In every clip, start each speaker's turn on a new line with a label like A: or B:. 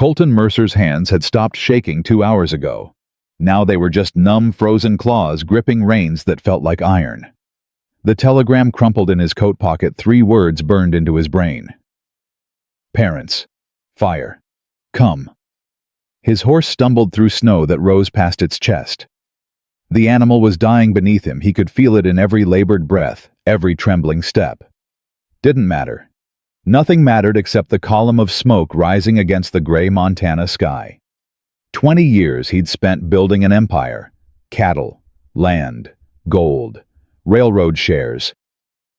A: Colton Mercer's hands had stopped shaking 2 hours ago. Now they were just numb, frozen claws gripping reins that felt like iron. The telegram crumpled in his coat pocket, 3 words burned into his brain. Parents. Fire. Come. His horse stumbled through snow that rose past its chest. The animal was dying beneath him. He could feel it in every labored breath, every trembling step. Didn't matter. Nothing mattered except the column of smoke rising against the gray Montana sky. 20 years he'd spent building an empire. Cattle, land, gold, railroad shares.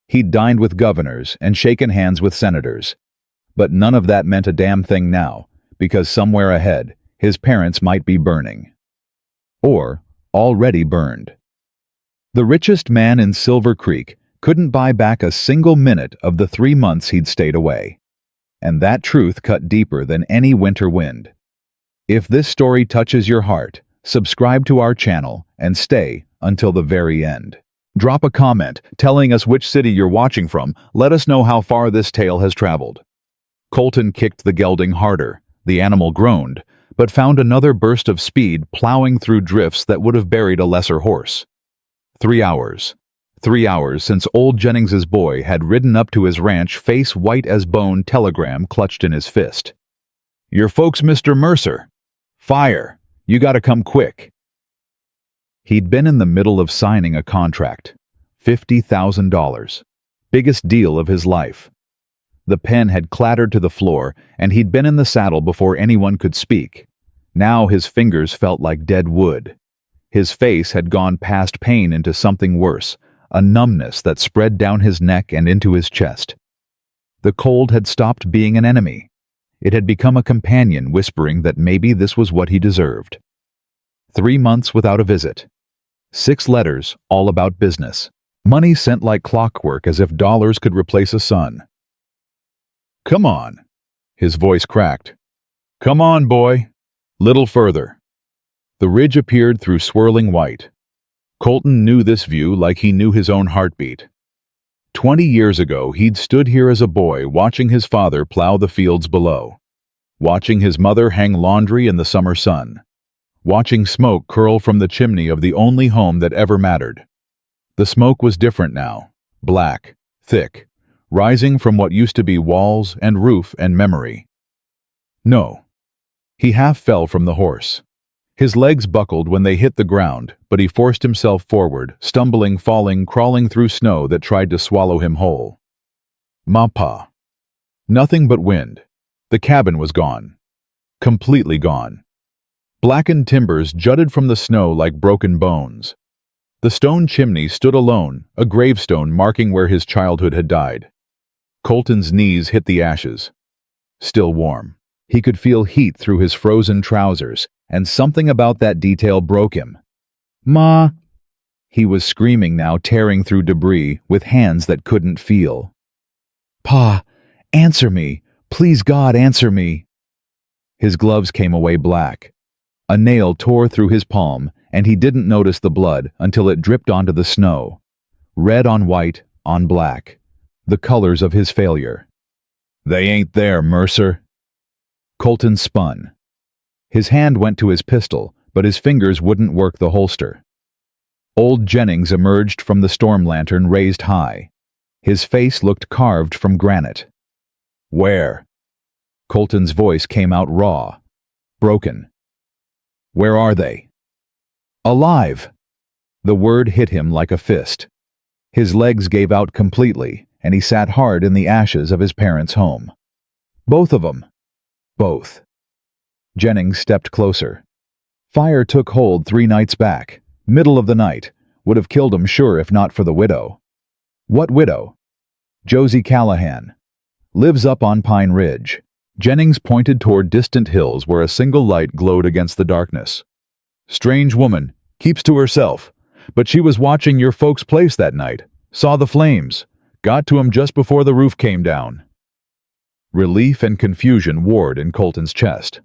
A: He'd dined with governors and shaken hands with senators. But none of that meant a damn thing now, because somewhere ahead, his parents might be burning. Or already burned. The richest man in Silver Creek couldn't buy back a single minute of the 3 months he'd stayed away. And that truth cut deeper than any winter wind. If this story touches your heart, subscribe to our channel and stay until the very end. Drop a comment telling us which city you're watching from. Let us know how far this tale has traveled. Colton kicked the gelding harder. The animal groaned, but found another burst of speed plowing through drifts that would have buried a lesser horse. 3 hours. 3 hours since old Jennings's boy had ridden up to his ranch, face white as bone, telegram clutched in his fist. Your folks, Mr. Mercer. Fire. You gotta come quick. He'd been in the middle of signing a contract. $50,000. Biggest deal of his life. The pen had clattered to the floor, and he'd been in the saddle before anyone could speak. Now his fingers felt like dead wood. His face had gone past pain into something worse, a numbness that spread down his neck and into his chest. The cold had stopped being an enemy. It had become a companion whispering that maybe this was what he deserved. 3 months without a visit. 6 letters, all about business. Money sent like clockwork, as if dollars could replace a son. Come on. His voice cracked. Come on, boy. Little further. The ridge appeared through swirling white. Colton knew this view like he knew his own heartbeat. 20 years ago, he'd stood here as a boy watching his father plow the fields below, watching his mother hang laundry in the summer sun, watching smoke curl from the chimney of the only home that ever mattered. The smoke was different now, black, thick, rising from what used to be walls and roof and memory. No. He half fell from the horse. His legs buckled when they hit the ground, but he forced himself forward, stumbling, falling, crawling through snow that tried to swallow him whole. Mapa. Nothing but wind. The cabin was gone. Completely gone. Blackened timbers jutted from the snow like broken bones. The stone chimney stood alone, a gravestone marking where his childhood had died. Colton's knees hit the ashes. Still warm. He could feel heat through his frozen trousers, and something about that detail broke him. Ma! He was screaming now, tearing through debris with hands that couldn't feel. Pa! Answer me! Please, God, answer me! His gloves came away black. A nail tore through his palm, and he didn't notice the blood until it dripped onto the snow. Red on white, on black. The colors of his failure. They ain't there, Mercer. Colton spun. His hand went to his pistol, but his fingers wouldn't work the holster. Old Jennings emerged from the storm lantern raised high. His face looked carved from granite. Where? Colton's voice came out raw, broken. Where are they? Alive! The word hit him like a fist. His legs gave out completely, and he sat hard in the ashes of his parents' home. Both of them. Both. Jennings stepped closer. Fire took hold 3 nights back. Middle of the night. Would have killed him, sure, if not for the widow. What widow? Josie Callahan. Lives up on Pine Ridge. Jennings pointed toward distant hills where a single light glowed against the darkness. Strange woman. Keeps to herself. But she was watching your folks' place that night. Saw the flames. Got to him just before the roof came down. Relief and confusion warred in Colton's chest.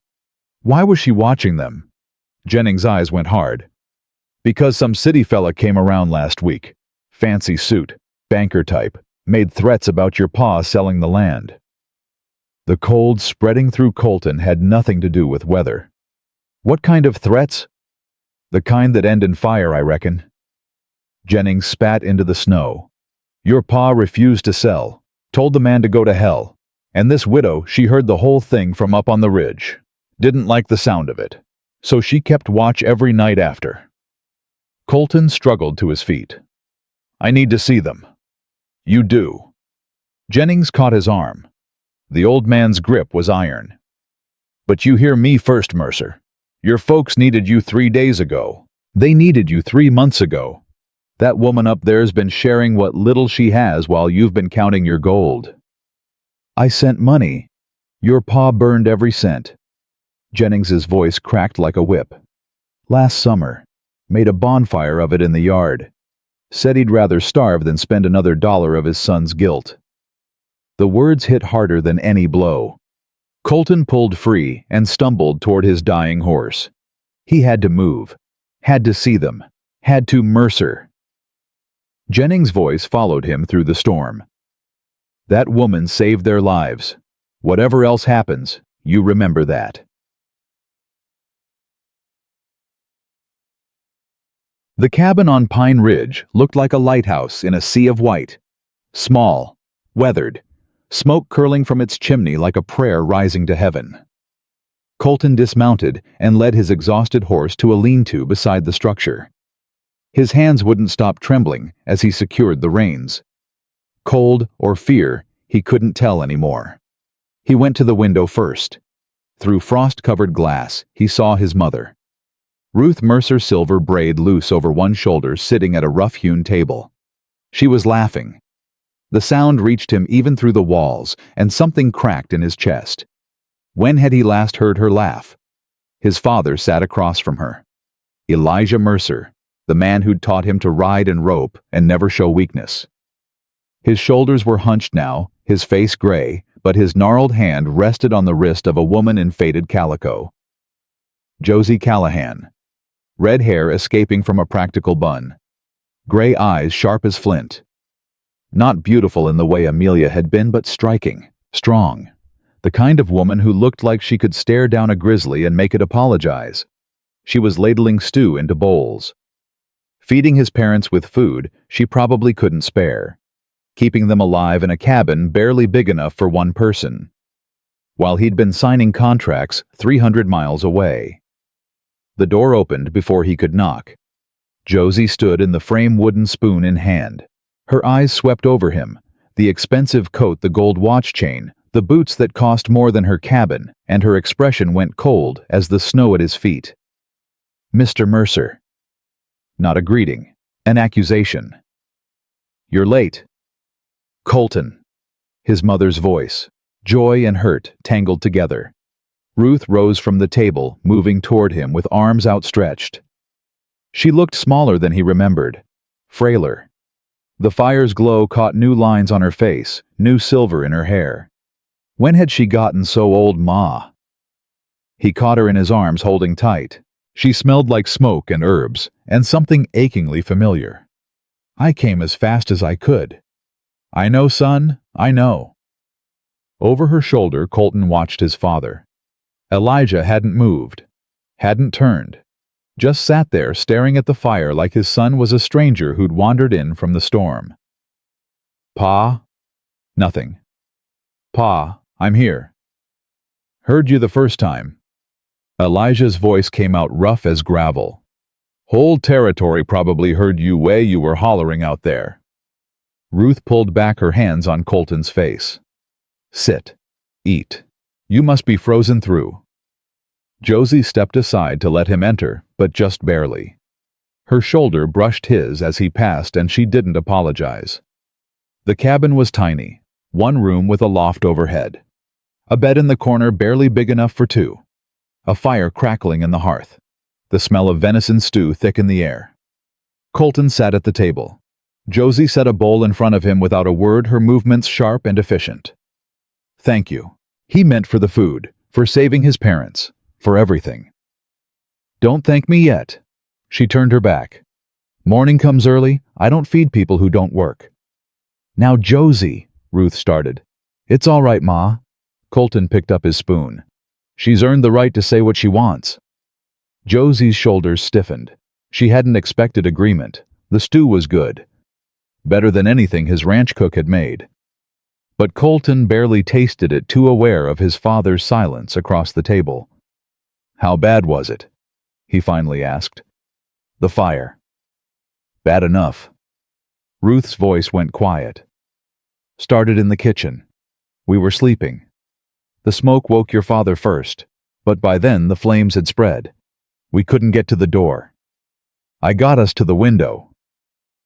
A: Why was she watching them? Jennings' eyes went hard. Because some city fella came around last week. Fancy suit, banker type, made threats about your pa selling the land. The cold spreading through Colton had nothing to do with weather. What kind of threats? The kind that end in fire, I reckon. Jennings spat into the snow. Your pa refused to sell, told the man to go to hell, and this widow, she heard the whole thing from up on the ridge. Didn't like the sound of it, so she kept watch every night after. Colton struggled to his feet. I need to see them. You do. Jennings caught his arm. The old man's grip was iron. But you hear me first, Mercer. Your folks needed you 3 days ago. They needed you 3 months ago. That woman up there's been sharing what little she has while you've been counting your gold. I sent money. Your pa burned every cent. Jennings's voice cracked like a whip. Last summer. Made a bonfire of it in the yard. Said he'd rather starve than spend another dollar of his son's guilt. The words hit harder than any blow. Colton pulled free and stumbled toward his dying horse. He had to move. Had to see them. Had to Mercer. Jennings' voice followed him through the storm. That woman saved their lives. Whatever else happens, you remember that. The cabin on Pine Ridge looked like a lighthouse in a sea of white. Small, weathered, smoke curling from its chimney like a prayer rising to heaven. Colton dismounted and led his exhausted horse to a lean-to beside the structure. His hands wouldn't stop trembling as he secured the reins. Cold or fear, he couldn't tell anymore. He went to the window first. Through frost-covered glass, he saw his mother. Ruth Mercer's silver braid loose over one shoulder sitting at a rough-hewn table. She was laughing. The sound reached him even through the walls, and something cracked in his chest. When had he last heard her laugh? His father sat across from her. Elijah Mercer, the man who'd taught him to ride and rope and never show weakness. His shoulders were hunched now, his face gray, but his gnarled hand rested on the wrist of a woman in faded calico. Josie Callahan. Red hair escaping from a practical bun. Gray eyes sharp as flint. Not beautiful in the way Amelia had been, but striking, strong. The kind of woman who looked like she could stare down a grizzly and make it apologize. She was ladling stew into bowls. Feeding his parents with food she probably couldn't spare. Keeping them alive in a cabin barely big enough for one person. While he'd been signing contracts 300 miles away. The door opened before he could knock. Josie stood in the frame, wooden spoon in hand. Her eyes swept over him, the expensive coat, the gold watch chain, the boots that cost more than her cabin, and her expression went cold as the snow at his feet. Mr. Mercer. Not a greeting, an accusation. You're late. Colton. His mother's voice, joy and hurt tangled together. Ruth rose from the table, moving toward him with arms outstretched. She looked smaller than he remembered, frailer. The fire's glow caught new lines on her face, new silver in her hair. When had she gotten so old, Ma? He caught her in his arms, holding tight. She smelled like smoke and herbs, and something achingly familiar. I came as fast as I could. I know, son, I know. Over her shoulder, Colton watched his father. Elijah hadn't moved, hadn't turned, just sat there staring at the fire like his son was a stranger who'd wandered in from the storm. Pa? Nothing. Pa, I'm here. Heard you the first time. Elijah's voice came out rough as gravel. Whole territory probably heard you way you were hollering out there. Ruth pulled back her hands on Colton's face. Sit. Eat. You must be frozen through. Josie stepped aside to let him enter, but just barely. Her shoulder brushed his as he passed, and she didn't apologize. The cabin was tiny, one room with a loft overhead. A bed in the corner barely big enough for two. A fire crackling in the hearth. The smell of venison stew thick in the air. Colton sat at the table. Josie set a bowl in front of him without a word, her movements sharp and efficient. Thank you. He meant for the food, for saving his parents, for everything. Don't thank me yet. She turned her back. Morning comes early. I don't feed people who don't work. Now, Josie, Ruth started. It's all right, Ma. Colton picked up his spoon. She's earned the right to say what she wants. Josie's shoulders stiffened. She hadn't expected agreement. The stew was good. Better than anything his ranch cook had made. But Colton barely tasted it, too aware of his father's silence across the table. How bad was it? He finally asked. The fire. Bad enough. Ruth's voice went quiet. Started in the kitchen. We were sleeping. The smoke woke your father first, but by then the flames had spread. We couldn't get to the door. I got us to the window.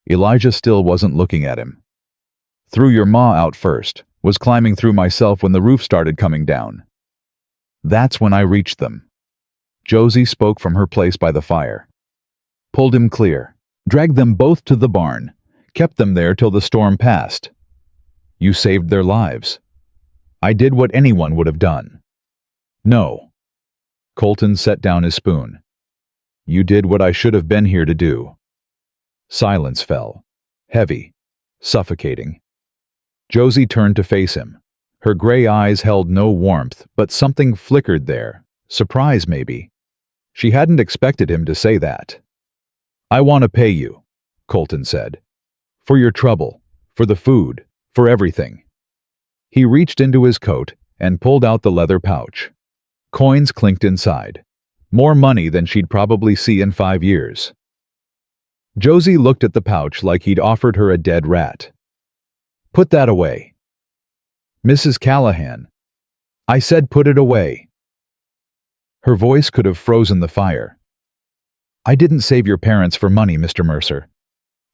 A: Elijah still wasn't looking at him. Threw your ma out first, was climbing through myself when the roof started coming down. That's when I reached them. Josie spoke from her place by the fire. Pulled him clear, dragged them both to the barn, kept them there till the storm passed. You saved their lives. I did what anyone would have done. No. Colton set down his spoon. You did what I should have been here to do. Silence fell, heavy, suffocating. Josie turned to face him. Her gray eyes held no warmth, but something flickered there, surprise maybe. She hadn't expected him to say that. I want to pay you, Colton said. For your trouble, for the food, for everything. He reached into his coat and pulled out the leather pouch. Coins clinked inside. More money than she'd probably see in 5 years. Josie looked at the pouch like he'd offered her a dead rat. Put that away. Mrs. Callahan. I said put it away. Her voice could have frozen the fire. I didn't save your parents for money, Mr. Mercer.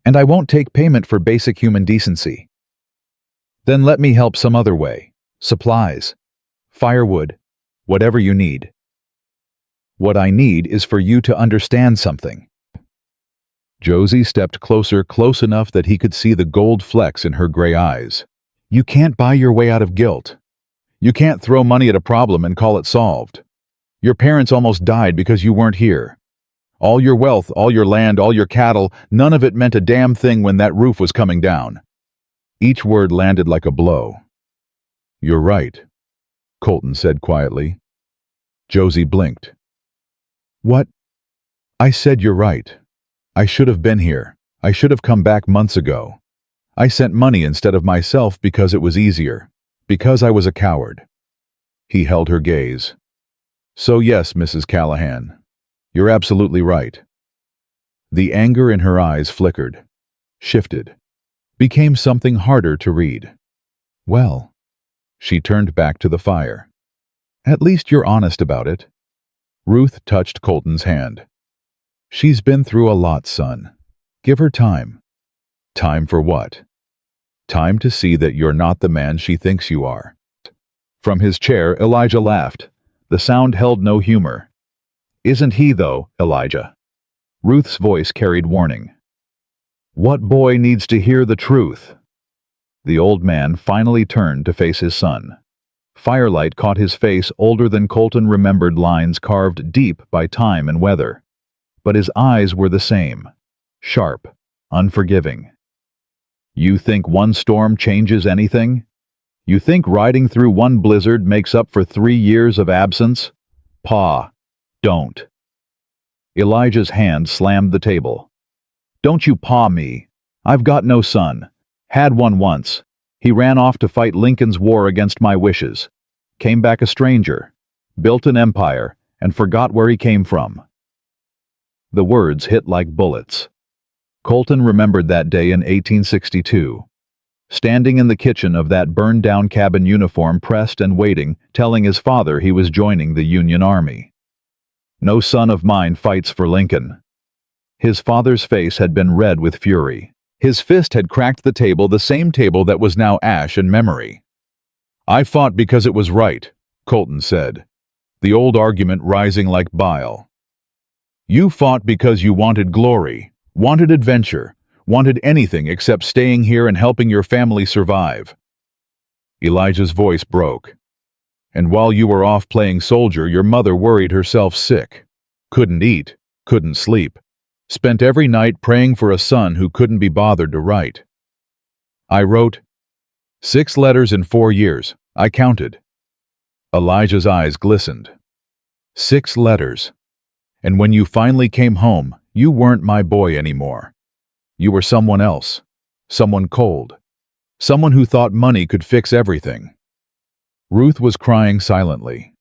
A: And I won't take payment for basic human decency. Then let me help some other way. Supplies. Firewood. Whatever you need. What I need is for you to understand something. Josie stepped closer, close enough that he could see the gold flecks in her gray eyes. You can't buy your way out of guilt. You can't throw money at a problem and call it solved. Your parents almost died because you weren't here. All your wealth, all your land, all your cattle, none of it meant a damn thing when that roof was coming down. Each word landed like a blow. You're right, Colton said quietly. Josie blinked. What? I said you're right. I should have been here. I should have come back months ago. I sent money instead of myself because it was easier. Because I was a coward. He held her gaze. So yes, Mrs. Callahan. You're absolutely right. The anger in her eyes flickered, shifted, became something harder to read. Well, she turned back to the fire. At least you're honest about it. Ruth touched Colton's hand. She's been through a lot, son. Give her time. Time for what? Time to see that you're not the man she thinks you are. From his chair, Elijah laughed. The sound held no humor. Isn't he, though, Elijah? Ruth's voice carried warning. What boy needs to hear the truth? The old man finally turned to face his son. Firelight caught his face, older than Colton remembered, lines carved deep by time and weather. But his eyes were the same, sharp, unforgiving. You think one storm changes anything? You think riding through one blizzard makes up for 3 years of absence? Pa, don't. Elijah's hand slammed the table. Don't you paw me. I've got no son. Had one once. He ran off to fight Lincoln's war against my wishes. Came back a stranger. Built an empire, and forgot where he came from. The words hit like bullets. Colton remembered that day in 1862. Standing in the kitchen of that burned-down cabin, uniform pressed and waiting, telling his father he was joining the Union Army. No son of mine fights for Lincoln. His father's face had been red with fury. His fist had cracked the table, the same table that was now ash in memory. I fought because it was right, Colton said, the old argument rising like bile. You fought because you wanted glory, wanted adventure, wanted anything except staying here and helping your family survive. Elijah's voice broke. And while you were off playing soldier, your mother worried herself sick. Couldn't eat, couldn't sleep. Spent every night praying for a son who couldn't be bothered to write. I wrote 6 letters in 4 years. I counted. Elijah's eyes glistened. 6 letters. And when you finally came home, you weren't my boy anymore. You were someone else. Someone cold. Someone who thought money could fix everything. Ruth was crying silently.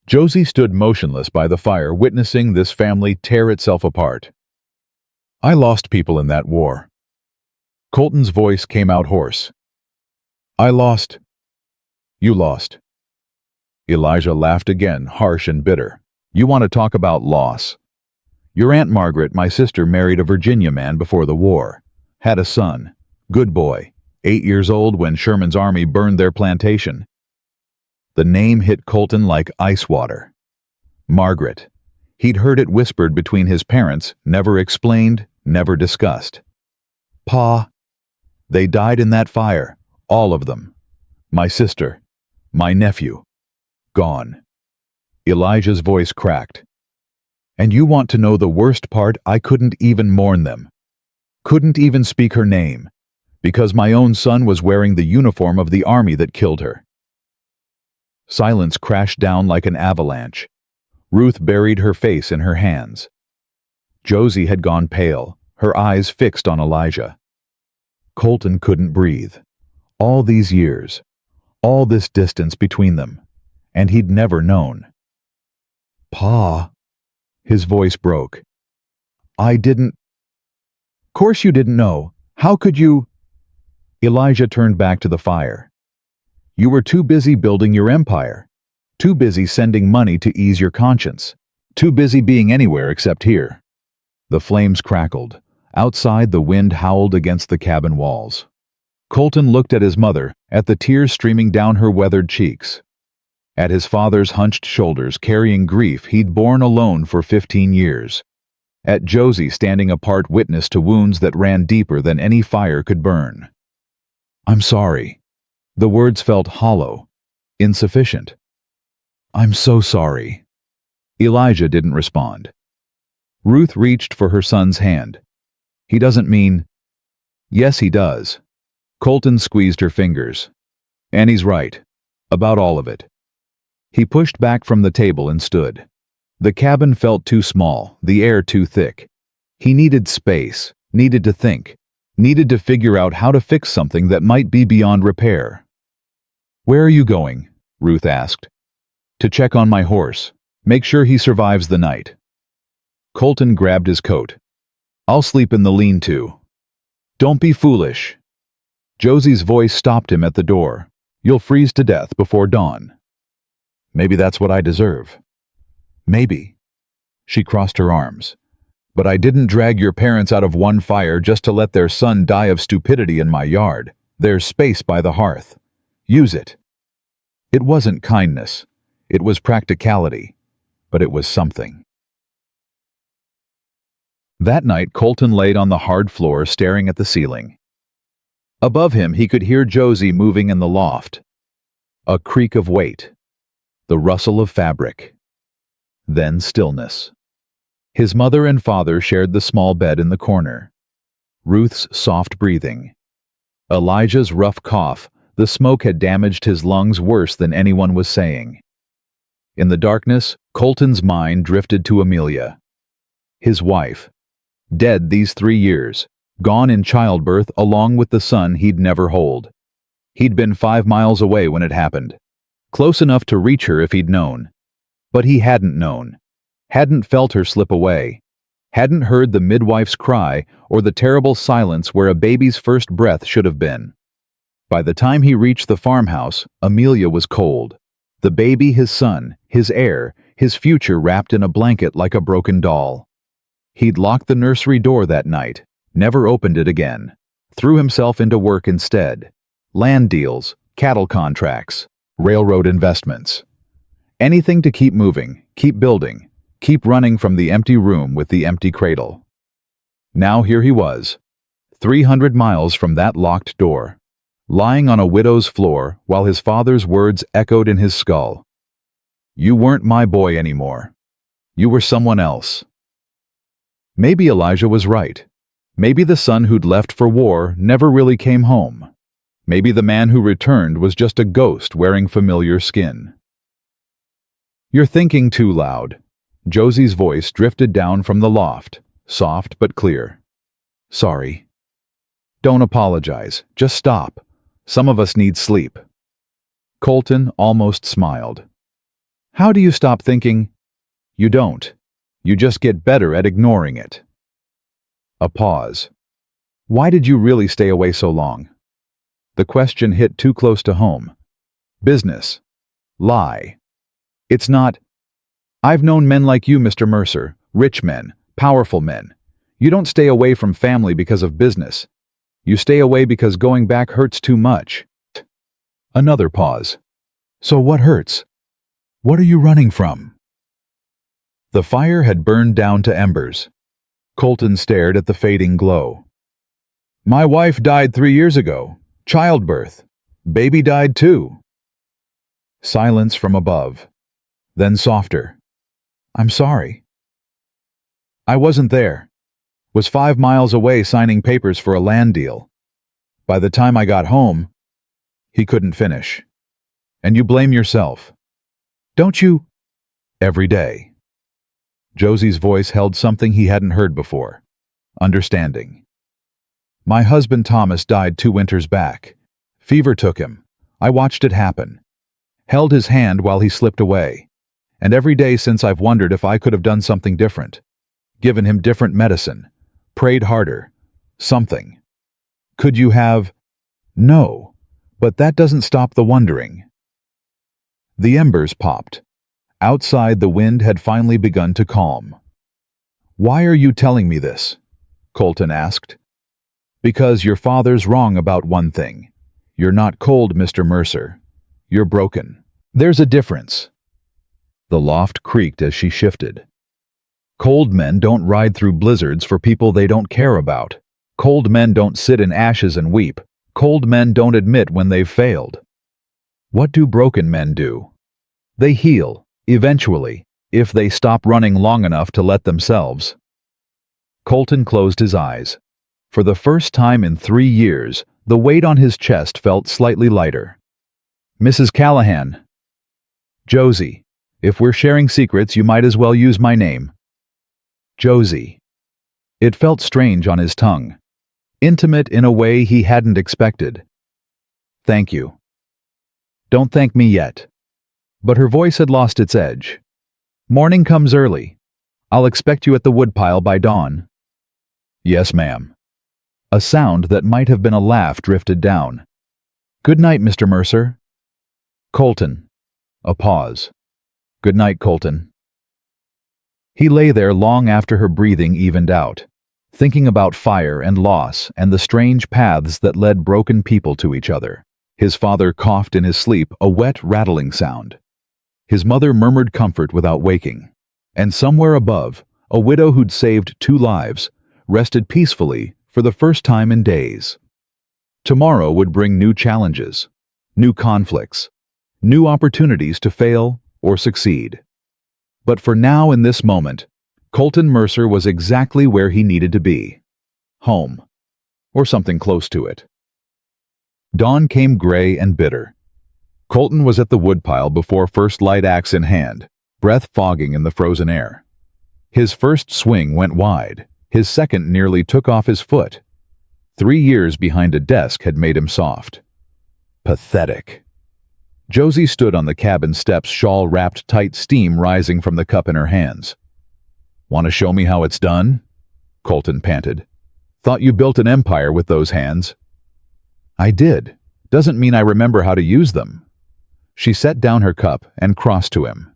A: Josie stood motionless by the fire, witnessing this family tear itself apart. I lost people in that war. Colton's voice came out hoarse. I lost. You lost. Elijah laughed again, harsh and bitter. You want to talk about loss? Your Aunt Margaret, my sister, married a Virginia man before the war. Had a son. Good boy. 8 years old when Sherman's army burned their plantation. The name hit Colton like ice water. Margaret. He'd heard it whispered between his parents, never explained, never discussed. Pa. They died in that fire. All of them. My sister. My nephew. Gone. Elijah's voice cracked. And you want to know the worst part? I couldn't even mourn them. Couldn't even speak her name. Because my own son was wearing the uniform of the army that killed her. Silence crashed down like an avalanche. Ruth buried her face in her hands. Josie had gone pale, her eyes fixed on Elijah. Colton couldn't breathe. All these years, all this distance between them, and he'd never known. Pa. His voice broke. I didn't. Course you didn't know. How could you? Elijah turned back to the fire. You were too busy building your empire. Too busy sending money to ease your conscience. Too busy being anywhere except here. The flames crackled. Outside, the wind howled against the cabin walls. Colton looked at his mother, at the tears streaming down her weathered cheeks. At his father's hunched shoulders, carrying grief he'd borne alone for 15 years. At Josie standing apart, witness to wounds that ran deeper than any fire could burn. I'm sorry. The words felt hollow, insufficient. I'm so sorry. Elijah didn't respond. Ruth reached for her son's hand. He doesn't mean... Yes, he does. Colton squeezed her fingers. And he's right. About all of it. He pushed back from the table and stood. The cabin felt too small, the air too thick. He needed space, needed to think, needed to figure out how to fix something that might be beyond repair. Where are you going? Ruth asked. To check on my horse. Make sure he survives the night. Colton grabbed his coat. I'll sleep in the lean-to. Don't be foolish. Josie's voice stopped him at the door. You'll freeze to death before dawn. Maybe that's what I deserve. Maybe. She crossed her arms. But I didn't drag your parents out of one fire just to let their son die of stupidity in my yard. There's space by the hearth. Use it. It wasn't kindness. It was practicality. But it was something. That night, Colton laid on the hard floor staring at the ceiling. Above him, he could hear Josie moving in the loft. A creak of weight. The rustle of fabric. Then stillness. His mother and father shared the small bed in the corner. Ruth's soft breathing. Elijah's rough cough. The smoke had damaged his lungs worse than anyone was saying. In the darkness, Colton's mind drifted to Amelia. His wife. Dead these 3 years. Gone in childbirth along with the son he'd never hold. He'd been 5 miles away when it happened. Close enough to reach her if he'd known. But he hadn't known. Hadn't felt her slip away. Hadn't heard the midwife's cry or the terrible silence where a baby's first breath should have been. By the time he reached the farmhouse, Amelia was cold. The baby, his son, his heir, his future wrapped in a blanket like a broken doll. He'd locked the nursery door that night, never opened it again. Threw himself into work instead. Land deals, cattle contracts, railroad investments. Anything to keep moving, keep building, keep running from the empty room with the empty cradle. Now here he was, 300 miles from that locked door, lying on a widow's floor while his father's words echoed in his skull. You weren't my boy anymore. You were someone else. Maybe Elijah was right. Maybe the son who'd left for war never really came home. Maybe the man who returned was just a ghost wearing familiar skin. "You're thinking too loud." Josie's voice drifted down from the loft, soft but clear. "Sorry." "Don't apologize. Just stop. Some of us need sleep." Colton almost smiled. "How do you stop thinking?" "You don't. You just get better at ignoring it." A pause. "Why did you really stay away so long?" The question hit too close to home. Business. Lie. It's not. "I've known men like you, Mr. Mercer, rich men, powerful men. You don't stay away from family because of business. You stay away because going back hurts too much." Another pause. "So what hurts? What are you running from?" The fire had burned down to embers. Colton stared at the fading glow. "My wife died 3 years ago. Childbirth. Baby died too." Silence from above. Then softer. "I'm sorry." "I wasn't there. Was 5 miles away signing papers for a land deal. By the time I got home..." He couldn't finish. "And you blame yourself. Don't you?" "Every day." Josie's voice held something he hadn't heard before. Understanding. "My husband Thomas died 2 winters back. Fever took him. I watched it happen. Held his hand while he slipped away. And every day since I've wondered if I could have done something different. Given him different medicine. Prayed harder. Something. Could you have? No. But that doesn't stop the wondering." The embers popped. Outside, the wind had finally begun to calm. "Why are you telling me this?" Colton asked. "Because your father's wrong about one thing. You're not cold, Mr. Mercer. You're broken. There's a difference." The loft creaked as she shifted. "Cold men don't ride through blizzards for people they don't care about. Cold men don't sit in ashes and weep. Cold men don't admit when they've failed. What do broken men do? They heal, eventually, if they stop running long enough to let themselves." Colton closed his eyes. For the first time in 3 years, the weight on his chest felt slightly lighter. "Mrs. Callahan." "Josie. If we're sharing secrets, you might as well use my name." "Josie." It felt strange on his tongue. Intimate in a way he hadn't expected. "Thank you." "Don't thank me yet." But her voice had lost its edge. "Morning comes early. I'll expect you at the woodpile by dawn." "Yes, ma'am." A sound that might have been a laugh drifted down. "Good night, Mr. Mercer." "Colton." A pause. "Good night, Colton." He lay there long after her breathing evened out, thinking about fire and loss and the strange paths that led broken people to each other. His father coughed in his sleep, a wet, rattling sound. His mother murmured comfort without waking. And somewhere above, a widow who'd saved 2 lives, rested peacefully for the first time in days. Tomorrow would bring new challenges, new conflicts, new opportunities to fail or succeed. But for now, in this moment, Colton Mercer was exactly where he needed to be. Home. Or something close to it. Dawn came gray and bitter. Colton was at the woodpile before first light axe in hand, breath fogging in the frozen air. His first swing went wide. His second nearly took off his foot. 3 years behind a desk had made him soft. Pathetic. Josie stood on the cabin steps, shawl wrapped tight, steam rising from the cup in her hands. "Want to show me how it's done?" Colton panted. "Thought you built an empire with those hands." "I did. Doesn't mean I remember how to use them." She set down her cup and crossed to him.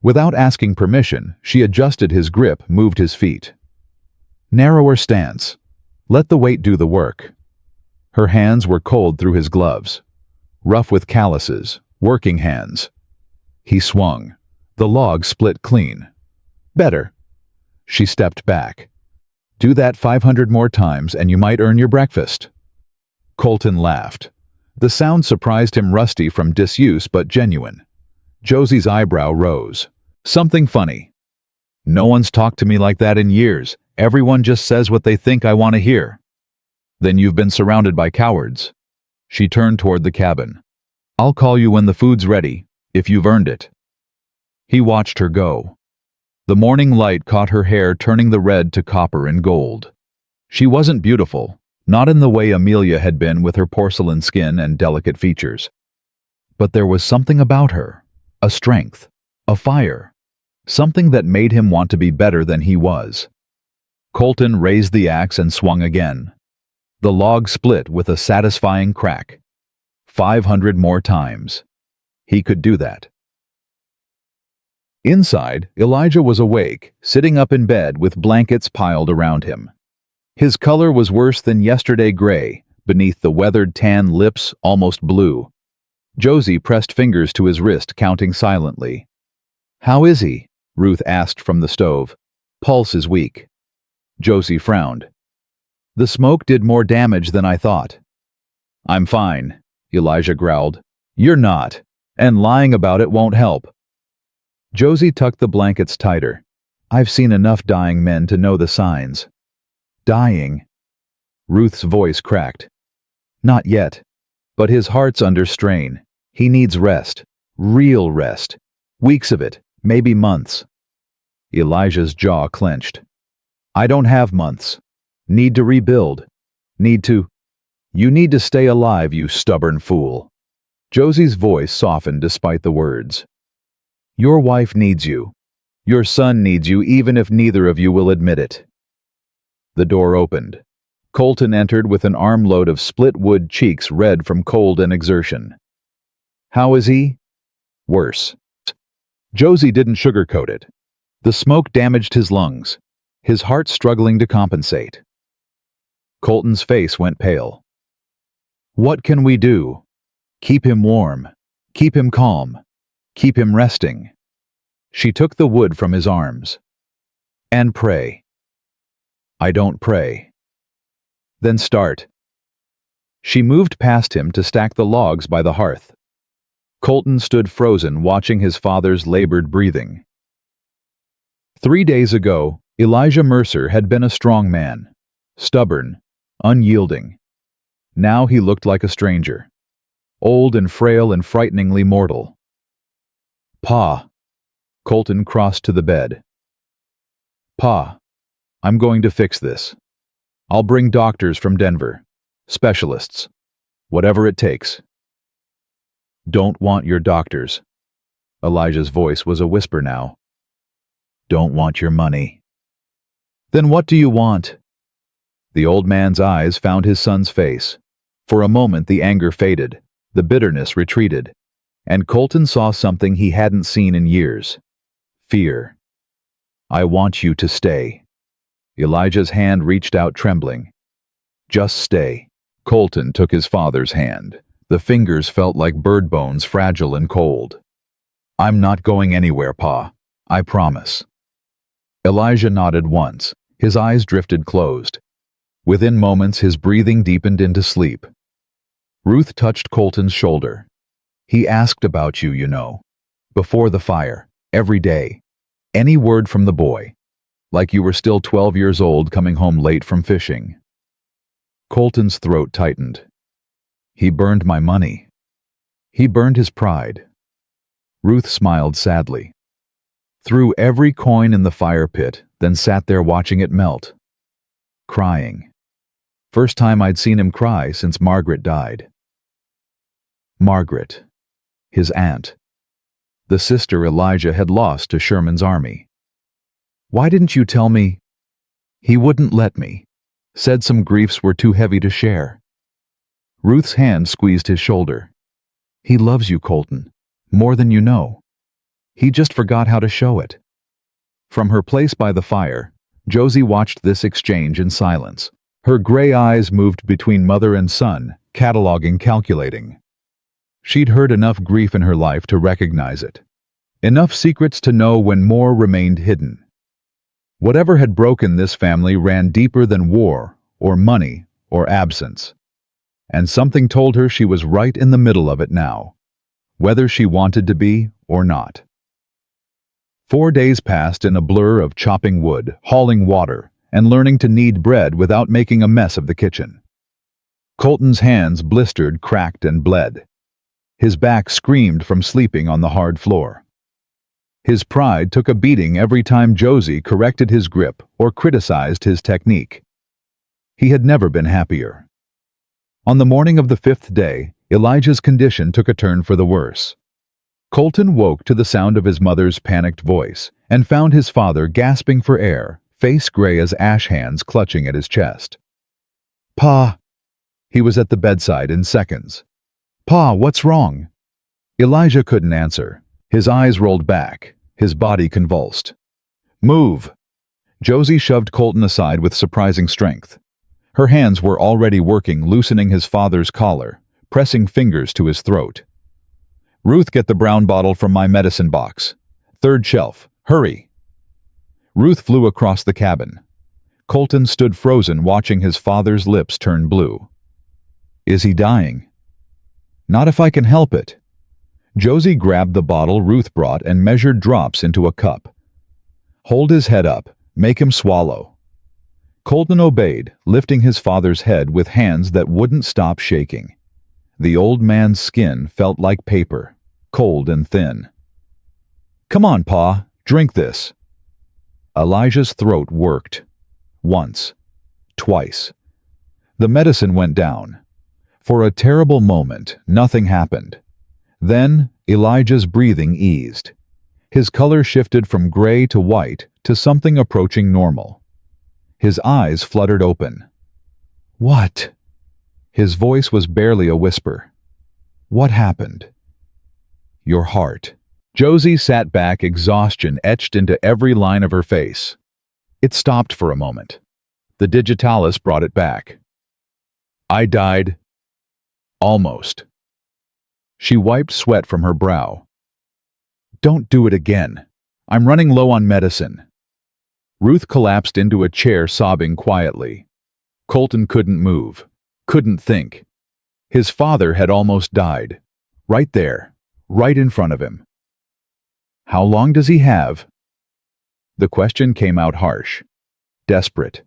A: Without asking permission, she adjusted his grip, moved his feet. Narrower stance. Let the weight do the work. Her hands were cold through his gloves. Rough with calluses, working hands. He swung. The log split clean. "Better." She stepped back. "Do that 500 more times and you might earn your breakfast." Colton laughed. The sound surprised him, rusty from disuse but genuine. Josie's eyebrow rose. "Something funny." "No one's talked to me like that in years. Everyone just says what they think I want to hear." "Then you've been surrounded by cowards." She turned toward the cabin. "I'll call you when the food's ready, if you've earned it." He watched her go. The morning light caught her hair turning the red to copper and gold. She wasn't beautiful, not in the way Amelia had been with her porcelain skin and delicate features. But there was something about her, a strength, a fire, something that made him want to be better than he was. Colton raised the axe and swung again. The log split with a satisfying crack. 500 more times. He could do that. Inside, Elijah was awake, sitting up in bed with blankets piled around him. His color was worse than yesterday gray, beneath the weathered tan lips almost blue. Josie pressed fingers to his wrist, counting silently. "How is he?" Ruth asked from the stove. "Pulse is weak." Josie frowned. "The smoke did more damage than I thought." "I'm fine," Elijah growled. "You're not, and lying about it won't help." Josie tucked the blankets tighter. "I've seen enough dying men to know the signs." "Dying?" Ruth's voice cracked. "Not yet, but his heart's under strain. He needs rest, real rest. Weeks of it, maybe months." Elijah's jaw clenched. "I don't have months. Need to rebuild. Need to—" "You need to stay alive, you stubborn fool." Josie's voice softened despite the words. "Your wife needs you. Your son needs you, even if neither of you will admit it." The door opened. Colton entered with an armload of split-wood cheeks red from cold and exertion. "How is he?" "Worse." Josie didn't sugarcoat it. The smoke damaged his lungs, his heart struggling to compensate. Colton's face went pale. "What can we do? Keep him warm. Keep him calm. Keep him resting." She took the wood from his arms. "And pray." "I don't pray." "Then start." She moved past him to stack the logs by the hearth. Colton stood frozen, watching his father's labored breathing. 3 days ago, Elijah Mercer had been a strong man, stubborn, unyielding. Now he looked like a stranger, old and frail and frighteningly mortal. "Pa." Colton crossed to the bed. "Pa, I'm going to fix this. I'll bring doctors from Denver, specialists, whatever it takes." "Don't want your doctors." Elijah's voice was a whisper now. "Don't want your money." "Then what do you want?" The old man's eyes found his son's face. For a moment the anger faded, the bitterness retreated, and Colton saw something he hadn't seen in years. Fear. "I want you to stay." Elijah's hand reached out trembling. "Just stay." Colton took his father's hand. The fingers felt like bird bones, fragile and cold. "I'm not going anywhere, Pa. I promise." Elijah nodded once. His eyes drifted closed. Within moments, his breathing deepened into sleep. Ruth touched Colton's shoulder. "He asked about you, you know. Before the fire, every day. Any word from the boy. Like you were still 12 years old, coming home late from fishing." Colton's throat tightened. "He burned my money. He burned his pride." Ruth smiled sadly. "Threw every coin in the fire pit, then sat there watching it melt. Crying. First time I'd seen him cry since Margaret died." Margaret. His aunt. The sister Elijah had lost to Sherman's army. "Why didn't you tell me?" "He wouldn't let me. Said some griefs were too heavy to share." Ruth's hand squeezed his shoulder. "He loves you, Colton, more than you know. He just forgot how to show it." From her place by the fire, Josie watched this exchange in silence. Her gray eyes moved between mother and son, cataloging, calculating. She'd heard enough grief in her life to recognize it. Enough secrets to know when more remained hidden. Whatever had broken this family ran deeper than war, or money, or absence. And something told her she was right in the middle of it now, whether she wanted to be or not. 4 days passed in a blur of chopping wood, hauling water, and learning to knead bread without making a mess of the kitchen. Colton's hands blistered, cracked, and bled. His back screamed from sleeping on the hard floor. His pride took a beating every time Josie corrected his grip or criticized his technique. He had never been happier. On the morning of the 5th day, Elijah's condition took a turn for the worse. Colton woke to the sound of his mother's panicked voice and found his father gasping for air, face gray as ash hands clutching at his chest. "Pa!" He was at the bedside in seconds. "Pa, what's wrong?" Elijah couldn't answer. His eyes rolled back, his body convulsed. "Move!" Josie shoved Colton aside with surprising strength. Her hands were already working, loosening his father's collar, pressing fingers to his throat. "Ruth, get the brown bottle from my medicine box. 3rd shelf. Hurry!" Ruth flew across the cabin. Colton stood frozen, watching his father's lips turn blue. "Is he dying?" "Not if I can help it." Josie grabbed the bottle Ruth brought and measured drops into a cup. "Hold his head up. Make him swallow." Colton obeyed, lifting his father's head with hands that wouldn't stop shaking. The old man's skin felt like paper, cold and thin. "Come on, Pa, drink this." Elijah's throat worked. Once. Twice. The medicine went down. For a terrible moment, nothing happened. Then, Elijah's breathing eased. His color shifted from gray to white to something approaching normal. His eyes fluttered open. "What?" His voice was barely a whisper. "What happened?" "Your heart." Josie sat back, exhaustion etched into every line of her face. It stopped for a moment. The digitalis brought it back. "I died. Almost." She wiped sweat from her brow. "Don't do it again. I'm running low on medicine." Ruth collapsed into a chair, sobbing quietly. Colton couldn't move, couldn't think. His father had almost died. Right there, right in front of him. "How long does he have?" The question came out harsh, desperate.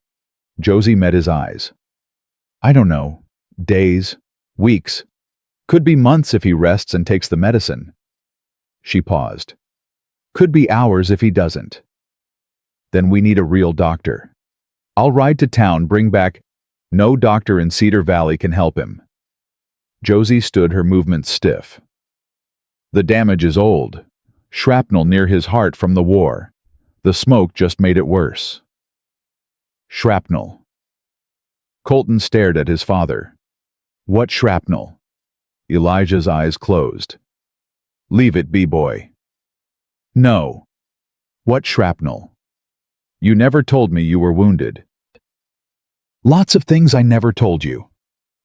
A: Josie met his eyes. "I don't know. Days, weeks. Could be months if he rests and takes the medicine." She paused. "Could be hours if he doesn't." "Then we need a real doctor. I'll ride to town, bring back—" "No doctor in Cedar Valley can help him." Josie stood, her movements stiff. "The damage is old. Shrapnel near his heart from the war. The smoke just made it worse." "Shrapnel." Colton stared at his father. "What shrapnel?" Elijah's eyes closed. "Leave it be, boy." "No." "What shrapnel?" "You never told me you were wounded." "Lots of things I never told you."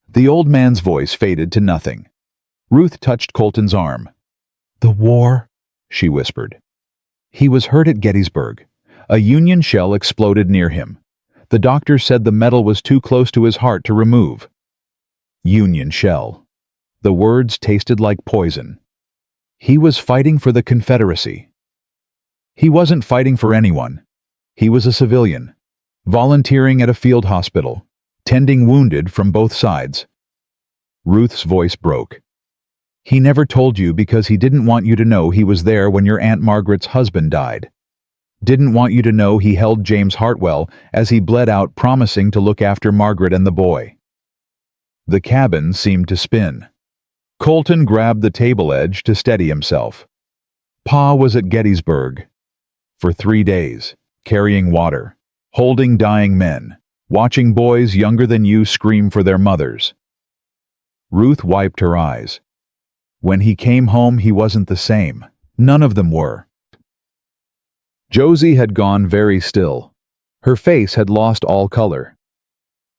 A: The old man's voice faded to nothing. Ruth touched Colton's arm. "The war," she whispered. "He was hurt at Gettysburg. A Union shell exploded near him. The doctor said the metal was too close to his heart to remove." Union shell. The words tasted like poison. He was fighting for the Confederacy. He wasn't fighting for anyone. He was a civilian, volunteering at a field hospital, tending wounded from both sides. Ruth's voice broke. "He never told you because he didn't want you to know he was there when your Aunt Margaret's husband died. Didn't want you to know he held James Hartwell as he bled out, promising to look after Margaret and the boy." The cabin seemed to spin. Colton grabbed the table edge to steady himself. "Pa was at Gettysburg for 3 days, carrying water, holding dying men, watching boys younger than you scream for their mothers." Ruth wiped her eyes. "When he came home, he wasn't the same. None of them were." Josie had gone very still. Her face had lost all color.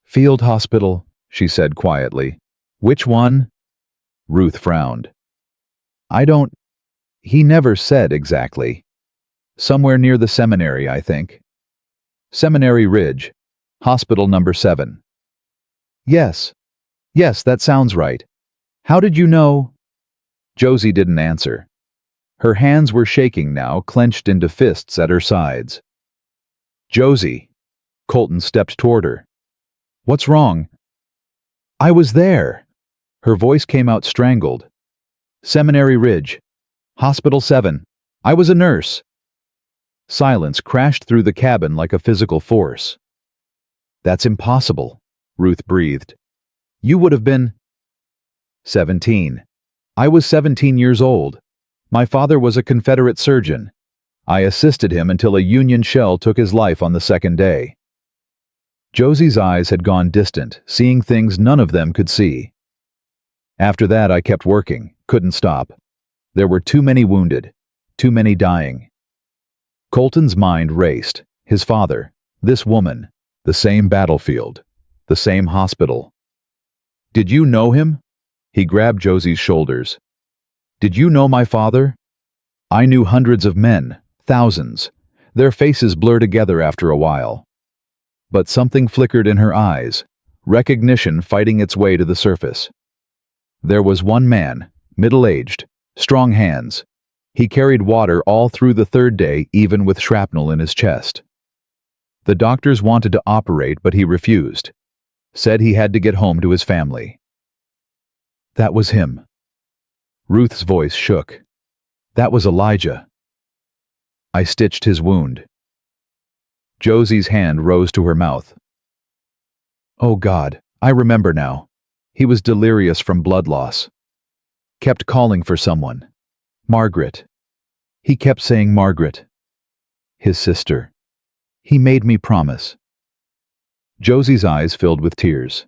A: "Field hospital," she said quietly. "Which one?" Ruth frowned. He never said exactly. Somewhere near the seminary, I think." "Seminary Ridge. Hospital number 7. Yes, that sounds right. How did you know?" Josie didn't answer. Her hands were shaking now, clenched into fists at her sides. "Josie." Colton stepped toward her. "What's wrong?" I was there. Her voice came out strangled. Seminary Ridge. Hospital 7. I was a nurse. Silence crashed through the cabin like a physical force. That's impossible, Ruth breathed. You would have been 17. I was 17 years old. My father was a Confederate surgeon. I assisted him until a Union shell took his life on the second day. Josie's eyes had gone distant, seeing things none of them could see. After that, I kept working, couldn't stop. There were too many wounded, too many dying. Colton's mind raced. His father, this woman, the same battlefield, the same hospital. Did you know him? He grabbed Josie's shoulders. Did you know my father? I knew hundreds of men, thousands. Their faces blur together after a while. But something flickered in her eyes, recognition fighting its way to the surface. There was one man, middle-aged, strong hands. He carried water all through the third day, even with shrapnel in his chest. The doctors wanted to operate, but he refused. Said he had to get home to his family. That was him. Ruth's voice shook. That was Elijah. I stitched his wound. Josie's hand rose to her mouth. Oh God, I remember now. He was delirious from blood loss. Kept calling for someone. Margaret. He kept saying Margaret. His sister. He made me promise. Josie's eyes filled with tears.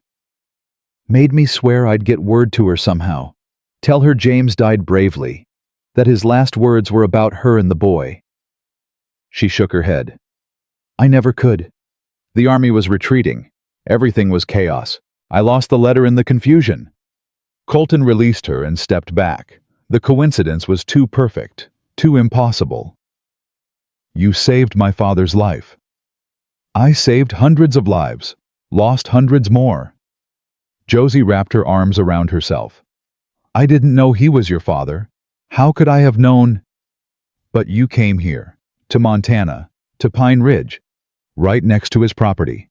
A: Made me swear I'd get word to her somehow. Tell her James died bravely. That his last words were about her and the boy. She shook her head. I never could. The army was retreating. Everything was chaos. I lost the letter in the confusion. Colton released her and stepped back. The coincidence was too perfect, too impossible. You saved my father's life. I saved hundreds of lives, lost hundreds more. Josie wrapped her arms around herself. I didn't know he was your father. How could I have known? But you came here, to Montana, to Pine Ridge, right next to his property.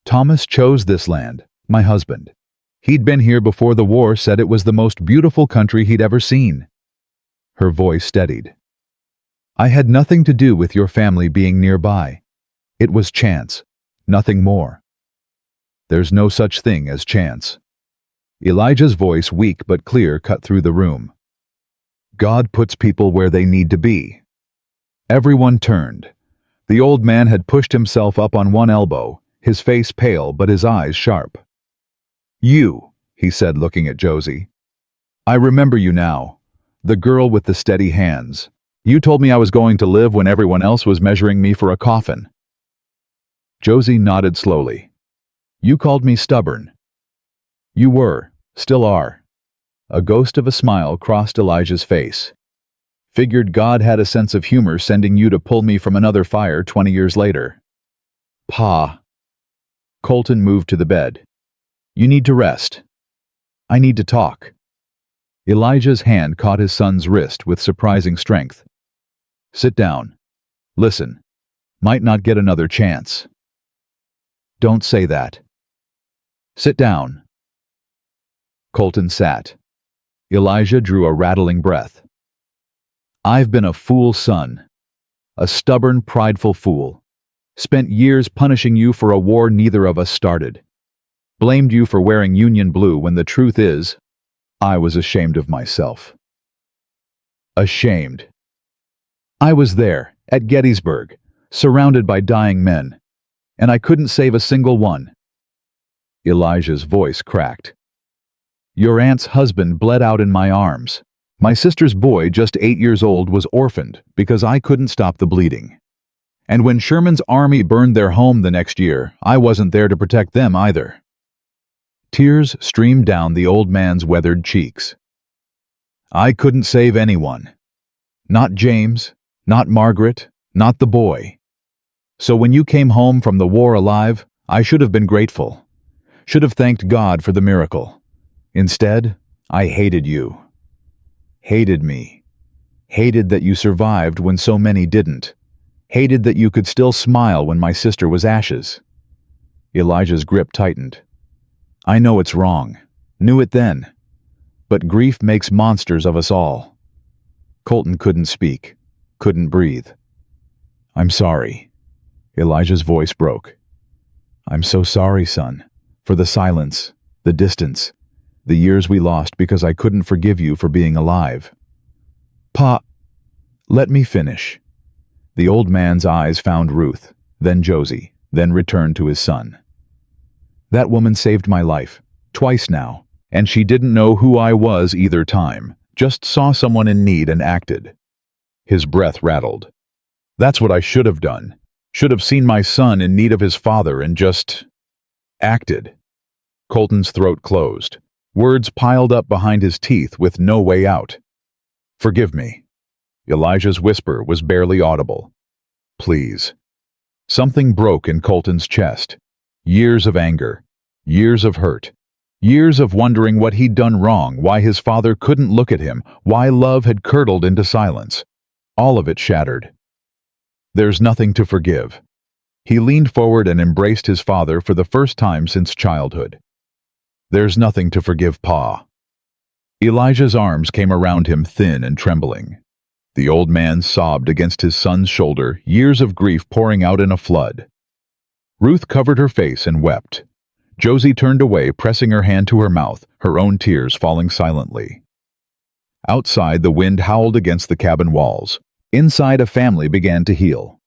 A: Thomas chose this land, my husband. He'd been here before the war, said it was the most beautiful country he'd ever seen. Her voice steadied. I had nothing to do with your family being nearby. It was chance, nothing more. There's no such thing as chance. Elijah's voice, weak but clear, cut through the room. God puts people where they need to be. Everyone turned. The old man had pushed himself up on one elbow, his face pale but his eyes sharp. You, he said, looking at Josie. I remember you now. The girl with the steady hands. You told me I was going to live when everyone else was measuring me for a coffin. Josie nodded slowly. You called me stubborn. You were, still are. A ghost of a smile crossed Elijah's face. Figured God had a sense of humor sending you to pull me from another fire 20 years later. Pa. Colton moved to the bed. You need to rest. I need to talk. Elijah's hand caught his son's wrist with surprising strength. Sit down. Listen. Might not get another chance. Don't say that. Sit down. Colton sat. Elijah drew a rattling breath. I've been a fool son. A stubborn, prideful fool. Spent years punishing you for a war neither of us started. Blamed you for wearing Union blue when the truth is, I was ashamed of myself. Ashamed. I was there, at Gettysburg, surrounded by dying men, and I couldn't save a single one. Elijah's voice cracked. Your aunt's husband bled out in my arms. My sister's boy, just 8 years old, was orphaned because I couldn't stop the bleeding. And when Sherman's army burned their home the next year, I wasn't there to protect them either. Tears streamed down the old man's weathered cheeks. I couldn't save anyone. Not James, not Margaret, not the boy. So when you came home from the war alive, I should have been grateful. Should have thanked God for the miracle. Instead, I hated you. Hated me. Hated that you survived when so many didn't. Hated that you could still smile when my sister was ashes. Elijah's grip tightened. I know it's wrong. Knew it then. But grief makes monsters of us all. Colton couldn't speak, couldn't breathe. I'm sorry. Elijah's voice broke. I'm so sorry, son, for the silence, the distance, the years we lost because I couldn't forgive you for being alive. Pa, let me finish. The old man's eyes found Ruth, then Josie, then returned to his son. That woman saved my life, twice now, and she didn't know who I was either time, just saw someone in need and acted. His breath rattled. That's what I should have done. Should have seen my son in need of his father and just acted. Colton's throat closed. Words piled up behind his teeth with no way out. Forgive me. Elijah's whisper was barely audible. Please. Something broke in Colton's chest. Years of anger. Years of hurt. Years of wondering what he'd done wrong, why his father couldn't look at him, why love had curdled into silence. All of it shattered. There's nothing to forgive. He leaned forward and embraced his father for the first time since childhood. There's nothing to forgive, Pa. Elijah's arms came around him thin and trembling. The old man sobbed against his son's shoulder, years of grief pouring out in a flood. Ruth covered her face and wept. Josie turned away, pressing her hand to her mouth, her own tears falling silently. Outside, the wind howled against the cabin walls. Inside, a family began to heal.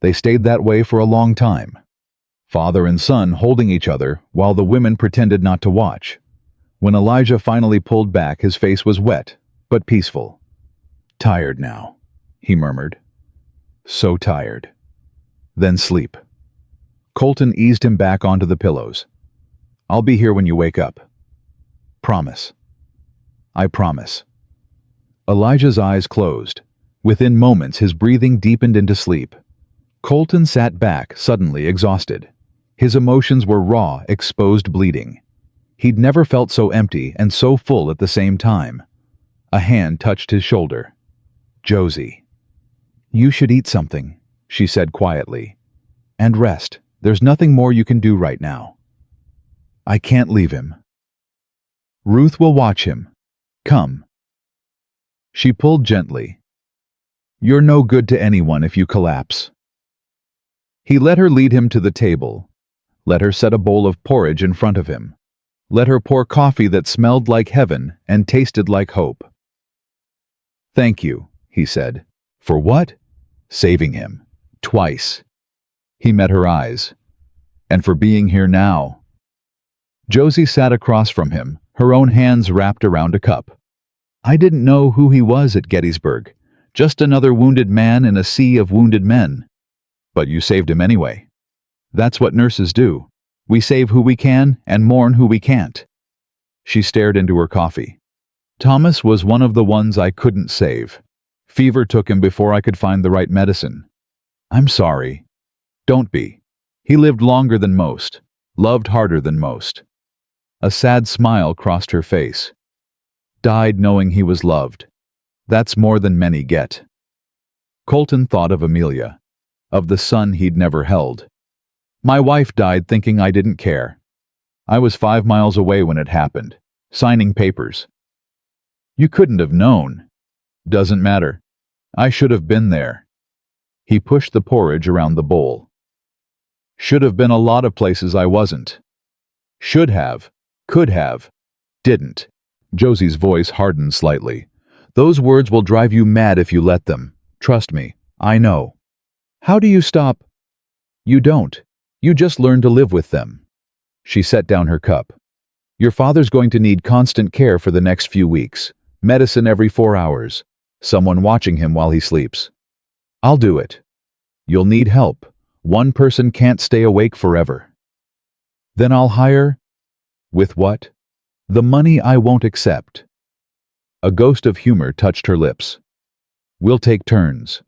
A: They stayed that way for a long time. Father and son holding each other while the women pretended not to watch. When Elijah finally pulled back, his face was wet, but peaceful. Tired now, he murmured. So tired. Then sleep. Colton eased him back onto the pillows. I'll be here when you wake up. Promise. I promise. Elijah's eyes closed. Within moments, his breathing deepened into sleep. Colton sat back, suddenly exhausted. His emotions were raw, exposed bleeding. He'd never felt so empty and so full at the same time. A hand touched his shoulder. Josie. You should eat something, she said quietly. And rest. There's nothing more you can do right now. I can't leave him. Ruth will watch him. Come. She pulled gently. You're no good to anyone if you collapse. He let her lead him to the table. Let her set a bowl of porridge in front of him. Let her pour coffee that smelled like heaven and tasted like hope. Thank you, he said. For what? Saving him. Twice. He met her eyes. And for being here now. Josie sat across from him, her own hands wrapped around a cup. I didn't know who he was at Gettysburg. Just another wounded man in a sea of wounded men. But you saved him anyway. That's what nurses do. We save who we can and mourn who we can't. She stared into her coffee. Thomas was one of the ones I couldn't save. Fever took him before I could find the right medicine. I'm sorry. Don't be. He lived longer than most, loved harder than most. A sad smile crossed her face. Died knowing he was loved. That's more than many get. Colton thought of Amelia, of the son he'd never held. My wife died thinking I didn't care. I was 5 miles away when it happened, signing papers. You couldn't have known. Doesn't matter. I should have been there. He pushed the porridge around the bowl. Should have been a lot of places I wasn't. Should have, could have, didn't. Josie's voice hardened slightly. Those words will drive you mad if you let them. Trust me, I know. How do you stop? You don't. You just learn to live with them. She set down her cup. Your father's going to need constant care for the next few weeks. Medicine every 4 hours. Someone watching him while he sleeps. I'll do it. You'll need help. One person can't stay awake forever. Then I'll hire... With what? The money I won't accept. A ghost of humor touched her lips. We'll take turns.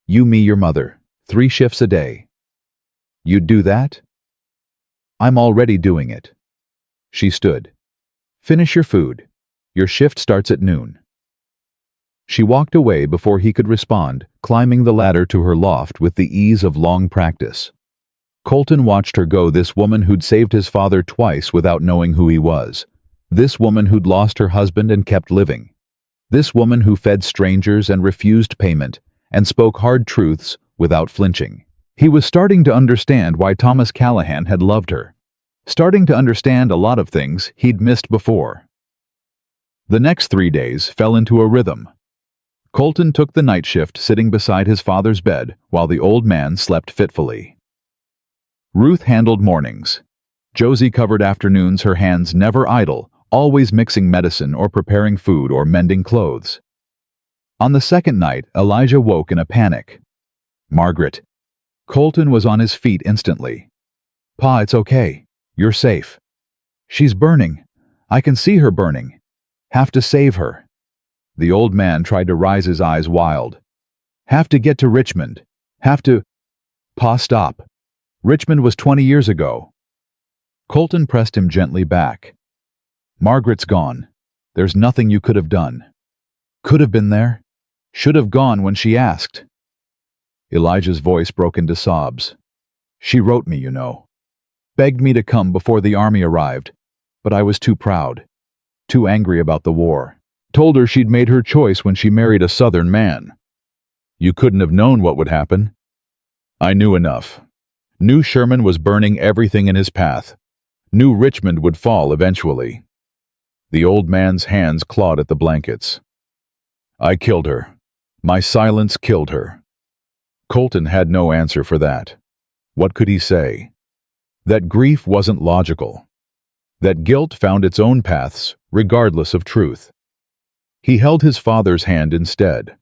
A: You, me, your mother. 3 shifts a day. You'd do that? I'm already doing it. She stood. Finish your food. Your shift starts at noon. She walked away before he could respond, climbing the ladder to her loft with the ease of long practice. Colton watched her go, this woman who'd saved his father twice without knowing who he was. This woman who'd lost her husband and kept living. This woman who fed strangers and refused payment and spoke hard truths without flinching. He was starting to understand why Thomas Callahan had loved her. Starting to understand a lot of things he'd missed before. The next 3 days fell into a rhythm. Colton took the night shift sitting beside his father's bed while the old man slept fitfully. Ruth handled mornings. Josie covered afternoons, her hands never idle, always mixing medicine or preparing food or mending clothes. On the second night, Elijah woke in a panic. "Margaret." Colton was on his feet instantly. "Pa, it's okay. You're safe." "She's burning. I can see her burning. Have to save her." The old man tried to rise, his eyes wild. "Have to get to Richmond. Have to—" "Pa, stop. Richmond was 20 years ago." Colton pressed him gently back. "Margaret's gone. There's nothing you could have done. Could have been there. Should have gone when she asked." Elijah's voice broke into sobs. "She wrote me, you know. Begged me to come before the army arrived, but I was too proud. Too angry about the war. Told her she'd made her choice when she married a Southern man. You couldn't have known what would happen. I knew enough. Knew Sherman was burning everything in his path. Knew Richmond would fall eventually." The old man's hands clawed at the blankets. "I killed her. My silence killed her." Colton had no answer for that. What could he say? That grief wasn't logical. That guilt found its own paths, regardless of truth. He held his father's hand instead.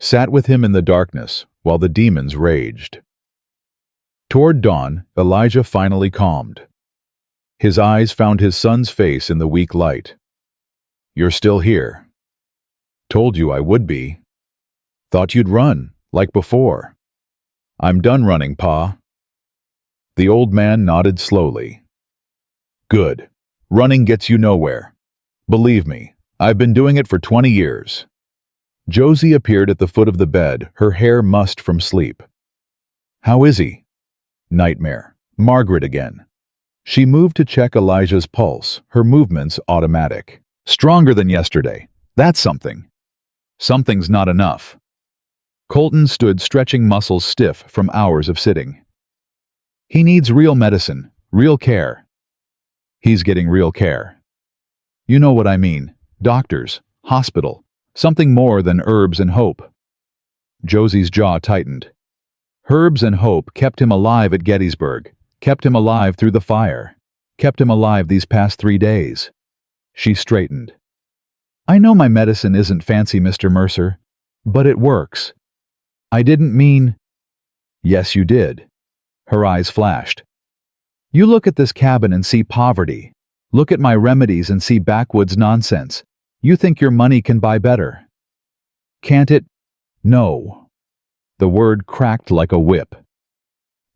A: Sat with him in the darkness while the demons raged. Toward dawn, Elijah finally calmed. His eyes found his son's face in the weak light. "You're still here." "Told you I would be. Thought you'd run, like before." "I'm done running, Pa." The old man nodded slowly. "Good. Running gets you nowhere. Believe me, I've been doing it for 20 years. Josie appeared at the foot of the bed, her hair mussed from sleep. "How is he?" "Nightmare. Margaret again." She moved to check Elijah's pulse, her movements automatic. "Stronger than yesterday. That's something." "Something's not enough." Colton stood stretching, muscles stiff from hours of sitting. "He needs real medicine, real care." "He's getting real care." "You know what I mean. Doctors, hospital, something more than herbs and hope." Josie's jaw tightened. Herbs and hope kept him alive at Gettysburg, kept him alive through the fire, kept him alive these past 3 days. She straightened. "I know my medicine isn't fancy, Mr. Mercer, but it works. I didn't mean—" "Yes, you did." Her eyes flashed. "You look at this cabin and see poverty. Look at my remedies and see backwoods nonsense. You think your money can buy better. Can't it?" "No." The word cracked like a whip.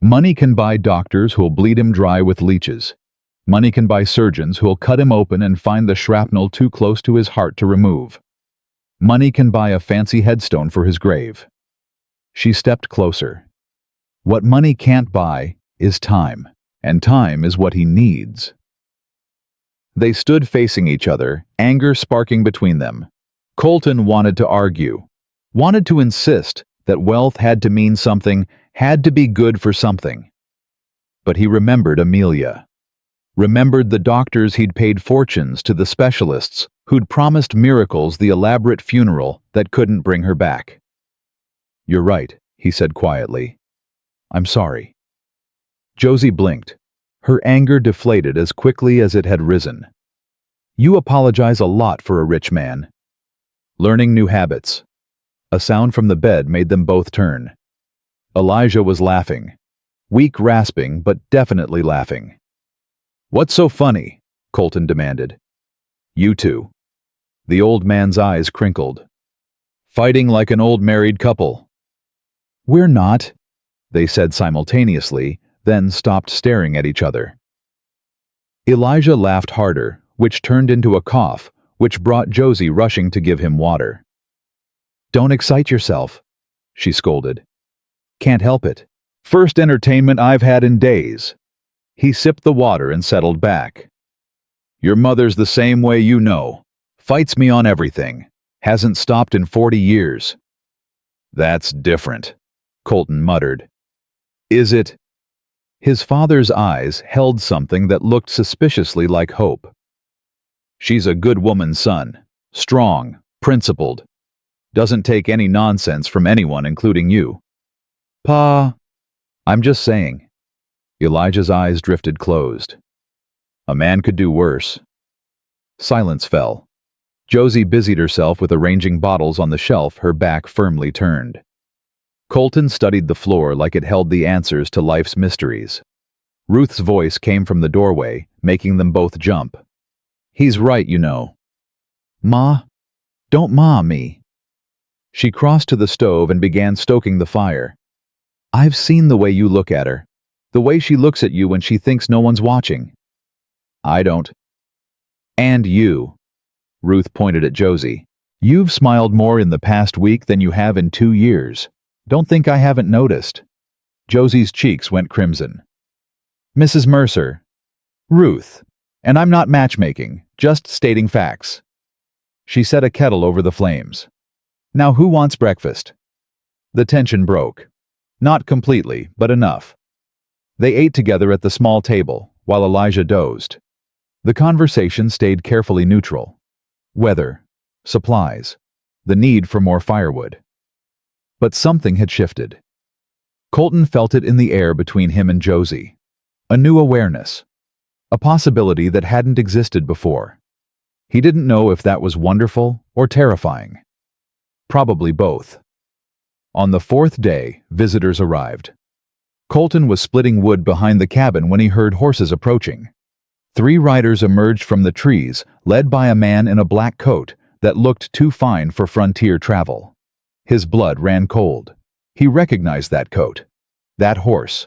A: "Money can buy doctors who'll bleed him dry with leeches. Money can buy surgeons who'll cut him open and find the shrapnel too close to his heart to remove. Money can buy a fancy headstone for his grave." She stepped closer. "What money can't buy is time, and time is what he needs." They stood facing each other, anger sparking between them. Colton wanted to argue, wanted to insist that wealth had to mean something, had to be good for something. But he remembered Amelia. Remembered the doctors he'd paid fortunes to, the specialists who'd promised miracles, the elaborate funeral that couldn't bring her back. "You're right," he said quietly. "I'm sorry." Josie blinked. Her anger deflated as quickly as it had risen. "You apologize a lot for a rich man." Learning new habits. A sound from the bed made them both turn. Elijah was laughing. Weak rasping, but definitely laughing. "What's so funny?" Colton demanded. "You two." The old man's eyes crinkled. "Fighting like an old married couple." "We're not," they said simultaneously, then stopped staring at each other. Elijah laughed harder, which turned into a cough, which brought Josie rushing to give him water. "Don't excite yourself," she scolded. "Can't help it. First entertainment I've had in days. He sipped the water and settled back. Your mother's the same way, you know. Fights me on everything. Hasn't stopped in 40 years. That's different, Colton muttered. Is it? His father's eyes held something that looked suspiciously like hope. She's a good woman, son. Strong, principled. Doesn't take any nonsense from anyone, including you. Pa, I'm just saying. Elijah's eyes drifted closed. A man could do worse. Silence fell. Josie busied herself with arranging bottles on the shelf, her back firmly turned. Colton studied the floor like it held the answers to life's mysteries. Ruth's voice came from the doorway, making them both jump. He's right, you know. Ma, don't ma me. She crossed to the stove and began stoking the fire. I've seen the way you look at her, the way she looks at you when she thinks no one's watching. I don't. And you. Ruth pointed at Josie. You've smiled more in the past week than you have in 2 years. Don't think I haven't noticed. Josie's cheeks went crimson. Mrs. Mercer. Ruth. And I'm not matchmaking, just stating facts. She set a kettle over the flames. Now who wants breakfast? The tension broke. Not completely, but enough. They ate together at the small table, while Elijah dozed. The conversation stayed carefully neutral. Weather, supplies, the need for more firewood. But something had shifted. Colton felt it in the air between him and Josie. A new awareness. A possibility that hadn't existed before. He didn't know if that was wonderful or terrifying. Probably both. On the 4th day, visitors arrived. Colton was splitting wood behind the cabin when he heard horses approaching. 3 riders emerged from the trees, led by a man in a black coat that looked too fine for frontier travel. His blood ran cold. He recognized that coat, that horse,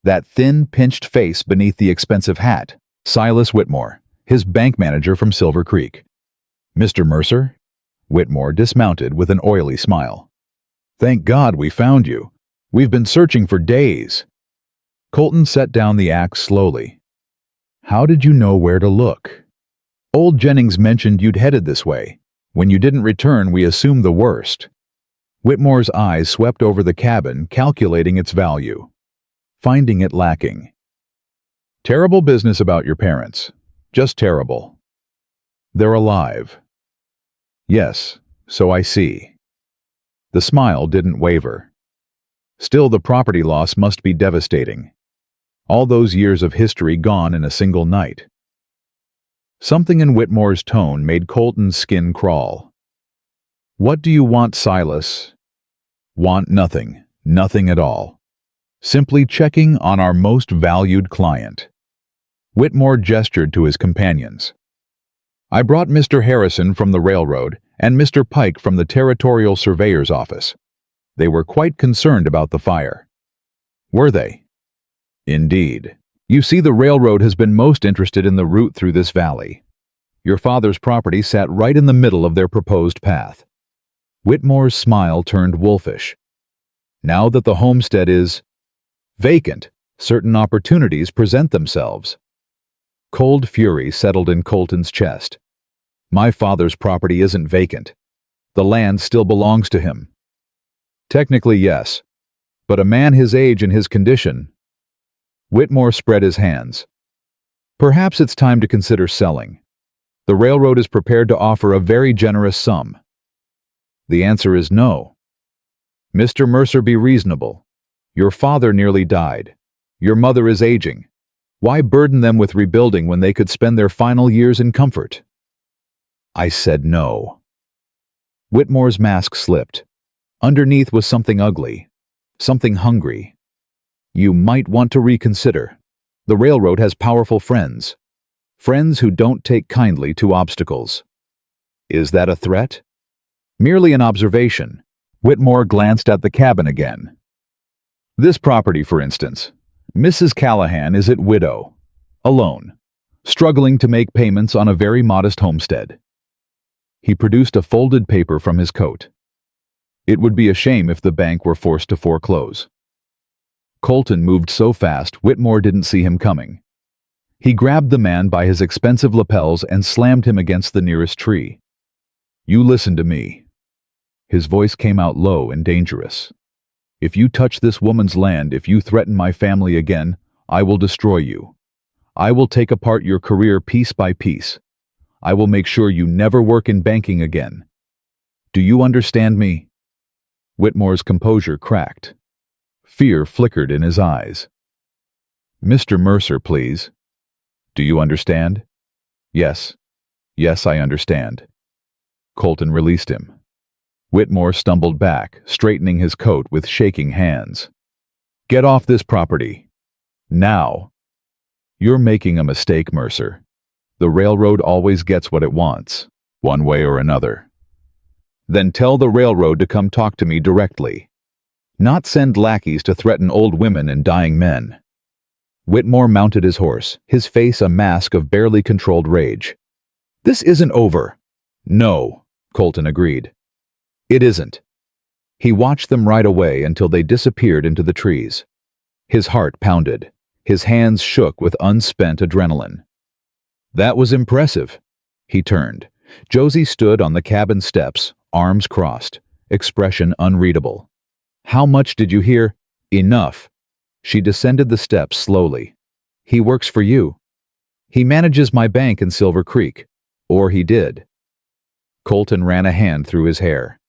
A: that thin, pinched face beneath the expensive hat. Silas Whitmore, his bank manager from Silver Creek. Mr. Mercer? Whitmore dismounted with an oily smile. Thank God we found you. We've been searching for days. Colton set down the axe slowly. How did you know where to look? Old Jennings mentioned you'd headed this way. When you didn't return, we assumed the worst. Whitmore's eyes swept over the cabin, calculating its value. Finding it lacking. Terrible business about your parents. Just terrible. They're alive. Yes, so I see. The smile didn't waver. Still, the property loss must be devastating. All those years of history gone in a single night. Something in Whitmore's tone made Colton's skin crawl. What do you want, Silas? Want nothing, nothing at all. Simply checking on our most valued client. Whitmore gestured to his companions. I brought Mr. Harrison from the railroad and Mr. Pike from the Territorial Surveyor's office. They were quite concerned about the fire. Were they? Indeed. You see, the railroad has been most interested in the route through this valley. Your father's property sat right in the middle of their proposed path. Whitmore's smile turned wolfish. Now that the homestead is vacant, certain opportunities present themselves. Cold fury settled in Colton's chest. My father's property isn't vacant. The land still belongs to him. Technically, yes. But a man his age and his condition. Whitmore spread his hands. Perhaps it's time to consider selling. The railroad is prepared to offer a very generous sum. The answer is no. Mr. Mercer, be reasonable. Your father nearly died. Your mother is aging. Why burden them with rebuilding when they could spend their final years in comfort? I said no. Whitmore's mask slipped. Underneath was something ugly, something hungry. You might want to reconsider. The railroad has powerful friends. Friends who don't take kindly to obstacles. Is that a threat? Merely an observation. Whitmore glanced at the cabin again. This property, for instance. Mrs. Callahan is its widow, alone, struggling to make payments on a very modest homestead. He produced a folded paper from his coat. It would be a shame if the bank were forced to foreclose. Colton moved so fast, Whitmore didn't see him coming. He grabbed the man by his expensive lapels and slammed him against the nearest tree. "You listen to me." His voice came out low and dangerous. "If you touch this woman's land, if you threaten my family again, I will destroy you. I will take apart your career piece by piece. I will make sure you never work in banking again. Do you understand me?" Whitmore's composure cracked. Fear flickered in his eyes. "Mr. Mercer, please. Do you understand?" "Yes. Yes, I understand." Colton released him. Whitmore stumbled back, straightening his coat with shaking hands. "Get off this property. Now." "You're making a mistake, Mercer. The railroad always gets what it wants, one way or another." "Then tell the railroad to come talk to me directly. Not send lackeys to threaten old women and dying men." Whitmore mounted his horse, his face a mask of barely controlled rage. "This isn't over." "No," Colton agreed. "It isn't." He watched them ride away until they disappeared into the trees. His heart pounded. His hands shook with unspent adrenaline. "That was impressive." He turned. Josie stood on the cabin steps, arms crossed, expression unreadable. "How much did you hear?" "Enough." She descended the steps slowly. "He works for you. He manages my bank in Silver Creek. Or he did." Colton ran a hand through his hair.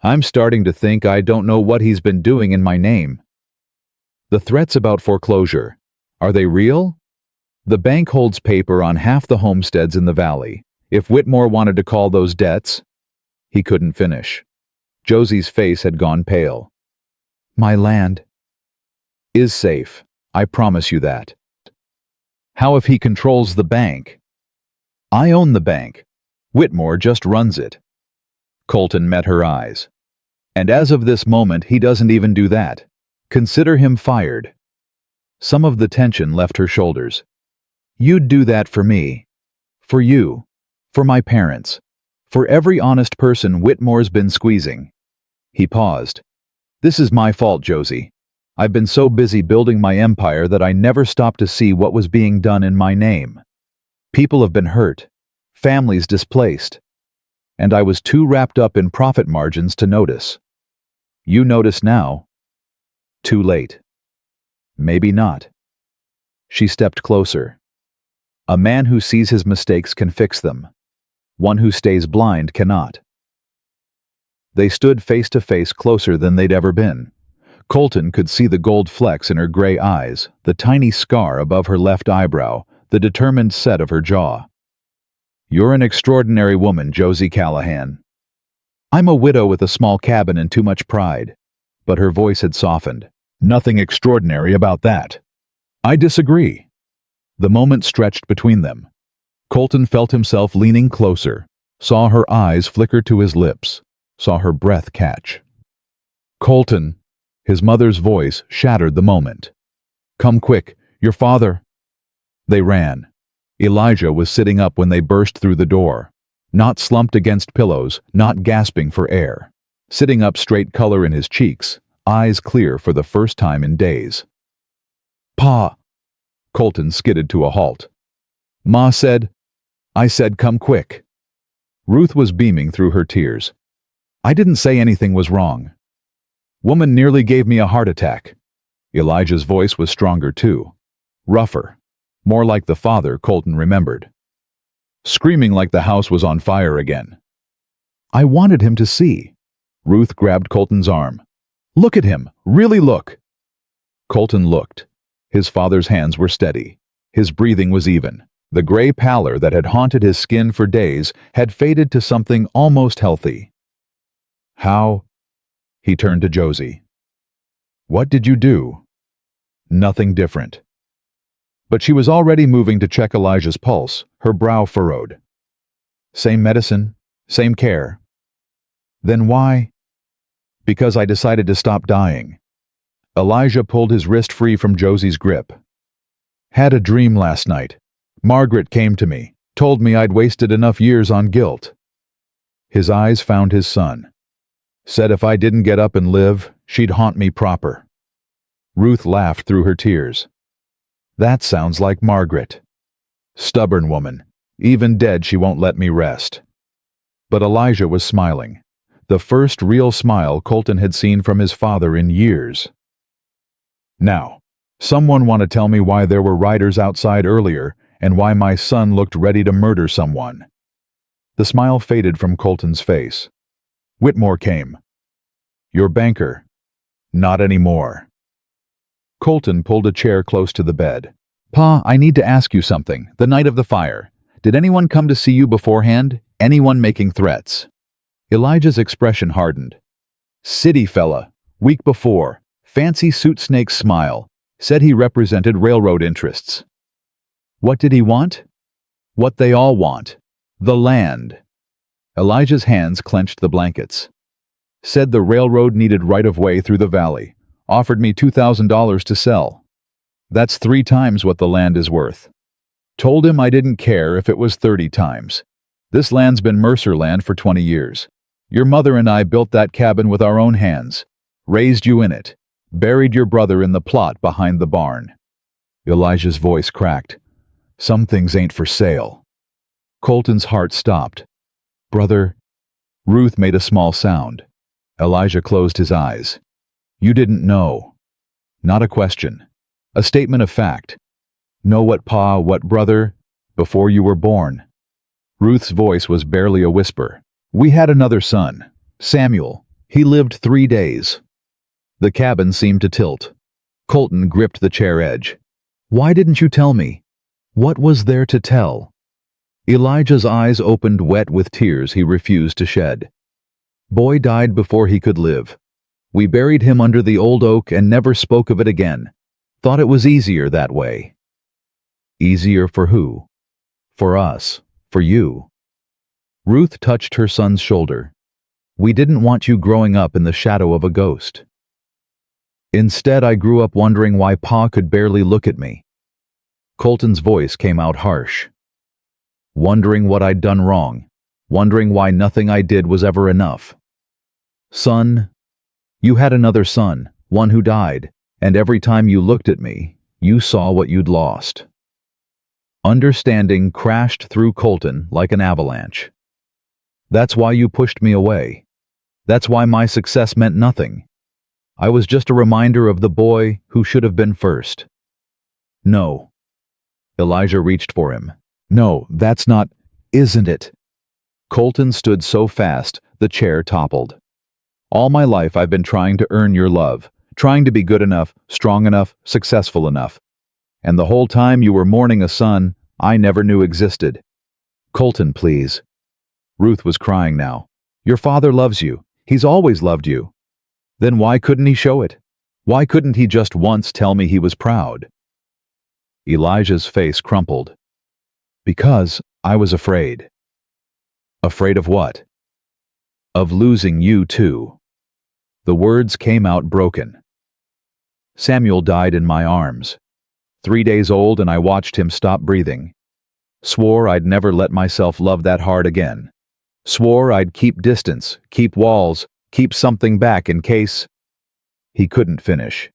A: "I'm starting to think I don't know what he's been doing in my name." "The threats about foreclosure, are they real?" "The bank holds paper on half the homesteads in the valley. If Whitmore wanted to call those debts—" He couldn't finish. Josie's face had gone pale. "My land is safe. I promise you that." "How if he controls the bank?" "I own the bank. Whitmore just runs it." Colton met her eyes. "And as of this moment, he doesn't even do that. Consider him fired." Some of the tension left her shoulders. "You'd do that for me. For you. For my parents. For every honest person Whitmore's been squeezing." He paused. "This is my fault, Josie. I've been so busy building my empire that I never stopped to see what was being done in my name. People have been hurt. Families displaced. And I was too wrapped up in profit margins to notice. You notice now. Too late. Maybe not." She stepped closer. "A man who sees his mistakes can fix them. One who stays blind cannot." They stood face to face, closer than they'd ever been. Colton could see the gold flecks in her gray eyes, the tiny scar above her left eyebrow, the determined set of her jaw. "You're an extraordinary woman, Josie Callahan." "I'm a widow with a small cabin and too much pride." But her voice had softened. "Nothing extraordinary about that." "I disagree." The moment stretched between them. Colton felt himself leaning closer, saw her eyes flicker to his lips, saw her breath catch. "Colton," his mother's voice shattered the moment. "Come quick, your father—" They ran. Elijah was sitting up when they burst through the door, not slumped against pillows, not gasping for air. Sitting up straight, color in his cheeks, eyes clear for the first time in days. "Pa!" Colton skidded to a halt. "Ma said—" "I said come quick." Ruth was beaming through her tears. "I didn't say anything was wrong. Woman nearly gave me a heart attack." Elijah's voice was stronger too. Rougher. More like the father Colton remembered. Screaming like the house was on fire again. "I wanted him to see." Ruth grabbed Colton's arm. "Look at him. Really look." Colton looked. His father's hands were steady. His breathing was even. The gray pallor that had haunted his skin for days had faded to something almost healthy. "How?" He turned to Josie. "What did you do?" "Nothing different." But she was already moving to check Elijah's pulse, her brow furrowed. "Same medicine? Same care?" "Then why?" "Because I decided to stop dying." Elijah pulled his wrist free from Josie's grip. "Had a dream last night. Margaret came to me, told me I'd wasted enough years on guilt." His eyes found his son. "Said if I didn't get up and live, she'd haunt me proper." Ruth laughed through her tears. That sounds like Margaret. Stubborn woman. Even dead, she won't let me rest. But Elijah was smiling. The first real smile Colton had seen from his father in years. Now, someone want to tell me why there were riders outside earlier and why my son looked ready to murder someone. The smile faded from Colton's face. Whitmore came. Your banker. Not anymore. Colton pulled a chair close to the bed. Pa, I need to ask you something. The night of the fire. Did anyone come to see you beforehand? Anyone making threats? Elijah's expression hardened. City fella. Week before. Fancy suit snake smile. Said he represented railroad interests. What did he want? What they all want. The land. Elijah's hands clenched the blankets. Said the railroad needed right-of-way through the valley. Offered me $2,000 to sell. That's 3 times what the land is worth. Told him I didn't care if it was 30 times. This land's been Mercer land for 20 years. Your mother and I built that cabin with our own hands. Raised you in it. Buried your brother in the plot behind the barn. Elijah's voice cracked. Some things ain't for sale. Colton's heart stopped. Brother. Ruth made a small sound. Elijah closed his eyes. You didn't know. Not a question. A statement of fact. Know what pa, what brother, before you were born. Ruth's voice was barely a whisper. We had another son, Samuel. He lived 3 days. The cabin seemed to tilt. Colton gripped the chair edge. Why didn't you tell me? What was there to tell? Elijah's eyes opened wet with tears he refused to shed. Boy died before he could live. We buried him under the old oak and never spoke of it again. Thought it was easier that way. Easier for who? For us. For you. Ruth touched her son's shoulder. We didn't want you growing up in the shadow of a ghost. Instead, I grew up wondering why Pa could barely look at me. Colton's voice came out harsh. Wondering what I'd done wrong. Wondering why nothing I did was ever enough. Son, you had another son, one who died, and every time you looked at me, you saw what you'd lost. Understanding crashed through Colton like an avalanche. That's why you pushed me away. That's why my success meant nothing. I was just a reminder of the boy who should have been first. No. Elijah reached for him. No, that's not, isn't it? Colton stood so fast, the chair toppled. All my life I've been trying to earn your love, trying to be good enough, strong enough, successful enough. And the whole time you were mourning a son I never knew existed. Colton, please. Ruth was crying now. Your father loves you. He's always loved you. Then why couldn't he show it? Why couldn't he just once tell me he was proud? Elijah's face crumpled. Because I was afraid. Afraid of what? Of losing you too. The words came out broken. Samuel died in my arms. 3 days old, and I watched him stop breathing. Swore I'd never let myself love that hard again. Swore I'd keep distance, keep walls, keep something back in case... He couldn't finish.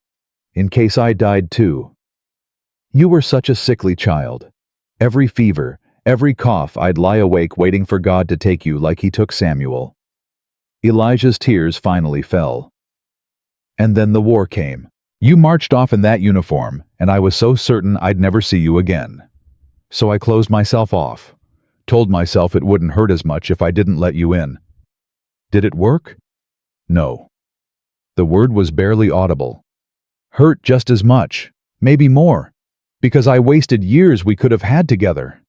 A: In case I died too. You were such a sickly child. Every fever, every cough, I'd lie awake waiting for God to take you like he took Samuel. Elijah's tears finally fell. And then the war came. You marched off in that uniform, and I was so certain I'd never see you again. So I closed myself off. Told myself it wouldn't hurt as much if I didn't let you in. Did it work? No. The word was barely audible. Hurt just as much, maybe more, because I wasted years we could have had together.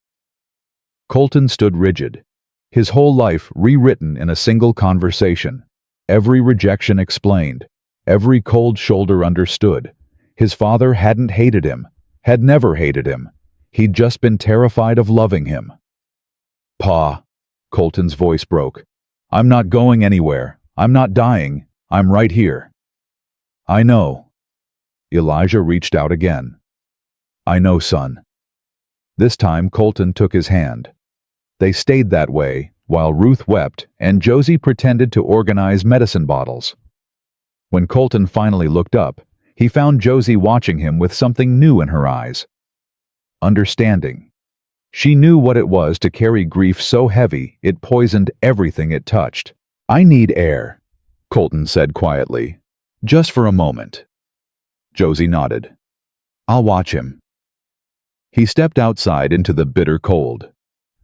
A: Colton stood rigid, his whole life rewritten in a single conversation. Every rejection explained, every cold shoulder understood. His father hadn't hated him, had never hated him. He'd just been terrified of loving him. Pa, Colton's voice broke. I'm not going anywhere. I'm not dying. I'm right here. I know. Elijah reached out again. I know, son. This time Colton took his hand. They stayed that way while Ruth wept and Josie pretended to organize medicine bottles. When Colton finally looked up, He found Josie watching him with something new in her eyes. Understanding. She knew what it was to carry grief so heavy it poisoned everything it touched. "I need air," Colton said quietly. "Just for a moment." Josie nodded. "I'll watch him." He stepped outside into the bitter cold.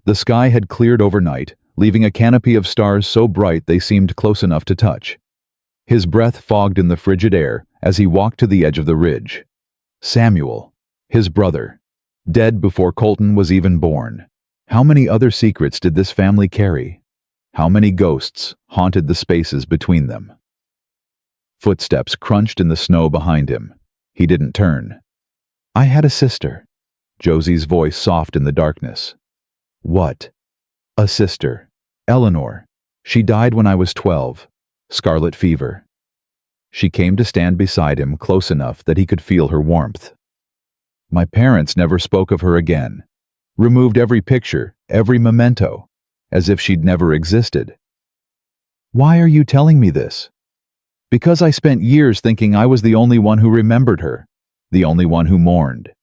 A: The sky had cleared overnight, leaving a canopy of stars so bright they seemed close enough to touch. His breath fogged in the frigid air as he walked to the edge of the ridge. Samuel, his brother, dead before Colton was even born. How many other secrets did this family carry? How many ghosts haunted the spaces between them? Footsteps crunched in the snow behind him. He didn't turn. "I had a sister," Josie's voice soft in the darkness. "What?" "A sister. Eleanor. She died when I was 12. Scarlet fever." She came to stand beside him close enough that he could feel her warmth. "My parents never spoke of her again. Removed every picture, every memento, as if she'd never existed." "Why are you telling me this?" "Because I spent years thinking I was the only one who remembered her, the only one who mourned."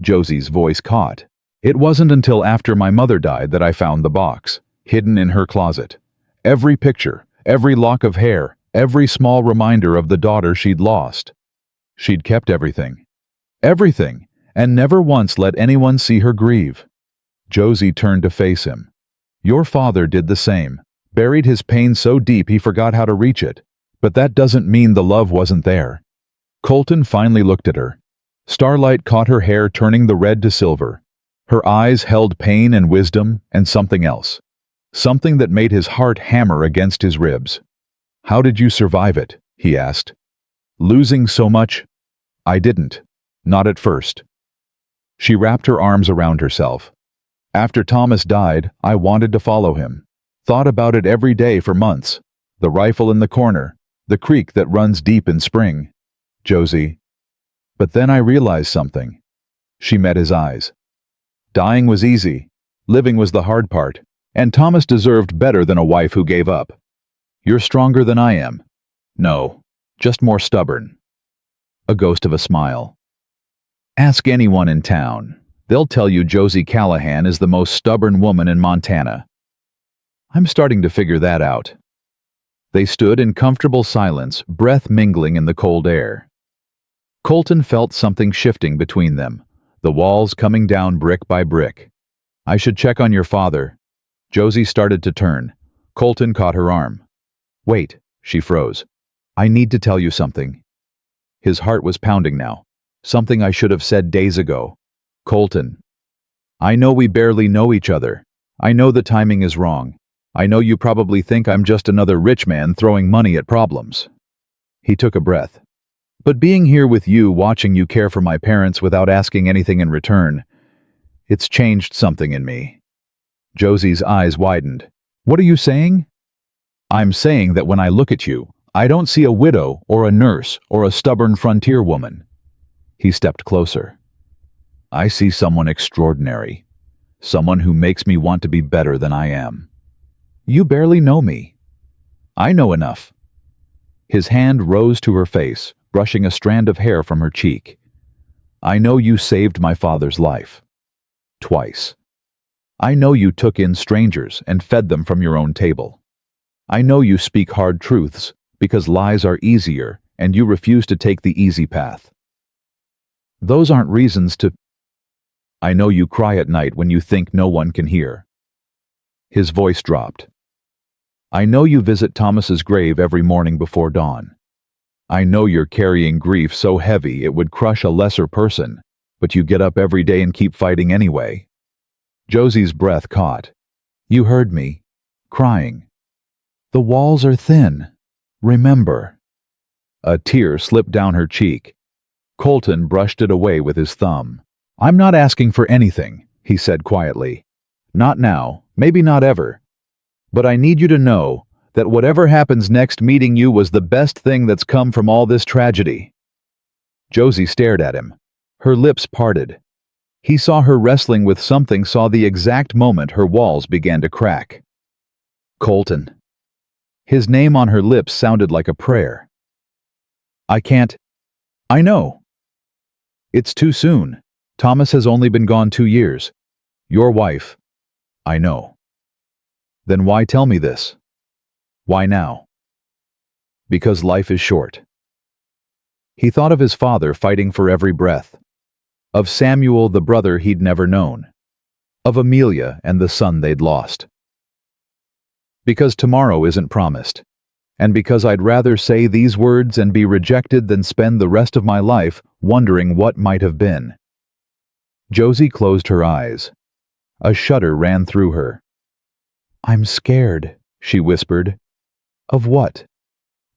A: Josie's voice caught. "It wasn't until after my mother died that I found the box, hidden in her closet. Every picture, every lock of hair, every small reminder of the daughter she'd lost. She'd kept everything. Everything, and never once let anyone see her grieve." Josie turned to face him. "Your father did the same, buried his pain so deep he forgot how to reach it. But that doesn't mean the love wasn't there." Colton finally looked at her. Starlight caught her hair turning the red to silver. Her eyes held pain and wisdom and something else. Something that made his heart hammer against his ribs. "How did you survive it?" he asked. "Losing so much?" "I didn't. Not at first." She wrapped her arms around herself. "After Thomas died, I wanted to follow him. Thought about it every day for months. The rifle in the corner, the creek that runs deep in spring." "Josie." "But then I realized something." She met his eyes. "Dying was easy. Living was the hard part. And Thomas deserved better than a wife who gave up. You're stronger than I am." "No, just more stubborn." A ghost of a smile. "Ask anyone in town. They'll tell you Josie Callahan is the most stubborn woman in Montana." "I'm starting to figure that out." They stood in comfortable silence, breath mingling in the cold air. Colton felt something shifting between them, the walls coming down brick by brick. "I should check on your father." Josie started to turn. Colton caught her arm. "Wait," she froze. "I need to tell you something." His heart was pounding now. "Something I should have said days ago." "Colton, I know we barely know each other. I know the timing is wrong. I know you probably think I'm just another rich man throwing money at problems." He took a breath. "But being here with you, watching you care for my parents without asking anything in return, it's changed something in me." Josie's eyes widened. "What are you saying?" "I'm saying that when I look at you, I don't see a widow or a nurse or a stubborn frontier woman." He stepped closer. "I see someone extraordinary. Someone who makes me want to be better than I am." "You barely know me." "I know enough." His hand rose to her face, brushing a strand of hair from her cheek. "I know you saved my father's life. Twice. I know you took in strangers and fed them from your own table. I know you speak hard truths because lies are easier and you refuse to take the easy path. Those aren't reasons to... I know you cry at night when you think no one can hear." His voice dropped. "I know you visit Thomas's grave every morning before dawn. I know you're carrying grief so heavy it would crush a lesser person, but you get up every day and keep fighting anyway." Josie's breath caught. "You heard me. Crying. The walls are thin. Remember." A tear slipped down her cheek. Colton brushed it away with his thumb. "I'm not asking for anything," he said quietly. "Not now, maybe not ever. But I need you to know that whatever happens next, meeting you was the best thing that's come from all this tragedy." Josie stared at him. Her lips parted. He saw her wrestling with something, saw the exact moment her walls began to crack. "Colton." His name on her lips sounded like a prayer. "I can't..." I know. It's too soon. Thomas has only been gone 2 years. Your wife. I know. Then why tell me this? Why now? Because life is short. He thought of his father fighting for every breath, of Samuel, the brother he'd never known, of Amelia and the son they'd lost. Because tomorrow isn't promised, and because I'd rather say these words and be rejected than spend the rest of my life wondering what might have been. Josie closed her eyes. A shudder ran through her. I'm scared, she whispered. Of what?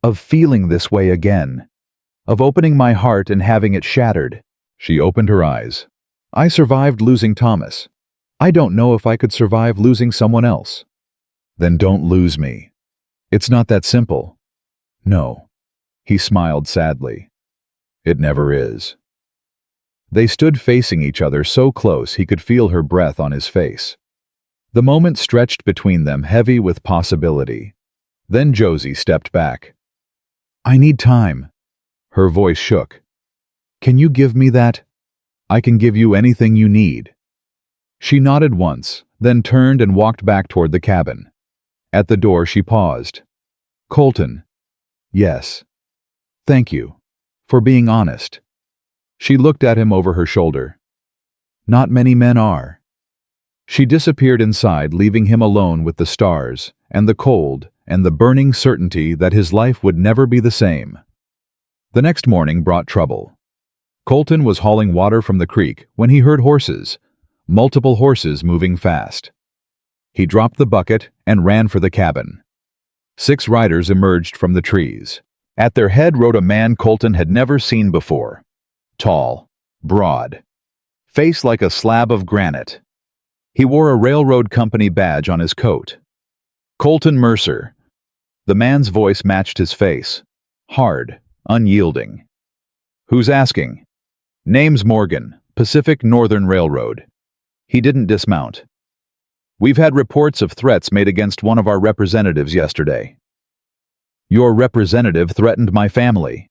A: Of feeling this way again. Of opening my heart and having it shattered. She opened her eyes. I survived losing Thomas. I don't know if I could survive losing someone else. Then don't lose me. It's not that simple. No. He smiled sadly. It never is. They stood facing each other so close he could feel her breath on his face. The moment stretched between them heavy with possibility. Then Josie stepped back. I need time. Her voice shook. Can you give me that? I can give you anything you need. She nodded once, then turned and walked back toward the cabin. At the door she paused. Colton. Yes. Thank you. For being honest. She looked at him over her shoulder. Not many men are. She disappeared inside, leaving him alone with the stars, and the cold, and the burning certainty that his life would never be the same. The next morning brought trouble. Colton was hauling water from the creek when he heard horses, multiple horses moving fast. He dropped the bucket and ran for the cabin. 6 riders emerged from the trees. At their head rode a man Colton had never seen before. Tall, broad, face like a slab of granite. He wore a railroad company badge on his coat. Colton Mercer. The man's voice matched his face. Hard, unyielding. Who's asking? Name's Morgan, Pacific Northern Railroad. He didn't dismount. We've had reports of threats made against one of our representatives yesterday. Your representative threatened my family.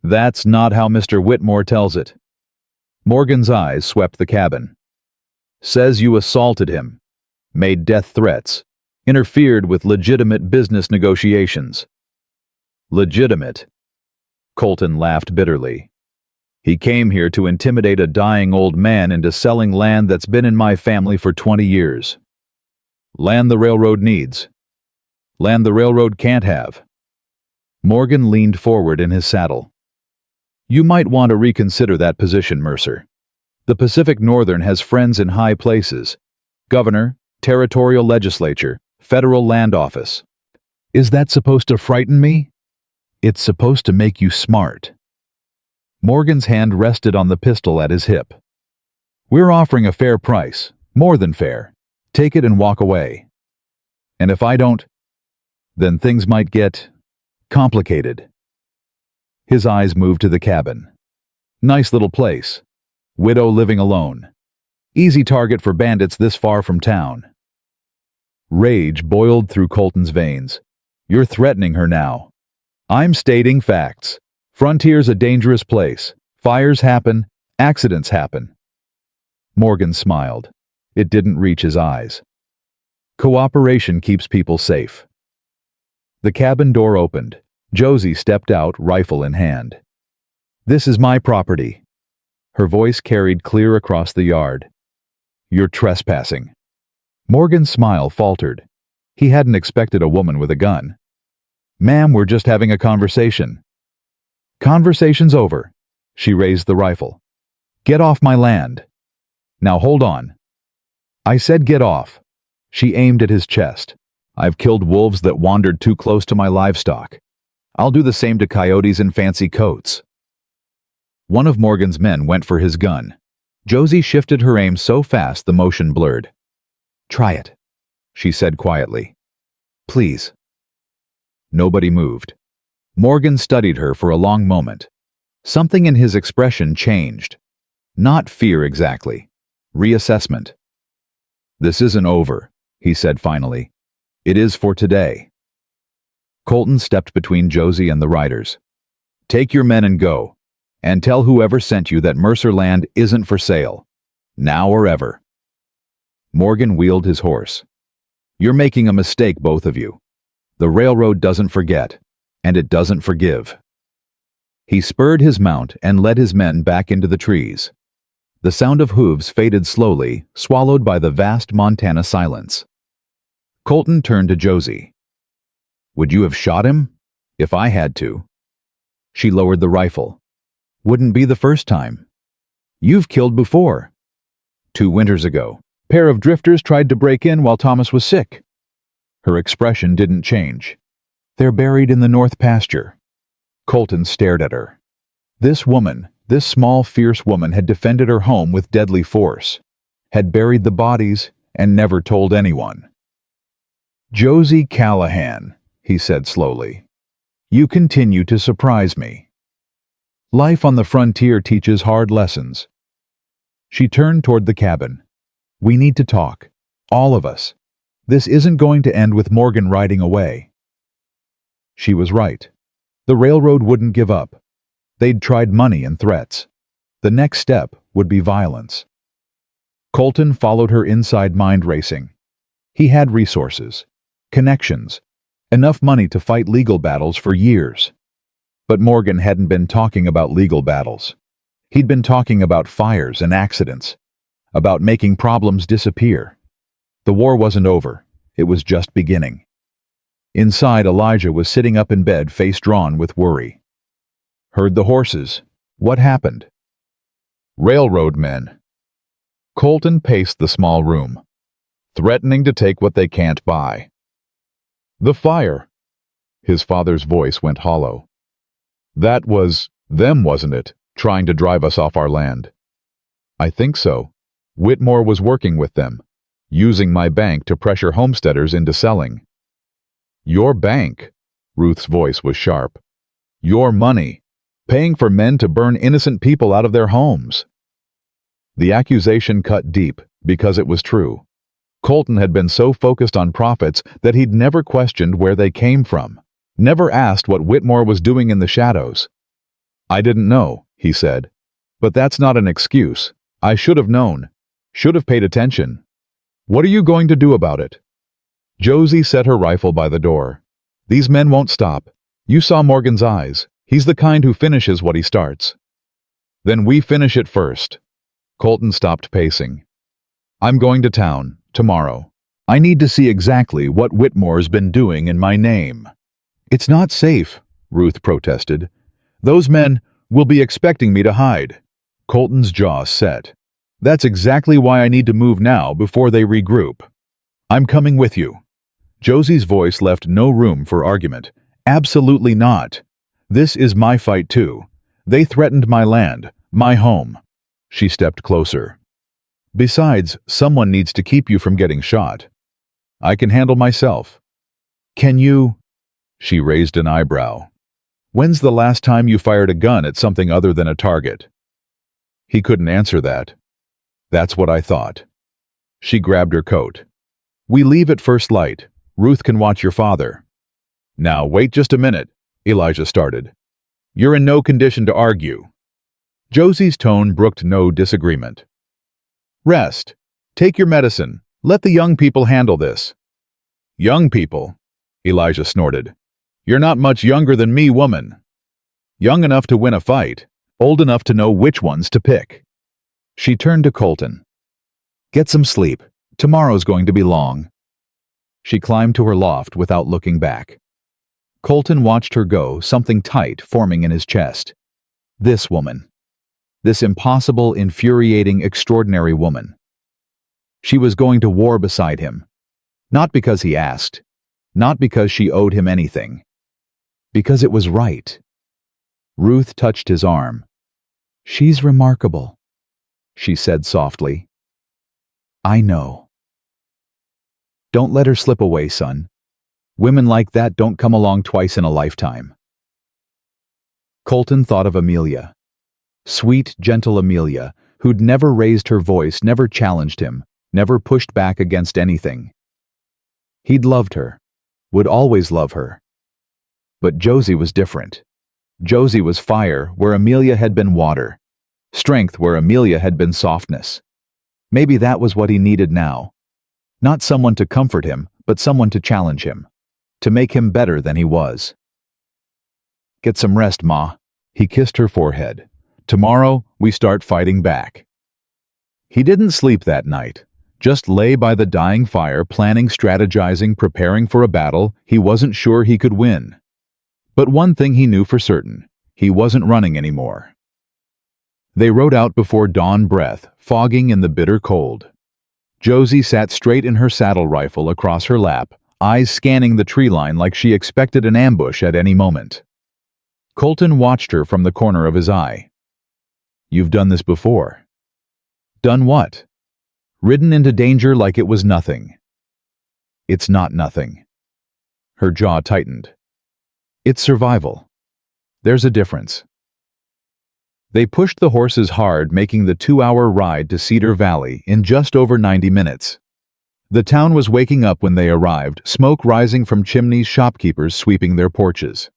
A: That's not how Mr. Whitmore tells it. Morgan's eyes swept the cabin. Says you assaulted him, made death threats, interfered with legitimate business negotiations. Legitimate? Colton laughed bitterly. He came here to intimidate a dying old man into selling land that's been in my family for 20 years. Land the railroad needs. Land the railroad can't have. Morgan leaned forward in his saddle. You might want to reconsider that position, Mercer. The Pacific Northern has friends in high places. Governor, territorial legislature, federal land office. Is that supposed to frighten me? It's supposed to make you smart. Morgan's hand rested on the pistol at his hip. We're offering a fair price, more than fair. Take it and walk away. And if I don't, then things might get complicated. His eyes moved to the cabin. Nice little place. Widow living alone. Easy target for bandits this far from town. Rage boiled through Colton's veins. You're threatening her now. I'm stating facts. Frontier's a dangerous place. Fires happen, accidents happen. Morgan smiled. It didn't reach his eyes. Cooperation keeps people safe. The cabin door opened. Josie stepped out, rifle in hand. This is my property. Her voice carried clear across the yard. You're trespassing. Morgan's smile faltered. He hadn't expected a woman with a gun. Ma'am, we're just having a conversation. Conversation's over. She raised the rifle. Get off my land. Now hold on. I said get off. She aimed at his chest. I've killed wolves that wandered too close to my livestock. I'll do the same to coyotes in fancy coats. One of Morgan's men went for his gun. Josie shifted her aim so fast the motion blurred. Try it, she said quietly. Please. Nobody moved. Morgan studied her for a long moment. Something in his expression changed. Not fear exactly. Reassessment. This isn't over, he said finally. It is for today. Colton stepped between Josie and the riders. Take your men and go. And tell whoever sent you that Mercer land isn't for sale. Now or ever." Morgan wheeled his horse. "You're making a mistake, both of you. The railroad doesn't forget, and it doesn't forgive." He spurred his mount and led his men back into the trees. The sound of hooves faded slowly, swallowed by the vast Montana silence. Colton turned to Josie. "Would you have shot him?" "If I had to." She lowered the rifle. "Wouldn't be the first time. You've killed before. 2 winters ago, pair of drifters tried to break in while Thomas was sick." Her expression didn't change. "They're buried in the north pasture." Colton stared at her. This woman, this small, fierce woman, had defended her home with deadly force, had buried the bodies, and never told anyone. "Josie Callahan," he said slowly, "you continue to surprise me. Life on the frontier teaches hard lessons." She turned toward the cabin. "We need to talk. All of us. This isn't going to end with Morgan riding away." She was right. The railroad wouldn't give up. They'd tried money and threats. The next step would be violence. Colton followed her inside, mind racing. He had resources, connections, enough money to fight legal battles for years. But Morgan hadn't been talking about legal battles. He'd been talking about fires and accidents, about making problems disappear. The war wasn't over. It was just beginning. Inside, Elijah was sitting up in bed, face drawn with worry. "Heard the horses. What happened?" "Railroad men." Colton paced the small room, threatening to take what they can't buy. "The fire." His father's voice went hollow. "That was them, wasn't it, trying to drive us off our land?" "I think so. Whitmore was working with them, using my bank to pressure homesteaders into selling." "Your bank?" Ruth's voice was sharp. "Your money, paying for men to burn innocent people out of their homes." The accusation cut deep because it was true. Colton had been so focused on profits that he'd never questioned where they came from, never asked what Whitmore was doing in the shadows. "I didn't know," he said. "But that's not an excuse. I should have known. Should have paid attention. What are you going to do about it?" Josie set her rifle by the door. "These men won't stop. You saw Morgan's eyes. He's the kind who finishes what he starts." "Then we finish it first." Colton stopped pacing. "I'm going to town, tomorrow. I need to see exactly what Whitmore's been doing in my name." "It's not safe," Ruth protested. "Those men will be expecting me to hide." Colton's jaw set. "That's exactly why I need to move now before they regroup. I'm coming with you." Josie's voice left no room for argument. "Absolutely not. This is my fight too. They threatened my land, my home." She stepped closer. "Besides, someone needs to keep you from getting shot. I can handle myself." "Can you?" She raised an eyebrow. "When's the last time you fired a gun at something other than a target?" He couldn't answer that. "That's what I thought." She grabbed her coat. "We leave at first light. Ruth can watch your father." "Now, wait just a minute," Elijah started. "You're in no condition to argue." Josie's tone brooked no disagreement. "Rest. Take your medicine. Let the young people handle this." "Young people?" Elijah snorted. "You're not much younger than me, woman. Young enough to win a fight, old enough to know which ones to pick." She turned to Colton. "Get some sleep. Tomorrow's going to be long." She climbed to her loft without looking back. Colton watched her go, something tight forming in his chest. This woman. This impossible, infuriating, extraordinary woman. She was going to war beside him. Not because he asked. Not because she owed him anything. Because it was right. Ruth touched his arm. "She's remarkable," she said softly. "I know." "Don't let her slip away, son. Women like that don't come along twice in a lifetime." Colton thought of Amelia. Sweet, gentle Amelia, who'd never raised her voice, never challenged him, never pushed back against anything. He'd loved her, would always love her. But Josie was different. Josie was fire where Amelia had been water, strength where Amelia had been softness. Maybe that was what he needed now. Not someone to comfort him, but someone to challenge him, to make him better than he was. Get some rest, Ma. He kissed her forehead. Tomorrow, we start fighting back. He didn't sleep that night, just lay by the dying fire, planning, strategizing, preparing for a battle he wasn't sure he could win. But one thing he knew for certain, he wasn't running anymore. They rode out before dawn breath, fogging in the bitter cold. Josie sat straight in her saddle rifle across her lap, eyes scanning the tree line like she expected an ambush at any moment. Colton watched her from the corner of his eye. You've done this before. Done what? Ridden into danger like it was nothing. It's not nothing. Her jaw tightened. It's survival. There's a difference. They pushed the horses hard, making the 2-hour ride to Cedar Valley in just over 90 minutes. The town was waking up when they arrived, smoke rising from chimneys, shopkeepers sweeping their porches.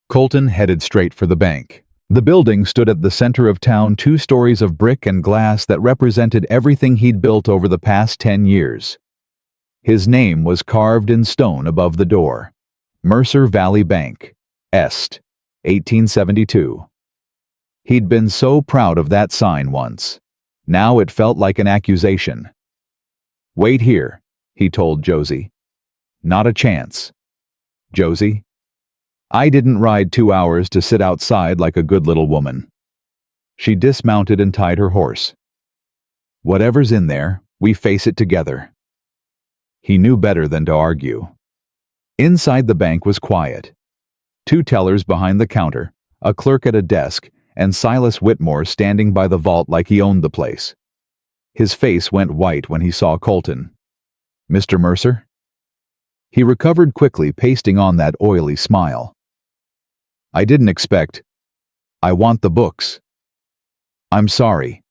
A: Colton headed straight for the bank. The building stood at the center of town, 2 stories of brick and glass that represented everything he'd built over the past 10 years. His name was carved in stone above the door. Mercer Valley Bank, Est, 1872. He'd been so proud of that sign once. Now it felt like an accusation. Wait here, he told Josie. Not a chance. Josie? I didn't ride 2 hours to sit outside like a good little woman. She dismounted and tied her horse. Whatever's in there, we face it together. He knew better than to argue. Inside the bank was quiet. 2 tellers behind the counter, a clerk at a desk, and Silas Whitmore standing by the vault like he owned the place. His face went white when he saw Colton. Mr. Mercer? He recovered quickly, pasting on that oily smile. I didn't expect. I want the books. I'm sorry.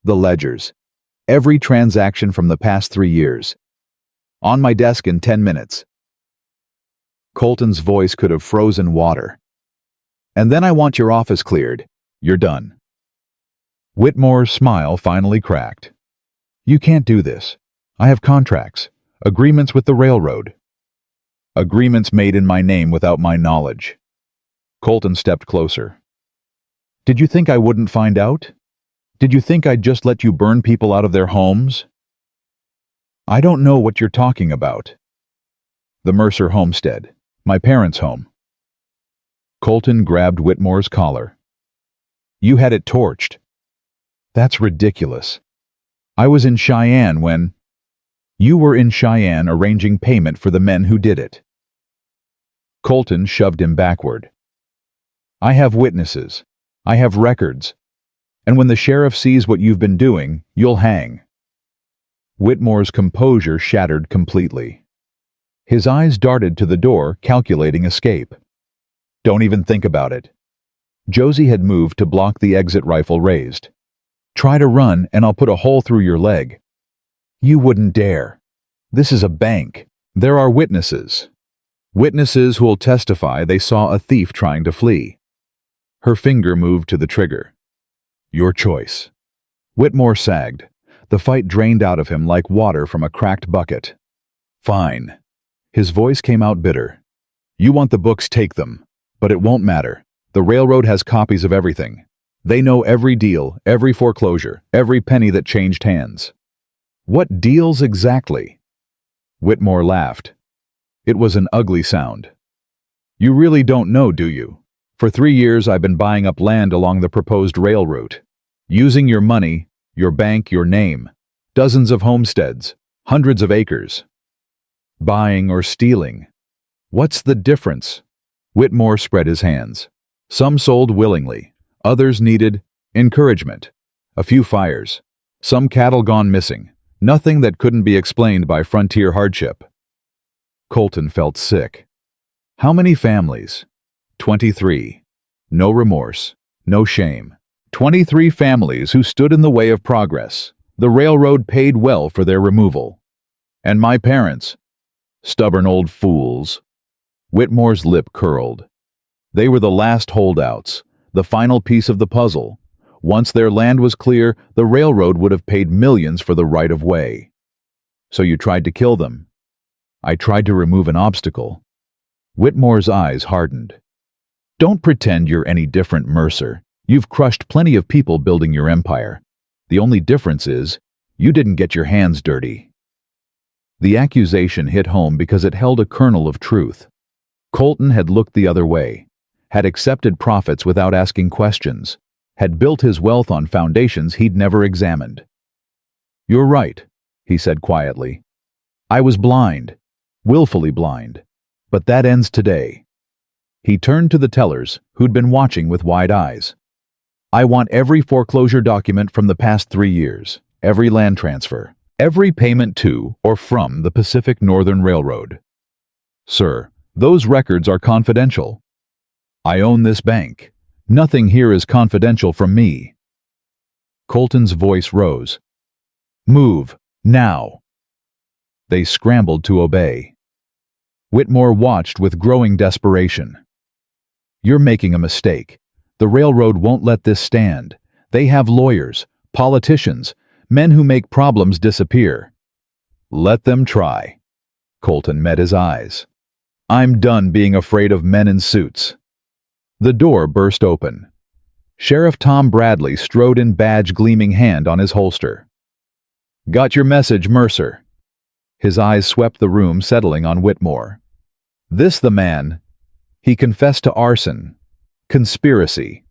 A: The ledgers. Every transaction from the past 3 years. On my desk in 10 minutes. Colton's voice could have frozen water. And then I want your office cleared. You're done. Whitmore's smile finally cracked. You can't do this. I have contracts, agreements with the railroad. Agreements made in my name without my knowledge. Colton stepped closer. Did you think I wouldn't find out? Did you think I'd just let you burn people out of their homes? I don't know what you're talking about. The Mercer homestead, my parents' home. Colton grabbed Whitmore's collar. You had it torched. That's ridiculous. I was in Cheyenne when... You were in Cheyenne arranging payment for the men who did it. Colton shoved him backward. I have witnesses. I have records. And when the sheriff sees what you've been doing, you'll hang. Whitmore's composure shattered completely. His eyes darted to the door, calculating escape. Don't even think about it. Josie had moved to block the exit, rifle raised. Try to run and I'll put a hole through your leg. You wouldn't dare. This is a bank. There are witnesses. Witnesses who'll testify they saw a thief trying to flee. Her finger moved to the trigger. Your choice. Whitmore sagged. The fight drained out of him like water from a cracked bucket. Fine. His voice came out bitter. You want the books, take them. But it won't matter. The railroad has copies of everything. They know every deal, every foreclosure, every penny that changed hands. What deals exactly? Whitmore laughed. It was an ugly sound. You really don't know, do you? For 3 years I've been buying up land along the proposed rail route. Using your money, your bank, your name. Dozens of homesteads, hundreds of acres. Buying or stealing. What's the difference? Whitmore spread his hands. Some sold willingly. Others needed encouragement. A few fires. Some cattle gone missing. Nothing that couldn't be explained by frontier hardship. Colton felt sick. How many families? 23. No remorse. No shame. 23 families who stood in the way of progress. The railroad paid well for their removal. And my parents. Stubborn old fools. Whitmore's lip curled. They were the last holdouts, the final piece of the puzzle. Once their land was clear, the railroad would have paid millions for the right of way. So you tried to kill them. I tried to remove an obstacle. Whitmore's eyes hardened. Don't pretend you're any different, Mercer. You've crushed plenty of people building your empire. The only difference is, you didn't get your hands dirty. The accusation hit home because it held a kernel of truth. Colton had looked the other way, had accepted profits without asking questions, had built his wealth on foundations he'd never examined. You're right, he said quietly. I was blind, willfully blind, but that ends today. He turned to the tellers, who'd been watching with wide eyes. I want every foreclosure document from the past 3 years, every land transfer, every payment to or from the Pacific Northern Railroad. Sir, those records are confidential. I own this bank. Nothing here is confidential from me. Colton's voice rose. Move, now. They scrambled to obey. Whitmore watched with growing desperation. You're making a mistake. The railroad won't let this stand. They have lawyers, politicians, men who make problems disappear. Let them try. Colton met his eyes. I'm done being afraid of men in suits. The door burst open. Sheriff Tom Bradley strode in, badge gleaming hand on his holster. Got your message, Mercer. His eyes swept the room, settling on Whitmore. This the man. He confessed to arson, conspiracy,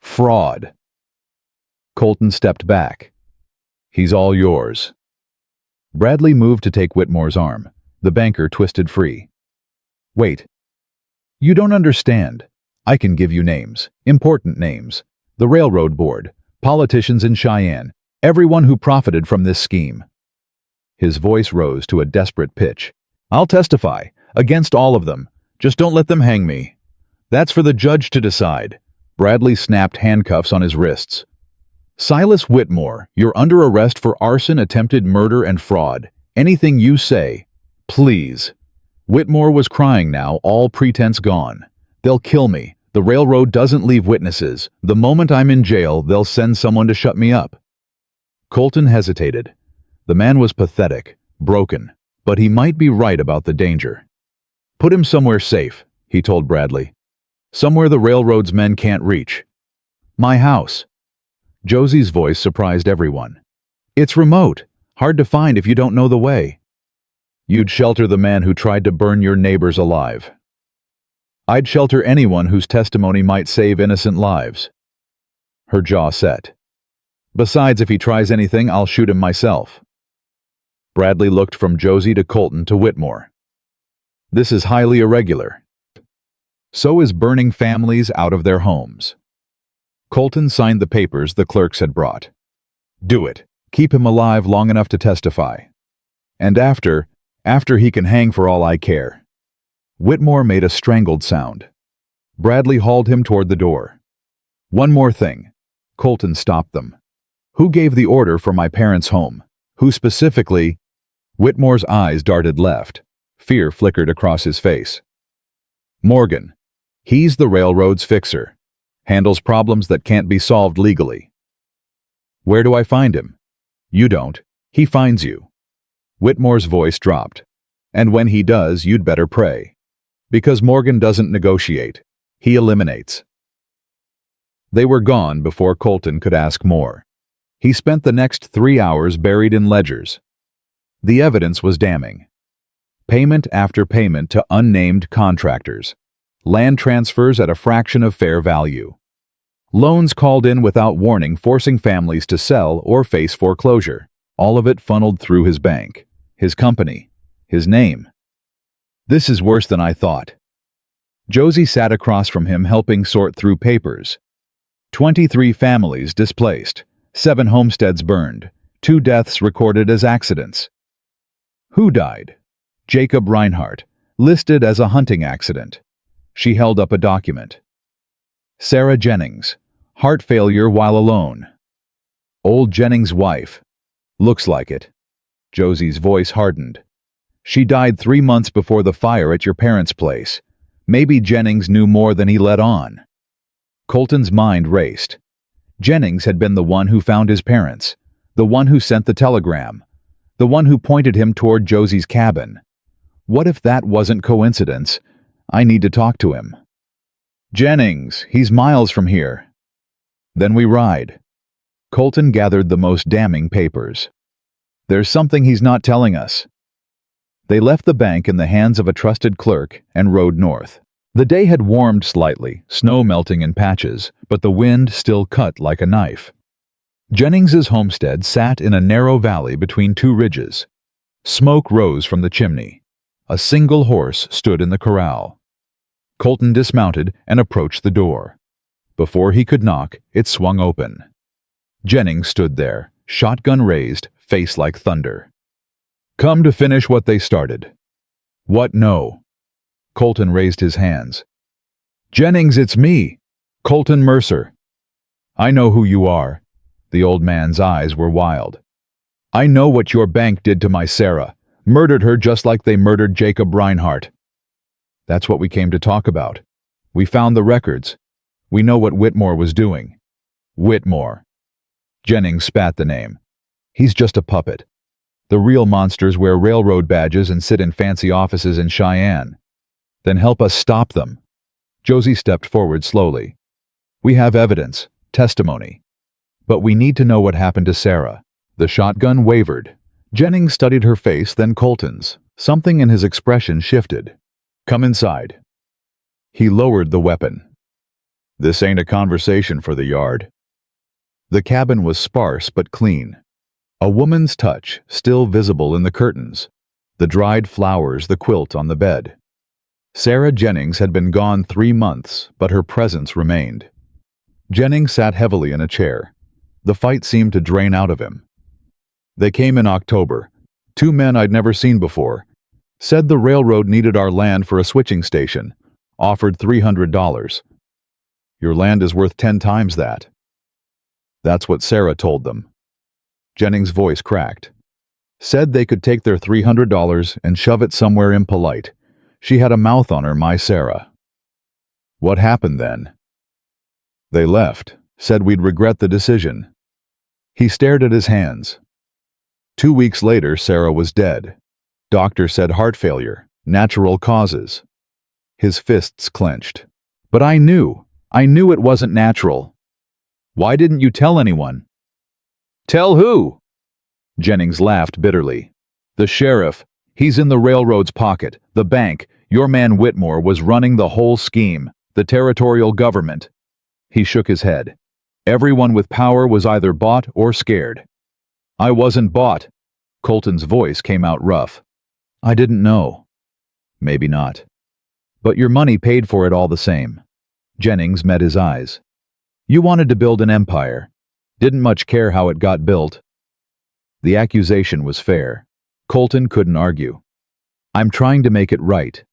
A: fraud. Colton stepped back. He's all yours. Bradley moved to take Whitmore's arm. The banker twisted free. Wait. You don't understand. I can give you names, important names. The railroad board, politicians in Cheyenne, everyone who profited from this scheme. His voice rose to a desperate pitch. I'll testify, against all of them. Just don't let them hang me. That's for the judge to decide. Bradley snapped handcuffs on his wrists. Silas Whitmore, you're under arrest for arson, attempted murder, and fraud. Anything you say, please. Whitmore was crying now, all pretense gone. They'll kill me. The railroad doesn't leave witnesses. The moment I'm in jail, they'll send someone to shut me up. Colton hesitated. The man was pathetic, broken, but he might be right about the danger. Put him somewhere safe, he told Bradley. Somewhere the railroad's men can't reach. My house. Josie's voice surprised everyone. It's remote, hard to find if you don't know the way. You'd shelter the man who tried to burn your neighbors alive. I'd shelter anyone whose testimony might save innocent lives. Her jaw set. Besides, if he tries anything, I'll shoot him myself. Bradley looked from Josie to Colton to Whitmore. This is highly irregular. So is burning families out of their homes. Colton signed the papers the clerks had brought. Do it. Keep him alive long enough to testify. And after he can hang for all I care. Whitmore made a strangled sound. Bradley hauled him toward the door. One more thing. Colton stopped them. Who gave the order for my parents' home? Who specifically? Whitmore's eyes darted left. Fear flickered across his face. Morgan. He's the railroad's fixer. Handles problems that can't be solved legally. Where do I find him? You don't. He finds you. Whitmore's voice dropped. And when he does, you'd better pray. Because Morgan doesn't negotiate. He eliminates. They were gone before Colton could ask more. He spent the next 3 hours buried in ledgers. The evidence was damning. Payment after payment to unnamed contractors. Land transfers at a fraction of fair value. Loans called in without warning, forcing families to sell or face foreclosure. All of it funneled through his bank, his company, his name. This is worse than I thought. Josie sat across from him, helping sort through papers. 23 families displaced, 7 homesteads burned, 2 deaths recorded as accidents. Who died? Jacob Reinhardt, listed as a hunting accident. She held up a document. Sarah Jennings, heart failure while alone. Old Jennings' wife. Looks like it. Josie's voice hardened. She died 3 months before the fire at your parents' place. Maybe Jennings knew more than he let on. Colton's mind raced. Jennings had been the one who found his parents, the one who sent the telegram, the one who pointed him toward Josie's cabin. What if that wasn't coincidence? I need to talk to him. Jennings, he's miles from here. Then we ride. Colton gathered the most damning papers. There's something he's not telling us. They left the bank in the hands of a trusted clerk and rode north. The day had warmed slightly, snow melting in patches, but the wind still cut like a knife. Jennings's homestead sat in a narrow valley between two ridges. Smoke rose from the chimney. A single horse stood in the corral. Colton dismounted and approached the door. Before he could knock, it swung open. Jennings stood there, shotgun raised, face like thunder. Come to finish what they started. What no? Colton raised his hands. Jennings, it's me, Colton Mercer. I know who you are. The old man's eyes were wild. I know what your bank did to my Sarah, murdered her just like they murdered Jacob Reinhardt. That's what we came to talk about. We found the records. We know what Whitmore was doing. Whitmore. Jennings spat the name. He's just a puppet. The real monsters wear railroad badges and sit in fancy offices in Cheyenne. Then help us stop them. Josie stepped forward slowly. We have evidence, testimony. But we need to know what happened to Sarah. The shotgun wavered. Jennings studied her face, then Colton's. Something in his expression shifted. Come inside. He lowered the weapon. This ain't a conversation for the yard. The cabin was sparse but clean. A woman's touch still visible in the curtains, the dried flowers, the quilt on the bed. Sarah Jennings had been gone 3 months, but her presence remained. Jennings sat heavily in a chair. The fight seemed to drain out of him. They came in October. 2 men I'd never seen before. Said the railroad needed our land for a switching station. Offered $300. Your land is worth 10 times that. That's what Sarah told them. Jennings' voice cracked. Said they could take their $300 and shove it somewhere impolite. She had a mouth on her, my Sarah. What happened then? They left, said we'd regret the decision. He stared at his hands. 2 weeks later, Sarah was dead. Doctor said heart failure, natural causes. His fists clenched. But I knew it wasn't natural. Why didn't you tell anyone? Tell who? Jennings laughed bitterly. The sheriff. He's in the railroad's pocket. The bank. Your man Whitmore was running the whole scheme. The territorial government. He shook his head. Everyone with power was either bought or scared. I wasn't bought. Colton's voice came out rough. I didn't know. Maybe not. But your money paid for it all the same. Jennings met his eyes. You wanted to build an empire. Didn't much care how it got built. The accusation was fair. Colton couldn't argue. I'm trying to make it right.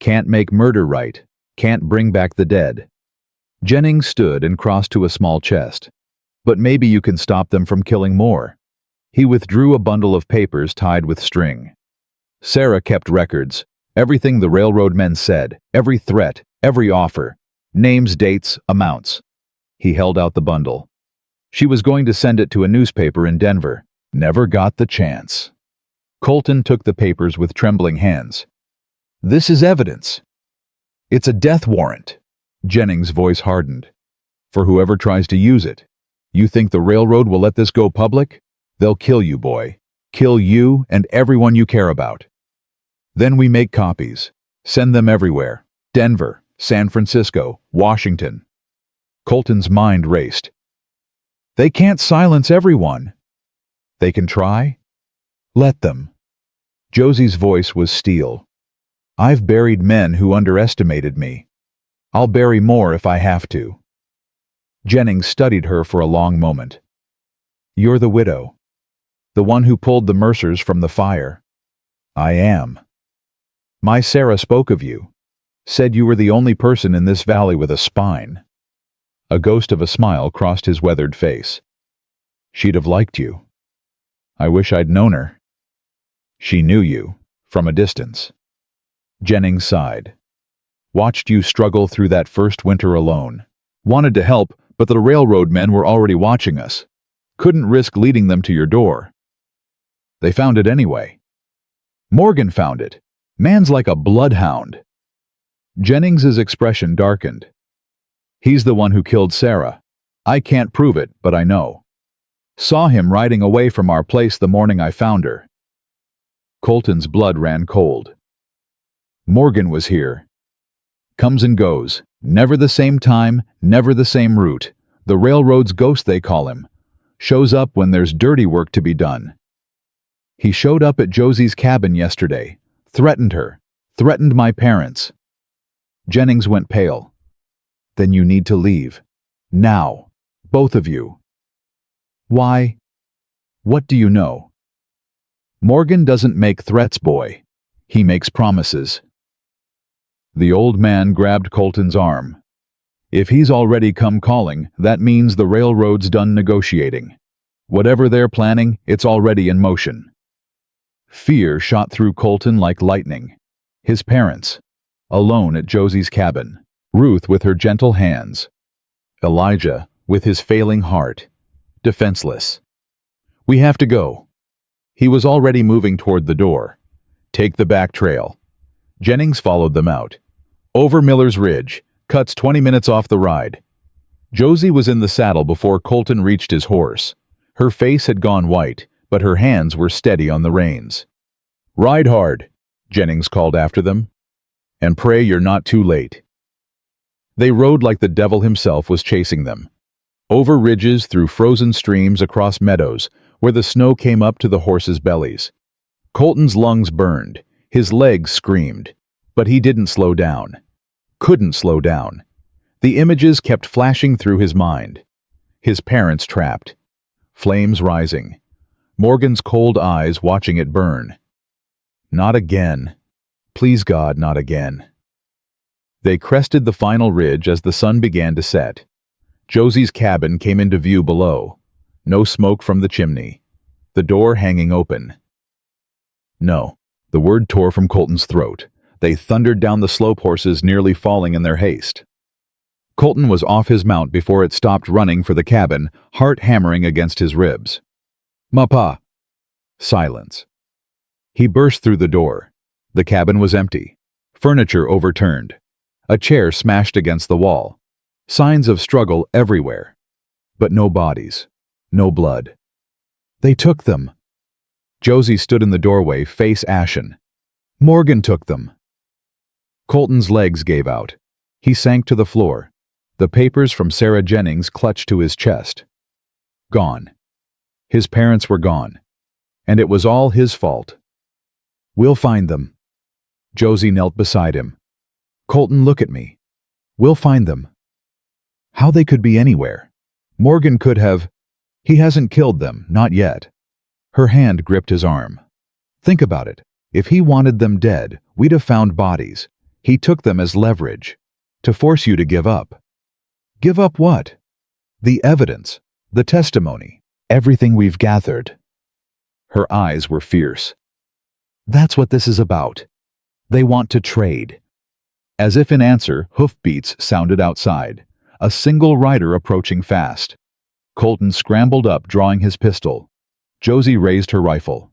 A: Can't make murder right. Can't bring back the dead. Jennings stood and crossed to a small chest. But maybe you can stop them from killing more. He withdrew a bundle of papers tied with string. Sarah kept records. Everything the railroad men said, every threat, every offer. Names, dates, amounts. He held out the bundle. She was going to send it to a newspaper in Denver. Never got the chance. Colton took the papers with trembling hands. This is evidence. It's a death warrant. Jennings' voice hardened. For whoever tries to use it. You think the railroad will let this go public? They'll kill you, boy. Kill you and everyone you care about. Then we make copies. Send them everywhere. Denver, San Francisco, Washington. Colton's mind raced. They can't silence everyone. They can try? Let them. Josie's voice was steel. I've buried men who underestimated me. I'll bury more if I have to. Jennings studied her for a long moment. You're the widow. The one who pulled the Mercers from the fire. I am. My Sarah spoke of you. Said you were the only person in this valley with a spine. A ghost of a smile crossed his weathered face. She'd have liked you. I wish I'd known her. She knew you, from a distance. Jennings sighed. Watched you struggle through that first winter alone. Wanted to help, but the railroad men were already watching us. Couldn't risk leading them to your door. They found it anyway. Morgan found it. Man's like a bloodhound. Jennings's expression darkened. He's the one who killed Sarah. I can't prove it, but I know. Saw him riding away from our place the morning I found her. Colton's blood ran cold. Morgan was here. Comes and goes. Never the same time, never the same route. The railroad's ghost, they call him. Shows up when there's dirty work to be done. He showed up at Josie's cabin yesterday. Threatened her. Threatened my parents. Jennings went pale. Then you need to leave. Now. Both of you. Why? What do you know? Morgan doesn't make threats, boy. He makes promises. The old man grabbed Colton's arm. If he's already come calling, that means the railroad's done negotiating. Whatever they're planning, it's already in motion. Fear shot through Colton like lightning. His parents, alone at Josie's cabin. Ruth with her gentle hands. Elijah with his failing heart, defenseless. We have to go. He was already moving toward the door. Take the back trail. Jennings followed them out. Over Miller's Ridge, cuts 20 minutes off the ride. Josie was in the saddle before Colton reached his horse. Her face had gone white, but her hands were steady on the reins. Ride hard, Jennings called after them. And pray you're not too late. They rode like the devil himself was chasing them. Over ridges, through frozen streams, across meadows, where the snow came up to the horses' bellies. Colton's lungs burned, his legs screamed, but he didn't slow down. Couldn't slow down. The images kept flashing through his mind. His parents trapped. Flames rising. Morgan's cold eyes watching it burn. Not again. Please God, not again. They crested the final ridge as the sun began to set. Josie's cabin came into view below. No smoke from the chimney. The door hanging open. No. The word tore from Colton's throat. They thundered down the slope, horses nearly falling in their haste. Colton was off his mount before it stopped running for the cabin, heart hammering against his ribs. Mapa! Silence. He burst through the door. The cabin was empty. Furniture overturned. A chair smashed against the wall. Signs of struggle everywhere. But no bodies. No blood. They took them. Josie stood in the doorway, face ashen. Morgan took them. Colton's legs gave out. He sank to the floor. The papers from Sarah Jennings clutched to his chest. Gone. His parents were gone. And it was all his fault. We'll find them. Josie knelt beside him. Colton, look at me. We'll find them. How they could be anywhere. Morgan could have. He hasn't killed them, not yet. Her hand gripped his arm. Think about it. If he wanted them dead, we'd have found bodies. He took them as leverage. To force you to give up. Give up what? The evidence. The testimony. Everything we've gathered. Her eyes were fierce. That's what this is about. They want to trade. As if in answer, hoofbeats sounded outside. A single rider approaching fast. Colton scrambled up, drawing his pistol. Josie raised her rifle.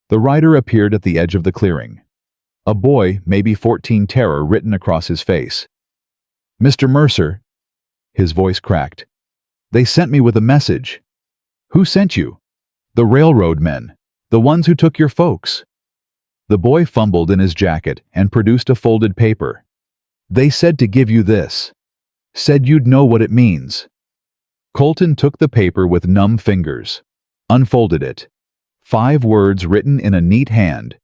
A: The rider appeared at the edge of the clearing. A boy, maybe 14, terror written across his face. Mr. Mercer. His voice cracked. They sent me with a message. Who sent you? The railroad men. The ones who took your folks. The boy fumbled in his jacket and produced a folded paper. They said to give you this. Said you'd know what it means. Colton took the paper with numb fingers. Unfolded it. 5 words written in a neat hand.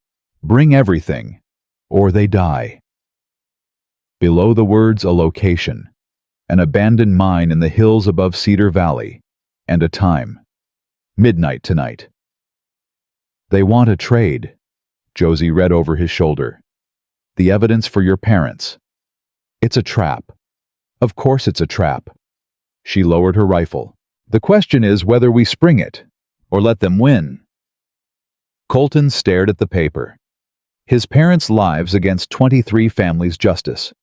A: Bring everything, or they die. Below the words, a location. An abandoned mine in the hills above Cedar Valley. And a time. Midnight tonight. They want a trade. Josie read over his shoulder. The evidence for your parents. It's a trap. Of course it's a trap. She lowered her rifle. The question is whether we spring it, or let them win. Colton stared at the paper. His parents' lives against 23 families' justice.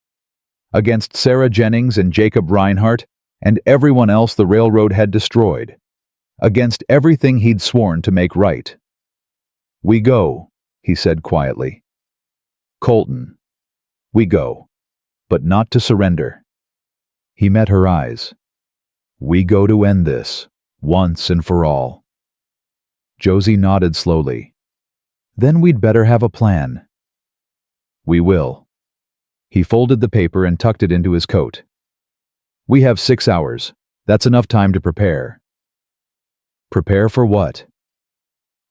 A: against Sarah Jennings and Jacob Reinhardt and everyone else the railroad had destroyed, against everything he'd sworn to make right. "We go," he said quietly. "Colton, we go, but not to surrender." He met her eyes. "We go to end this, once and for all." Josie nodded slowly. "Then we'd better have a plan." "We will." He folded the paper and tucked it into his coat. "We have 6 hours. That's enough time to prepare." "Prepare for what?"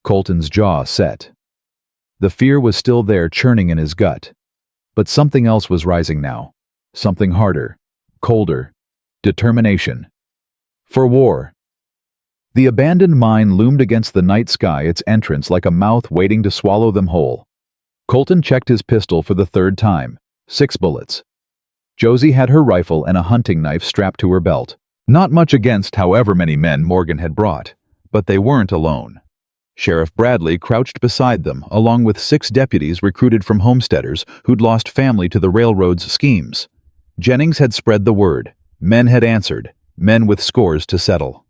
A: Colton's jaw set. The fear was still there, churning in his gut. But something else was rising now. Something harder, colder, determination. For war. The abandoned mine loomed against the night sky, its entrance like a mouth waiting to swallow them whole. Colton checked his pistol for the 3rd time. 6 bullets. Josie had her rifle and a hunting knife strapped to her belt. Not much against however many men Morgan had brought, but they weren't alone. Sheriff Bradley crouched beside them, along with 6 deputies recruited from homesteaders who'd lost family to the railroad's schemes. Jennings had spread the word. Men had answered, men with scores to settle.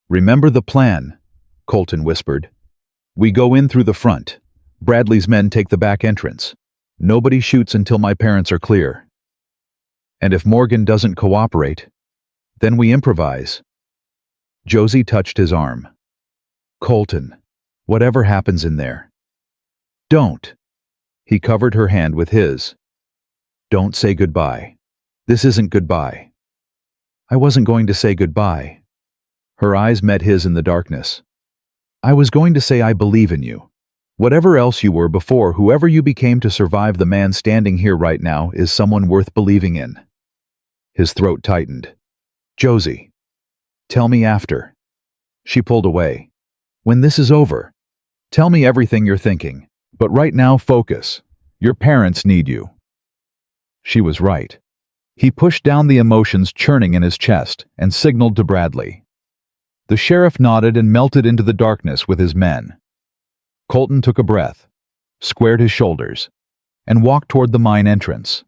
A: "Remember the plan," Colton whispered. "We go in through the front. Bradley's men take the back entrance. Nobody shoots until my parents are clear. And if Morgan doesn't cooperate, then we improvise." Josie touched his arm. "Colton, whatever happens in there, don't." He covered her hand with his. "Don't say goodbye. This isn't goodbye." "I wasn't going to say goodbye." Her eyes met his in the darkness. "I was going to say I believe in you. Whatever else you were before, whoever you became to survive, the man standing here right now is someone worth believing in." His throat tightened. "Josie, tell me after." She pulled away. "When this is over, tell me everything you're thinking. But right now, focus. Your parents need you." She was right. He pushed down the emotions churning in his chest and signaled to Bradley. The sheriff nodded and melted into the darkness with his men. Colton took a breath, squared his shoulders, and walked toward the mine entrance.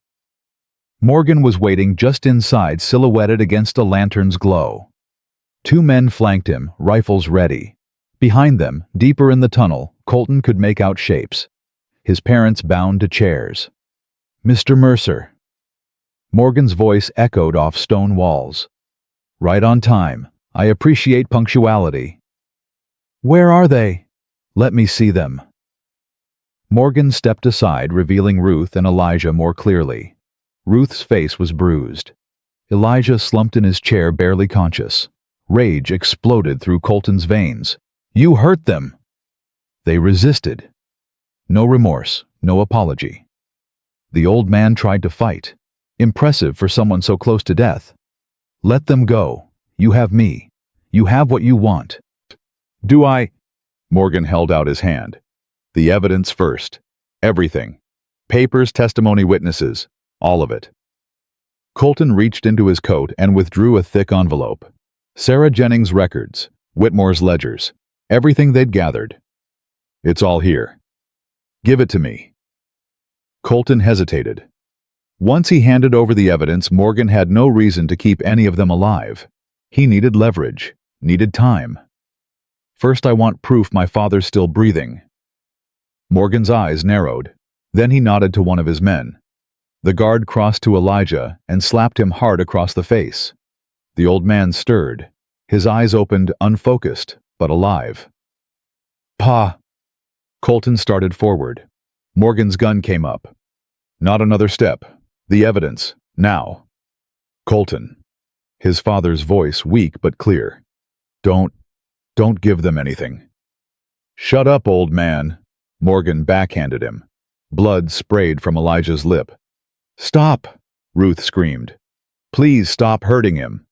A: Morgan was waiting just inside, silhouetted against a lantern's glow. 2 men flanked him, rifles ready. Behind them, deeper in the tunnel, Colton could make out shapes. His parents bound to chairs. "Mr. Mercer." Morgan's voice echoed off stone walls. "Right on time. I appreciate punctuality." "Where are they?" "Let me see them." Morgan stepped aside, revealing Ruth and Elijah more clearly. Ruth's face was bruised. Elijah slumped in his chair, barely conscious. Rage exploded through Colton's veins. "You hurt them!" They resisted. No remorse, no apology. The old man tried to fight. Impressive for someone so close to death. "Let them go. You have me. You have what you want." "Do I?" Morgan held out his hand. "The evidence first. Everything. Papers, testimony, witnesses. All of it." Colton reached into his coat and withdrew a thick envelope. Sarah Jennings' records, Whitmore's ledgers, everything they'd gathered. "It's all here. Give it to me." Colton hesitated. Once he handed over the evidence, Morgan had no reason to keep any of them alive. He needed leverage, needed time. "First, I want proof my father's still breathing." Morgan's eyes narrowed. Then he nodded to one of his men. The guard crossed to Elijah and slapped him hard across the face. The old man stirred. His eyes opened, unfocused, but alive. "Pa!" Colton started forward. Morgan's gun came up. "Not another step. The evidence, now." "Colton." His father's voice weak but clear. Don't give them anything." "Shut up, old man," Morgan backhanded him. Blood sprayed from Elijah's lip. "Stop," Ruth screamed. "Please stop hurting him."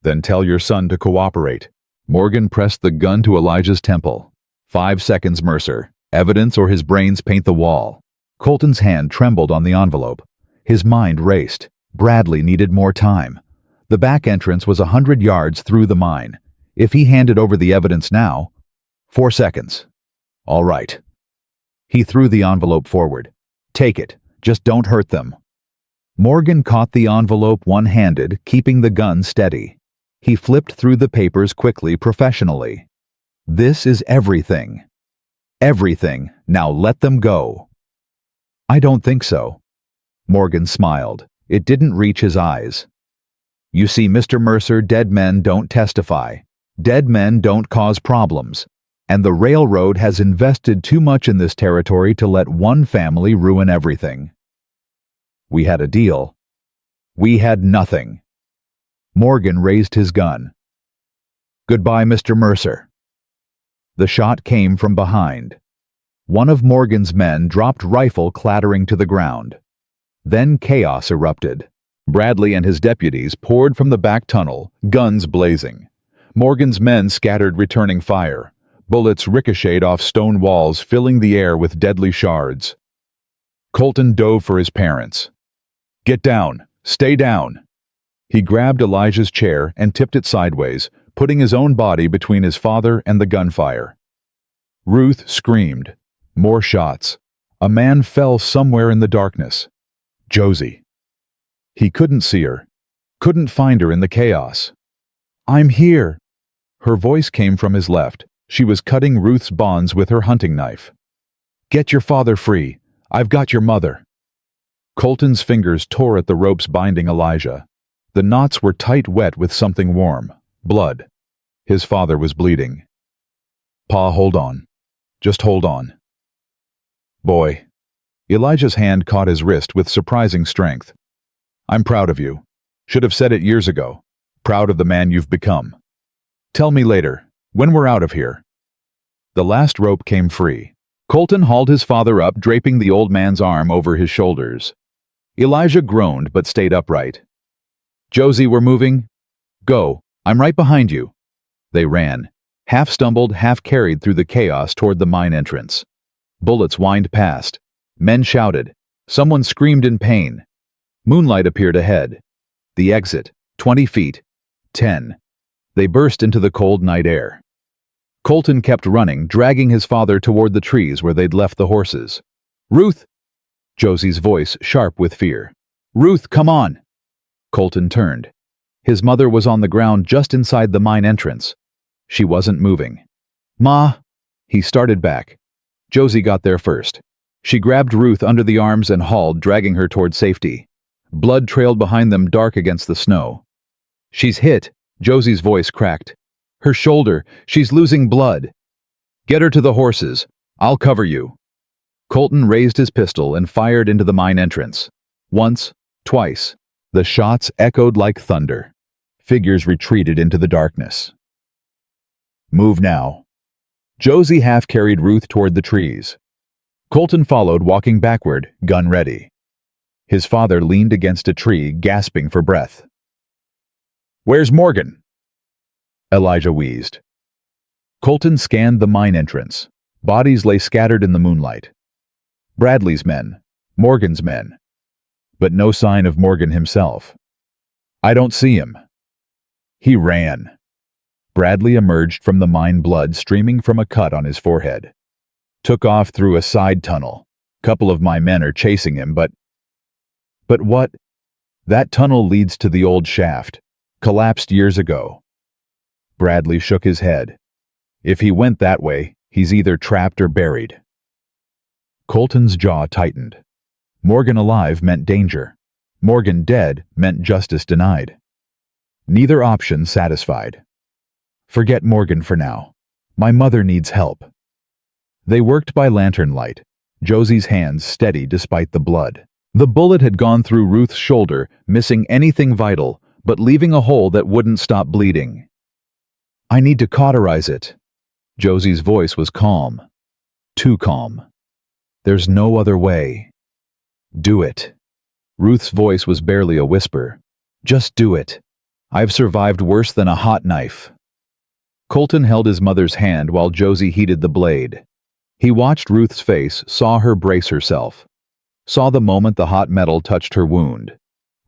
A: "Then tell your son to cooperate." Morgan pressed the gun to Elijah's temple. 5 seconds, Mercer. Evidence or his brains paint the wall. Colton's hand trembled on the envelope. His mind raced. Bradley needed more time. The back entrance was 100 yards through the mine. If he handed over the evidence now... 4 seconds. "All right." He threw the envelope forward. "Take it. Just don't hurt them." Morgan caught the envelope one-handed, keeping the gun steady. He flipped through the papers quickly, professionally. This is everything. Everything. Now let them go. I don't think so. Morgan smiled. It didn't reach his eyes. You see, Mr. Mercer, dead men don't testify. Dead men don't cause problems. And the railroad has invested too much in this territory to let one family ruin everything. We had a deal. We had nothing. Morgan raised his gun. Goodbye, Mr. Mercer. The shot came from behind. One of Morgan's men dropped rifle clattering to the ground. Then chaos erupted. Bradley and his deputies poured from the back tunnel, guns blazing. Morgan's men scattered, returning fire. Bullets ricocheted off stone walls, filling the air with deadly shards. Colton dove for his parents. Get down! Stay down! He grabbed Elijah's chair and tipped it sideways, putting his own body between his father and the gunfire. Ruth screamed. More shots. A man fell somewhere in the darkness. Josie. He couldn't see her. Couldn't find her in the chaos. I'm here. Her voice came from his left. She was cutting Ruth's bonds with her hunting knife. Get your father free. I've got your mother. Colton's fingers tore at the ropes binding Elijah. The knots were tight, wet with something warm. Blood. His father was bleeding. Pa, hold on. Just hold on. Boy. Elijah's hand caught his wrist with surprising strength. I'm proud of you. Should have said it years ago. Proud of the man you've become. Tell me later, when we're out of here. The last rope came free. Colton hauled his father up, draping the old man's arm over his shoulders. Elijah groaned but stayed upright. Josie, we're moving. Go. I'm right behind you. They ran, half stumbled, half carried through the chaos toward the mine entrance. Bullets whined past. Men shouted. Someone screamed in pain. Moonlight appeared ahead. The exit, 20 feet. 10. They burst into the cold night air. Colton kept running, dragging his father toward the trees where they'd left the horses. Ruth! Josie's voice sharp with fear. Ruth, come on! Colton turned. His mother was on the ground just inside the mine entrance. She wasn't moving. Ma! He started back. Josie got there first. She grabbed Ruth under the arms and hauled, dragging her toward safety. Blood trailed behind them, dark against the snow. She's hit, Josie's voice cracked. Her shoulder, she's losing blood. Get her to the horses. I'll cover you. Colton raised his pistol and fired into the mine entrance. Once, twice. The shots echoed like thunder. Figures retreated into the darkness. Move now. Josie half-carried Ruth toward the trees. Colton followed, walking backward, gun ready. His father leaned against a tree, gasping for breath. Where's Morgan? Elijah wheezed. Colton scanned the mine entrance. Bodies lay scattered in the moonlight. Bradley's men, Morgan's men. But no sign of Morgan himself. I don't see him. He ran. Bradley emerged from the mine, blood streaming from a cut on his forehead. Took off through a side tunnel. Couple of my men are chasing him, but what? That tunnel leads to the old shaft. Collapsed years ago. Bradley shook his head. If he went that way, he's either trapped or buried. Colton's jaw tightened. Morgan alive meant danger. Morgan dead meant justice denied. Neither option satisfied. Forget Morgan for now. My mother needs help. They worked by lantern light, Josie's hands steady despite the blood. The bullet had gone through Ruth's shoulder, missing anything vital, but leaving a hole that wouldn't stop bleeding. I need to cauterize it. Josie's voice was calm. Too calm. There's no other way. Do it. Ruth's voice was barely a whisper. Just do it. I've survived worse than a hot knife. Colton held his mother's hand while Josie heated the blade. He watched Ruth's face, saw her brace herself. Saw the moment the hot metal touched her wound.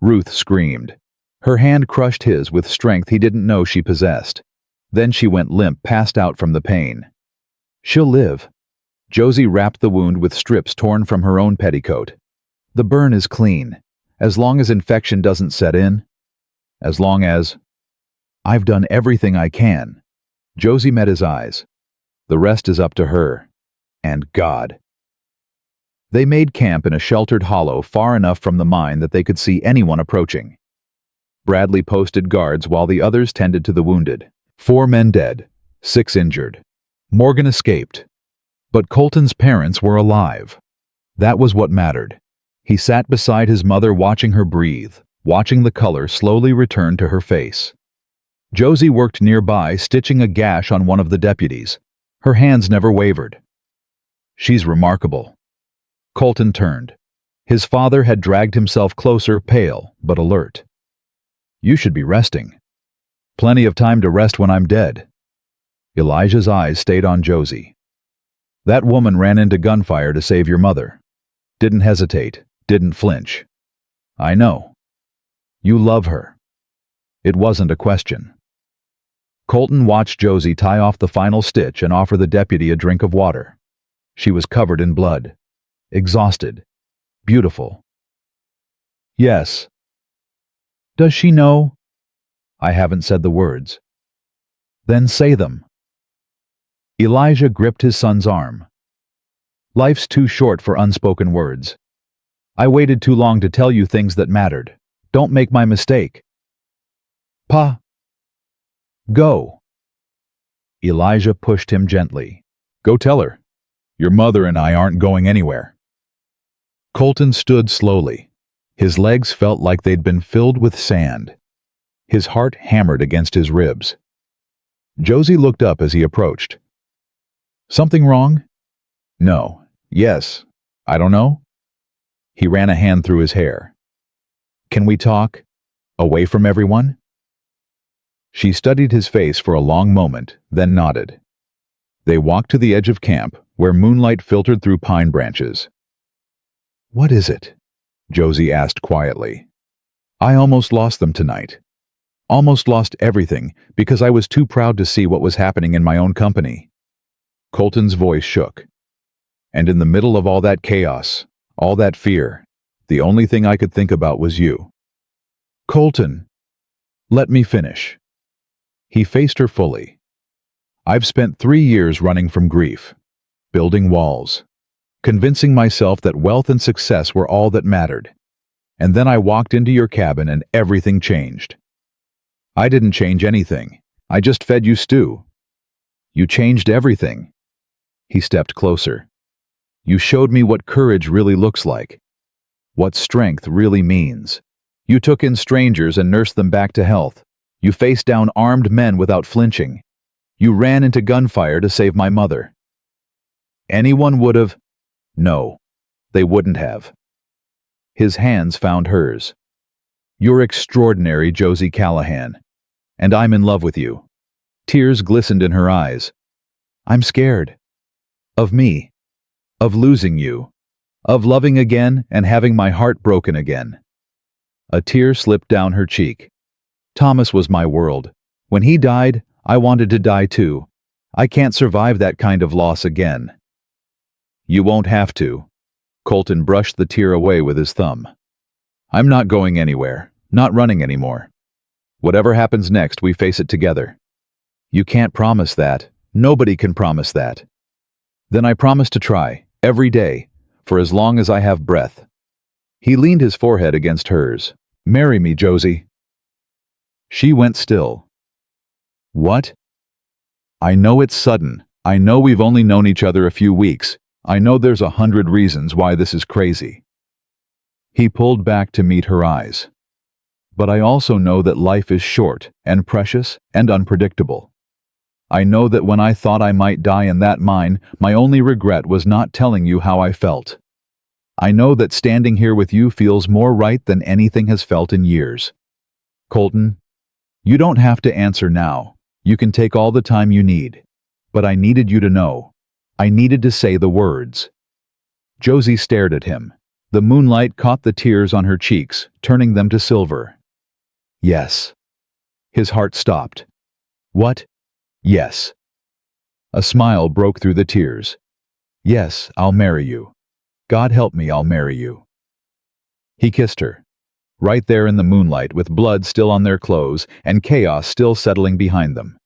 A: Ruth screamed. Her hand crushed his with strength he didn't know she possessed. Then she went limp, passed out from the pain. She'll live. Josie wrapped the wound with strips torn from her own petticoat. The burn is clean. As long as infection doesn't set in, as long as... I've done everything I can. Josie met his eyes. The rest is up to her. And God. They made camp in a sheltered hollow far enough from the mine that they could see anyone approaching. Bradley posted guards while the others tended to the wounded. 4 men dead, 6 injured. Morgan escaped. But Colton's parents were alive. That was what mattered. He sat beside his mother watching her breathe, watching the color slowly return to her face. Josie worked nearby, stitching a gash on one of the deputies. Her hands never wavered. She's remarkable. Colton turned. His father had dragged himself closer, pale but alert. You should be resting. Plenty of time to rest when I'm dead. Elijah's eyes stayed on Josie. That woman ran into gunfire to save your mother. Didn't hesitate, didn't flinch. I know. You love her. It wasn't a question. Colton watched Josie tie off the final stitch and offer the deputy a drink of water. She was covered in blood. Exhausted. Beautiful. Yes. Does she know? I haven't said the words. Then say them. Elijah gripped his son's arm. Life's too short for unspoken words. I waited too long to tell you things that mattered. Don't make my mistake. Pa. Go. Elijah pushed him gently. Go tell her. Your mother and I aren't going anywhere. Colton stood slowly. His legs felt like they'd been filled with sand. His heart hammered against his ribs. Josie looked up as he approached. Something wrong? No. Yes. I don't know. He ran a hand through his hair. Can we talk? Away from everyone? She studied his face for a long moment, then nodded. They walked to the edge of camp, where moonlight filtered through pine branches. What is it? Josie asked quietly. I almost lost them tonight. Almost lost everything because I was too proud to see what was happening in my own company. Colton's voice shook. And in the middle of all that chaos, all that fear, the only thing I could think about was you. Colton, let me finish. He faced her fully. I've spent 3 years running from grief, building walls, convincing myself that wealth and success were all that mattered. And then I walked into your cabin and everything changed. I didn't change anything. I just fed you stew. You changed everything. He stepped closer. You showed me what courage really looks like, what strength really means. You took in strangers and nursed them back to health. You faced down armed men without flinching. You ran into gunfire to save my mother. Anyone would have... No, they wouldn't have. His hands found hers. You're extraordinary, Josie Callahan. And I'm in love with you. Tears glistened in her eyes. I'm scared. Of me. Of losing you. Of loving again and having my heart broken again. A tear slipped down her cheek. Thomas was my world. When he died, I wanted to die too. I can't survive that kind of loss again. You won't have to. Colton brushed the tear away with his thumb. I'm not going anywhere, not running anymore. Whatever happens next, we face it together. You can't promise that. Nobody can promise that. Then I promise to try, every day, for as long as I have breath. He leaned his forehead against hers. Marry me, Josie. She went still. What? I know it's sudden. I know we've only known each other a few weeks. I know there's 100 reasons why this is crazy. He pulled back to meet her eyes. But I also know that life is short and precious and unpredictable. I know that when I thought I might die in that mine, my only regret was not telling you how I felt. I know that standing here with you feels more right than anything has felt in years. Colton, you don't have to answer now. You can take all the time you need. But I needed you to know. I needed to say the words. Josie stared at him. The moonlight caught the tears on her cheeks, turning them to silver. Yes. His heart stopped. What? Yes. A smile broke through the tears. Yes, I'll marry you. God help me, I'll marry you. He kissed her. right there in the moonlight with blood still on their clothes and chaos still settling behind them.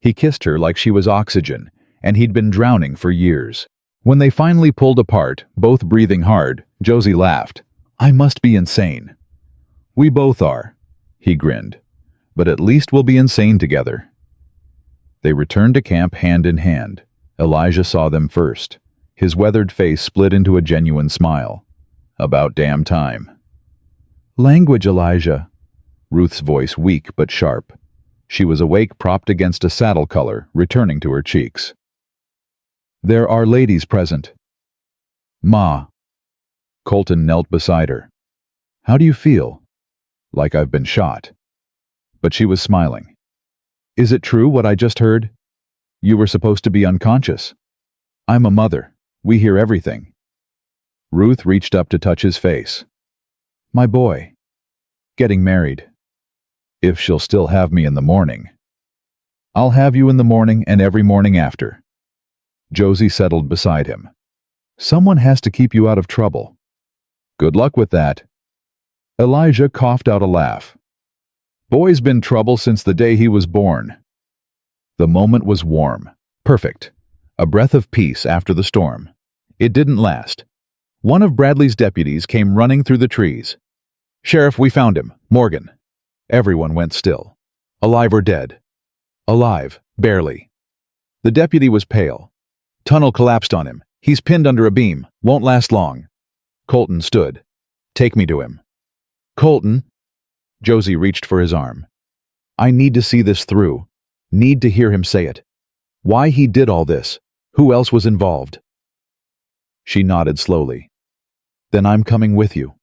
A: He kissed her like she was oxygen, and he'd been drowning for years. When they finally pulled apart, both breathing hard, Josie laughed. "I must be insane." "We both are," he grinned. "But at least we'll be insane together." They returned to camp hand in hand. Elijah saw them first. His weathered face split into a genuine smile. "About damn time." "Language, Elijah." Ruth's voice weak but sharp. She was awake, propped against a saddle color, returning to her cheeks. "There are ladies present." "Ma." Colton knelt beside her. "How do you feel?" "Like I've been shot." But she was smiling. "Is it true what I just heard? You were supposed to be unconscious." "I'm a mother. We hear everything." Ruth reached up to touch his face. "My boy. Getting married. If she'll still have me in the morning." "I'll have you in the morning and every morning after." Josie settled beside him. "Someone has to keep you out of trouble." "Good luck with that." Elijah coughed out a laugh. "Boy's been trouble since the day he was born." The moment was warm, perfect, a breath of peace after the storm. It didn't last. One of Bradley's deputies came running through the trees. "Sheriff, we found him, Morgan." Everyone went still. "Alive or dead?" "Alive, barely." The deputy was pale. "Tunnel collapsed on him. He's pinned under a beam. Won't last long." Colton stood. "Take me to him." "Colton." Josie reached for his arm. "I need to see this through. Need to hear him say it. Why he did all this. Who else was involved?" She nodded slowly. "Then I'm coming with you."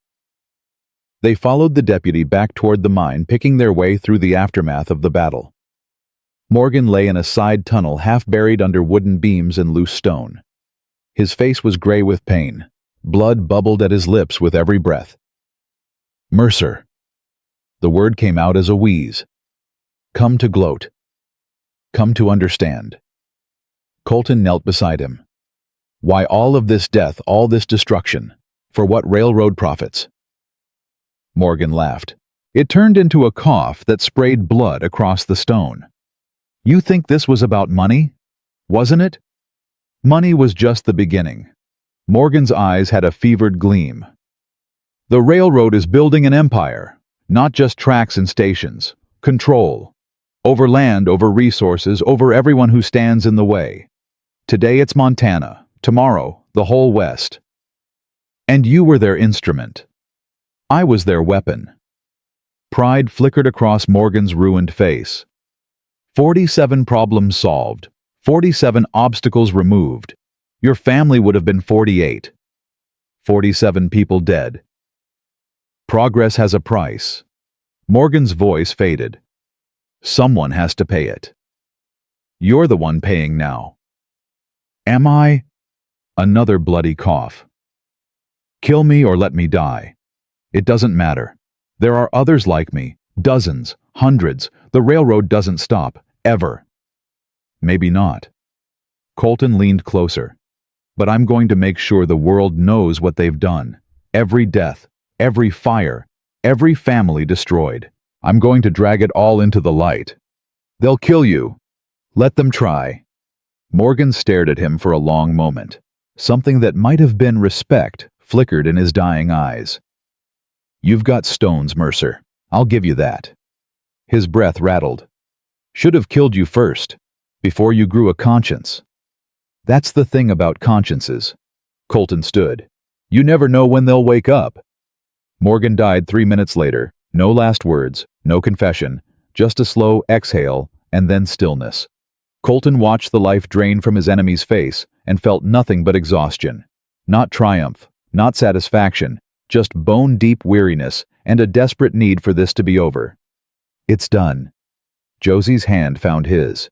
A: They followed the deputy back toward the mine, picking their way through the aftermath of the battle. Morgan lay in a side tunnel half buried under wooden beams and loose stone. His face was gray with pain. Blood bubbled at his lips with every breath. "Mercer." The word came out as a wheeze. "Come to gloat. Come to understand." Colton knelt beside him. "Why all of this death, all this destruction? For what railroad profits?" Morgan laughed. It turned into a cough that sprayed blood across the stone. "You think this was about money? Wasn't it?" Money was just the beginning. Morgan's eyes had a fevered gleam. "The railroad is building an empire, not just tracks and stations. Control. Over land, over resources, over everyone who stands in the way. Today it's Montana, tomorrow the whole West. And you were their instrument. I was their weapon." Pride flickered across Morgan's ruined face. 47 problems solved, 47 obstacles removed. Your family would have been 48. 47 people dead. Progress has a price. Morgan's voice faded. Someone has to pay it. You're the one paying now. Am I? Another bloody cough. Kill me or let me die. It doesn't matter. There are others like me, dozens, hundreds. The railroad doesn't stop, ever. Maybe not. Colton leaned closer. But I'm going to make sure the world knows what they've done. Every death, every fire, every family destroyed. I'm going to drag it all into the light. They'll kill you. Let them try. Morgan stared at him for a long moment. Something that might have been respect flickered in his dying eyes. You've got stones, Mercer. I'll give you that. His breath rattled. Should have killed you first, before you grew a conscience. That's the thing about consciences. Colton stood. You never know when they'll wake up. Morgan died 3 minutes later. No last words, no confession, just a slow exhale and then stillness. Colton watched the life drain from his enemy's face and felt nothing but exhaustion. Not triumph, not satisfaction, just bone-deep weariness and a desperate need for this to be over. It's done. Josie's hand found his.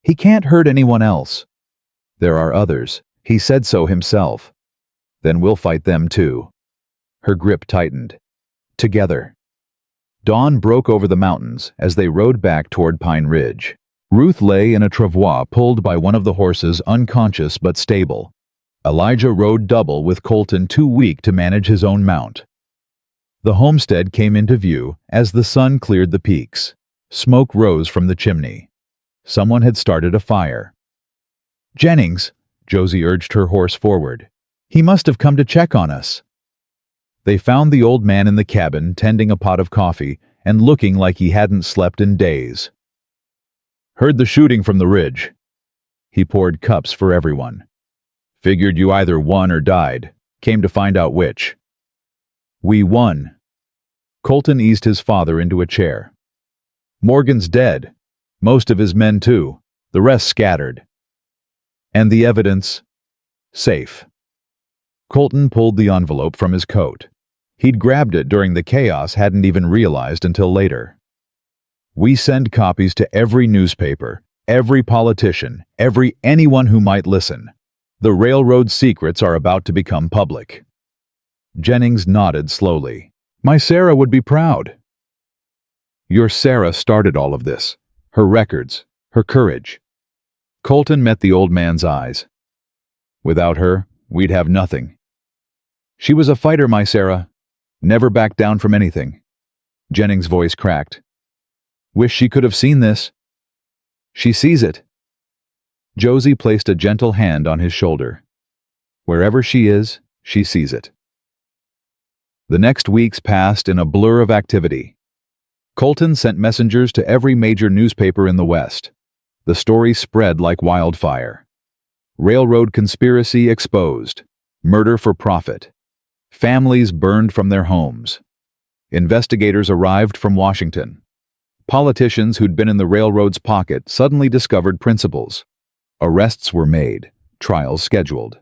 A: He can't hurt anyone else. There are others. He said so himself. Then we'll fight them too. Her grip tightened. Together. Dawn broke over the mountains as they rode back toward Pine Ridge. Ruth lay in a travois pulled by one of the horses, unconscious but stable. Elijah rode double with Colton too weak to manage his own mount. The homestead came into view as the sun cleared the peaks. Smoke rose from the chimney. Someone had started a fire. "Jennings," Josie urged her horse forward. "He must have come to check on us." They found the old man in the cabin tending a pot of coffee and looking like he hadn't slept in days. "Heard the shooting from the ridge." He poured cups for everyone. "Figured you either won or died. Came to find out which." "We won." Colton eased his father into a chair. "Morgan's dead. Most of his men too. The rest scattered." "And the evidence?" "Safe." Colton pulled the envelope from his coat. He'd grabbed it during the chaos, hadn't even realized until later. "We send copies to every newspaper, every politician, anyone who might listen. The railroad secrets are about to become public." Jennings nodded slowly. "My Sarah would be proud." "Your Sarah started all of this. Her records, her courage." Colton met the old man's eyes. "Without her, we'd have nothing. She was a fighter, my Sarah. Never backed down from anything." Jennings' voice cracked. "Wish she could have seen this." "She sees it." Josie placed a gentle hand on his shoulder. "Wherever she is, she sees it." The next weeks passed in a blur of activity. Colton sent messengers to every major newspaper in the West. The story spread like wildfire. Railroad conspiracy exposed. Murder for profit. Families burned from their homes. Investigators arrived from Washington. Politicians who'd been in the railroad's pocket suddenly discovered principles. Arrests were made, trials scheduled.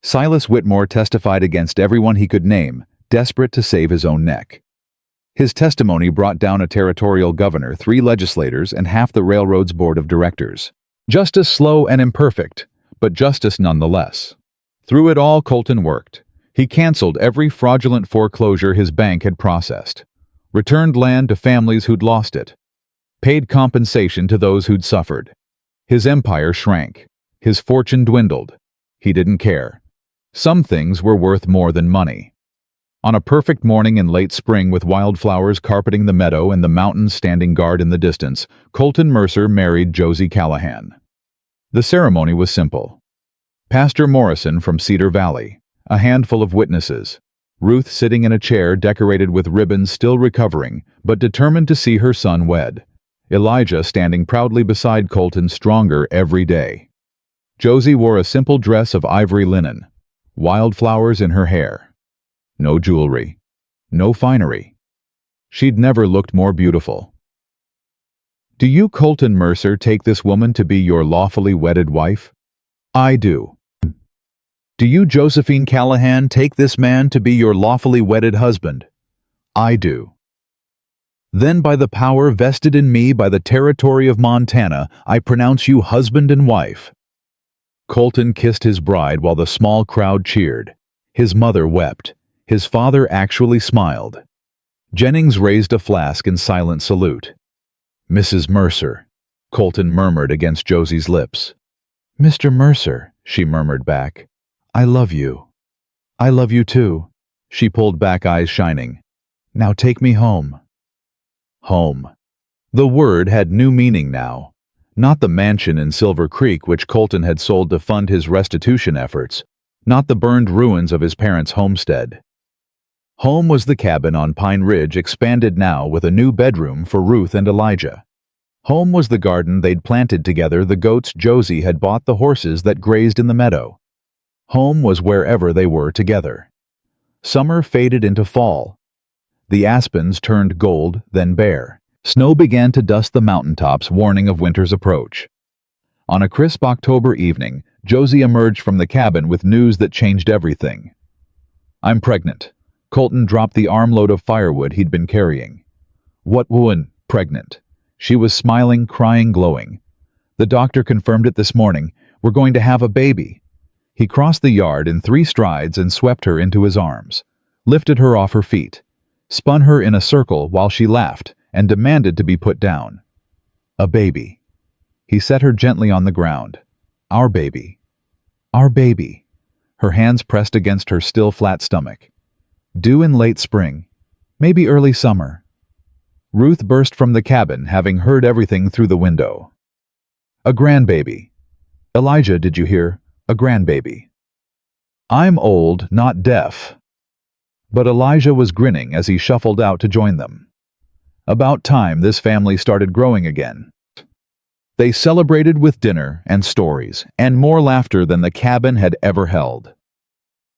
A: Silas Whitmore testified against everyone he could name, desperate to save his own neck. His testimony brought down a territorial governor, 3 legislators, and half the railroad's board of directors. Justice slow and imperfect, but justice nonetheless. Through it all, Colton worked. He canceled every fraudulent foreclosure his bank had processed, returned land to families who'd lost it, paid compensation to those who'd suffered. His empire shrank. His fortune dwindled. He didn't care. Some things were worth more than money. On a perfect morning in late spring, with wildflowers carpeting the meadow and the mountains standing guard in the distance, Colton Mercer married Josie Callahan. The ceremony was simple. Pastor Morrison from Cedar Valley, a handful of witnesses, Ruth sitting in a chair decorated with ribbons, still recovering, but determined to see her son wed. Elijah standing proudly beside Colton, stronger every day. Josie wore a simple dress of ivory linen, wildflowers in her hair. No jewelry, no finery. She'd never looked more beautiful. "Do you, Colton Mercer, take this woman to be your lawfully wedded wife?" "I do." "Do you, Josephine Callahan, take this man to be your lawfully wedded husband?" "I do." "Then by the power vested in me by the territory of Montana, I pronounce you husband and wife." Colton kissed his bride while the small crowd cheered. His mother wept. His father actually smiled. Jennings raised a flask in silent salute. "Mrs. Mercer," Colton murmured against Josie's lips. "Mr. Mercer," she murmured back. "I love you." "I love you too." She pulled back, eyes shining. "Now take me home." Home. The word had new meaning now. Not the mansion in Silver Creek which Colton had sold to fund his restitution efforts. Not the burned ruins of his parents' homestead. Home was the cabin on Pine Ridge, expanded now with a new bedroom for Ruth and Elijah. Home was the garden they'd planted together, the goats Josie had bought, the horses that grazed in the meadow. Home was wherever they were together. Summer faded into fall. The aspens turned gold, then bare. Snow began to dust the mountaintops, warning of winter's approach. On a crisp October evening, Josie emerged from the cabin with news that changed everything. "I'm pregnant." Colton dropped the armload of firewood he'd been carrying. "What woman? Pregnant?" She was smiling, crying, glowing. "The doctor confirmed it this morning. We're going to have a baby." He crossed the yard in 3 strides and swept her into his arms, lifted her off her feet, spun her in a circle while she laughed and demanded to be put down. "A baby." He set her gently on the ground. "Our baby. Our baby." Her hands pressed against her still flat stomach. Due in late spring, maybe early summer. Ruth burst from the cabin, having heard everything through the window. A grandbaby. Elijah, did you hear? A grandbaby. I'm old, not deaf. But Elijah was grinning as he shuffled out to join them. About time this family started growing again. They celebrated with dinner and stories and more laughter than the cabin had ever held.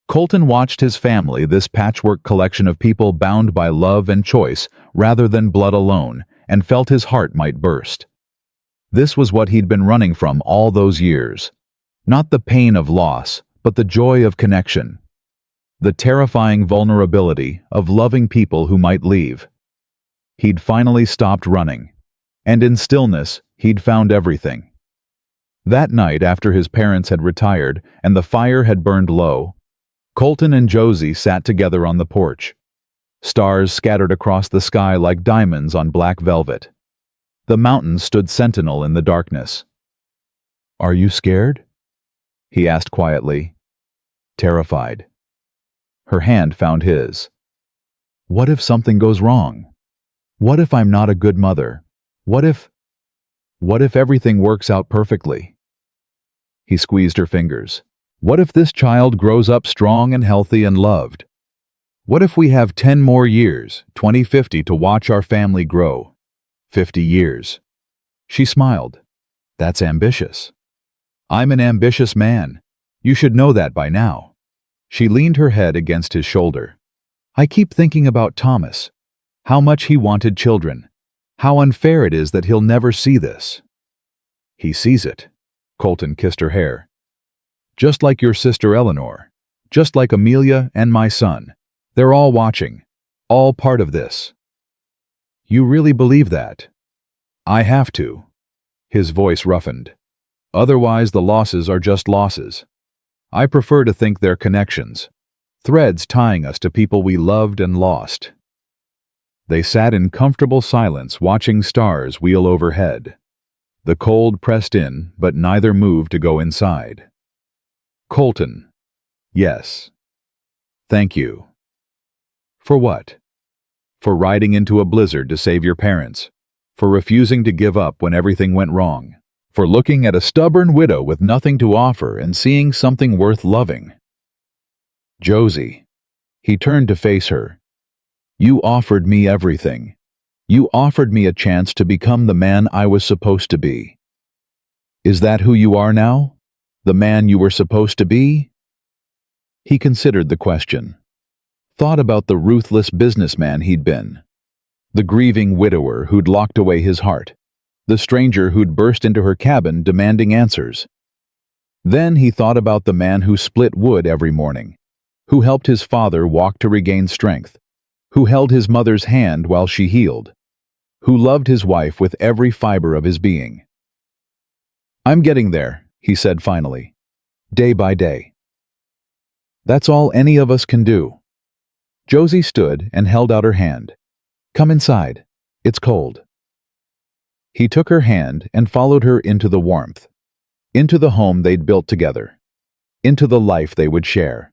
A: Colton watched his family, this patchwork collection of people bound by love and choice rather than blood alone, and felt his heart might burst. This was what he'd been running from all those years. Not the pain of loss, but the joy of connection. The terrifying vulnerability of loving people who might leave. He'd finally stopped running, and in stillness, he'd found everything. That night, after his parents had retired and the fire had burned low, Colton and Josie sat together on the porch. Stars scattered across the sky like diamonds on black velvet. The mountains stood sentinel in the darkness. "Are you scared?" he asked quietly. Terrified. Her hand found his. "What if something goes wrong? What if I'm not a good mother? What if everything works out perfectly?" He squeezed her fingers. "What if this child grows up strong and healthy and loved? What if we have 10 more years, 2050, to watch our family grow? 50 years. She smiled. "That's ambitious." "I'm an ambitious man. You should know that by now." She leaned her head against his shoulder. "I keep thinking about Thomas. How much he wanted children. How unfair it is that he'll never see this." "He sees it." Colton kissed her hair. "Just like your sister Eleanor. Just like Amelia and my son. They're all watching. All part of this." "You really believe that?" "I have to." His voice roughened. "Otherwise the losses are just losses. I prefer to think they're connections. Threads tying us to people we loved and lost." They sat in comfortable silence, watching stars wheel overhead. The cold pressed in, but neither moved to go inside. "Colton." "Yes." "Thank you." "For what?" "For riding into a blizzard to save your parents. For refusing to give up when everything went wrong. For looking at a stubborn widow with nothing to offer and seeing something worth loving." "Josie." He turned to face her. "You offered me everything. You offered me a chance to become the man I was supposed to be. Is that who you are now? The man you were supposed to be?" He considered the question. Thought about the ruthless businessman he'd been. The grieving widower who'd locked away his heart. The stranger who'd burst into her cabin demanding answers. Then he thought about the man who split wood every morning, who helped his father walk to regain strength, who held his mother's hand while she healed, who loved his wife with every fiber of his being. "I'm getting there," he said finally, "day by day. That's all any of us can do." Josie stood and held out her hand. "Come inside. It's cold." He took her hand and followed her into the warmth, into the home they'd built together, into the life they would share.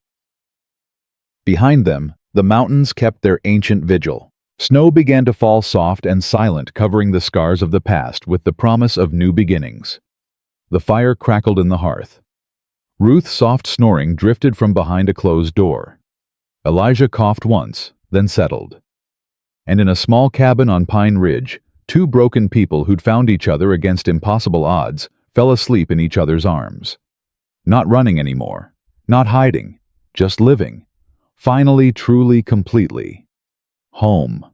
A: Behind them, the mountains kept their ancient vigil. Snow began to fall soft and silent, covering the scars of the past with the promise of new beginnings. The fire crackled in the hearth. Ruth's soft snoring drifted from behind a closed door. Elijah coughed once, then settled. And in a small cabin on Pine Ridge, two broken people who'd found each other against impossible odds fell asleep in each other's arms. Not running anymore, not hiding, just living. Finally, truly, completely. Home.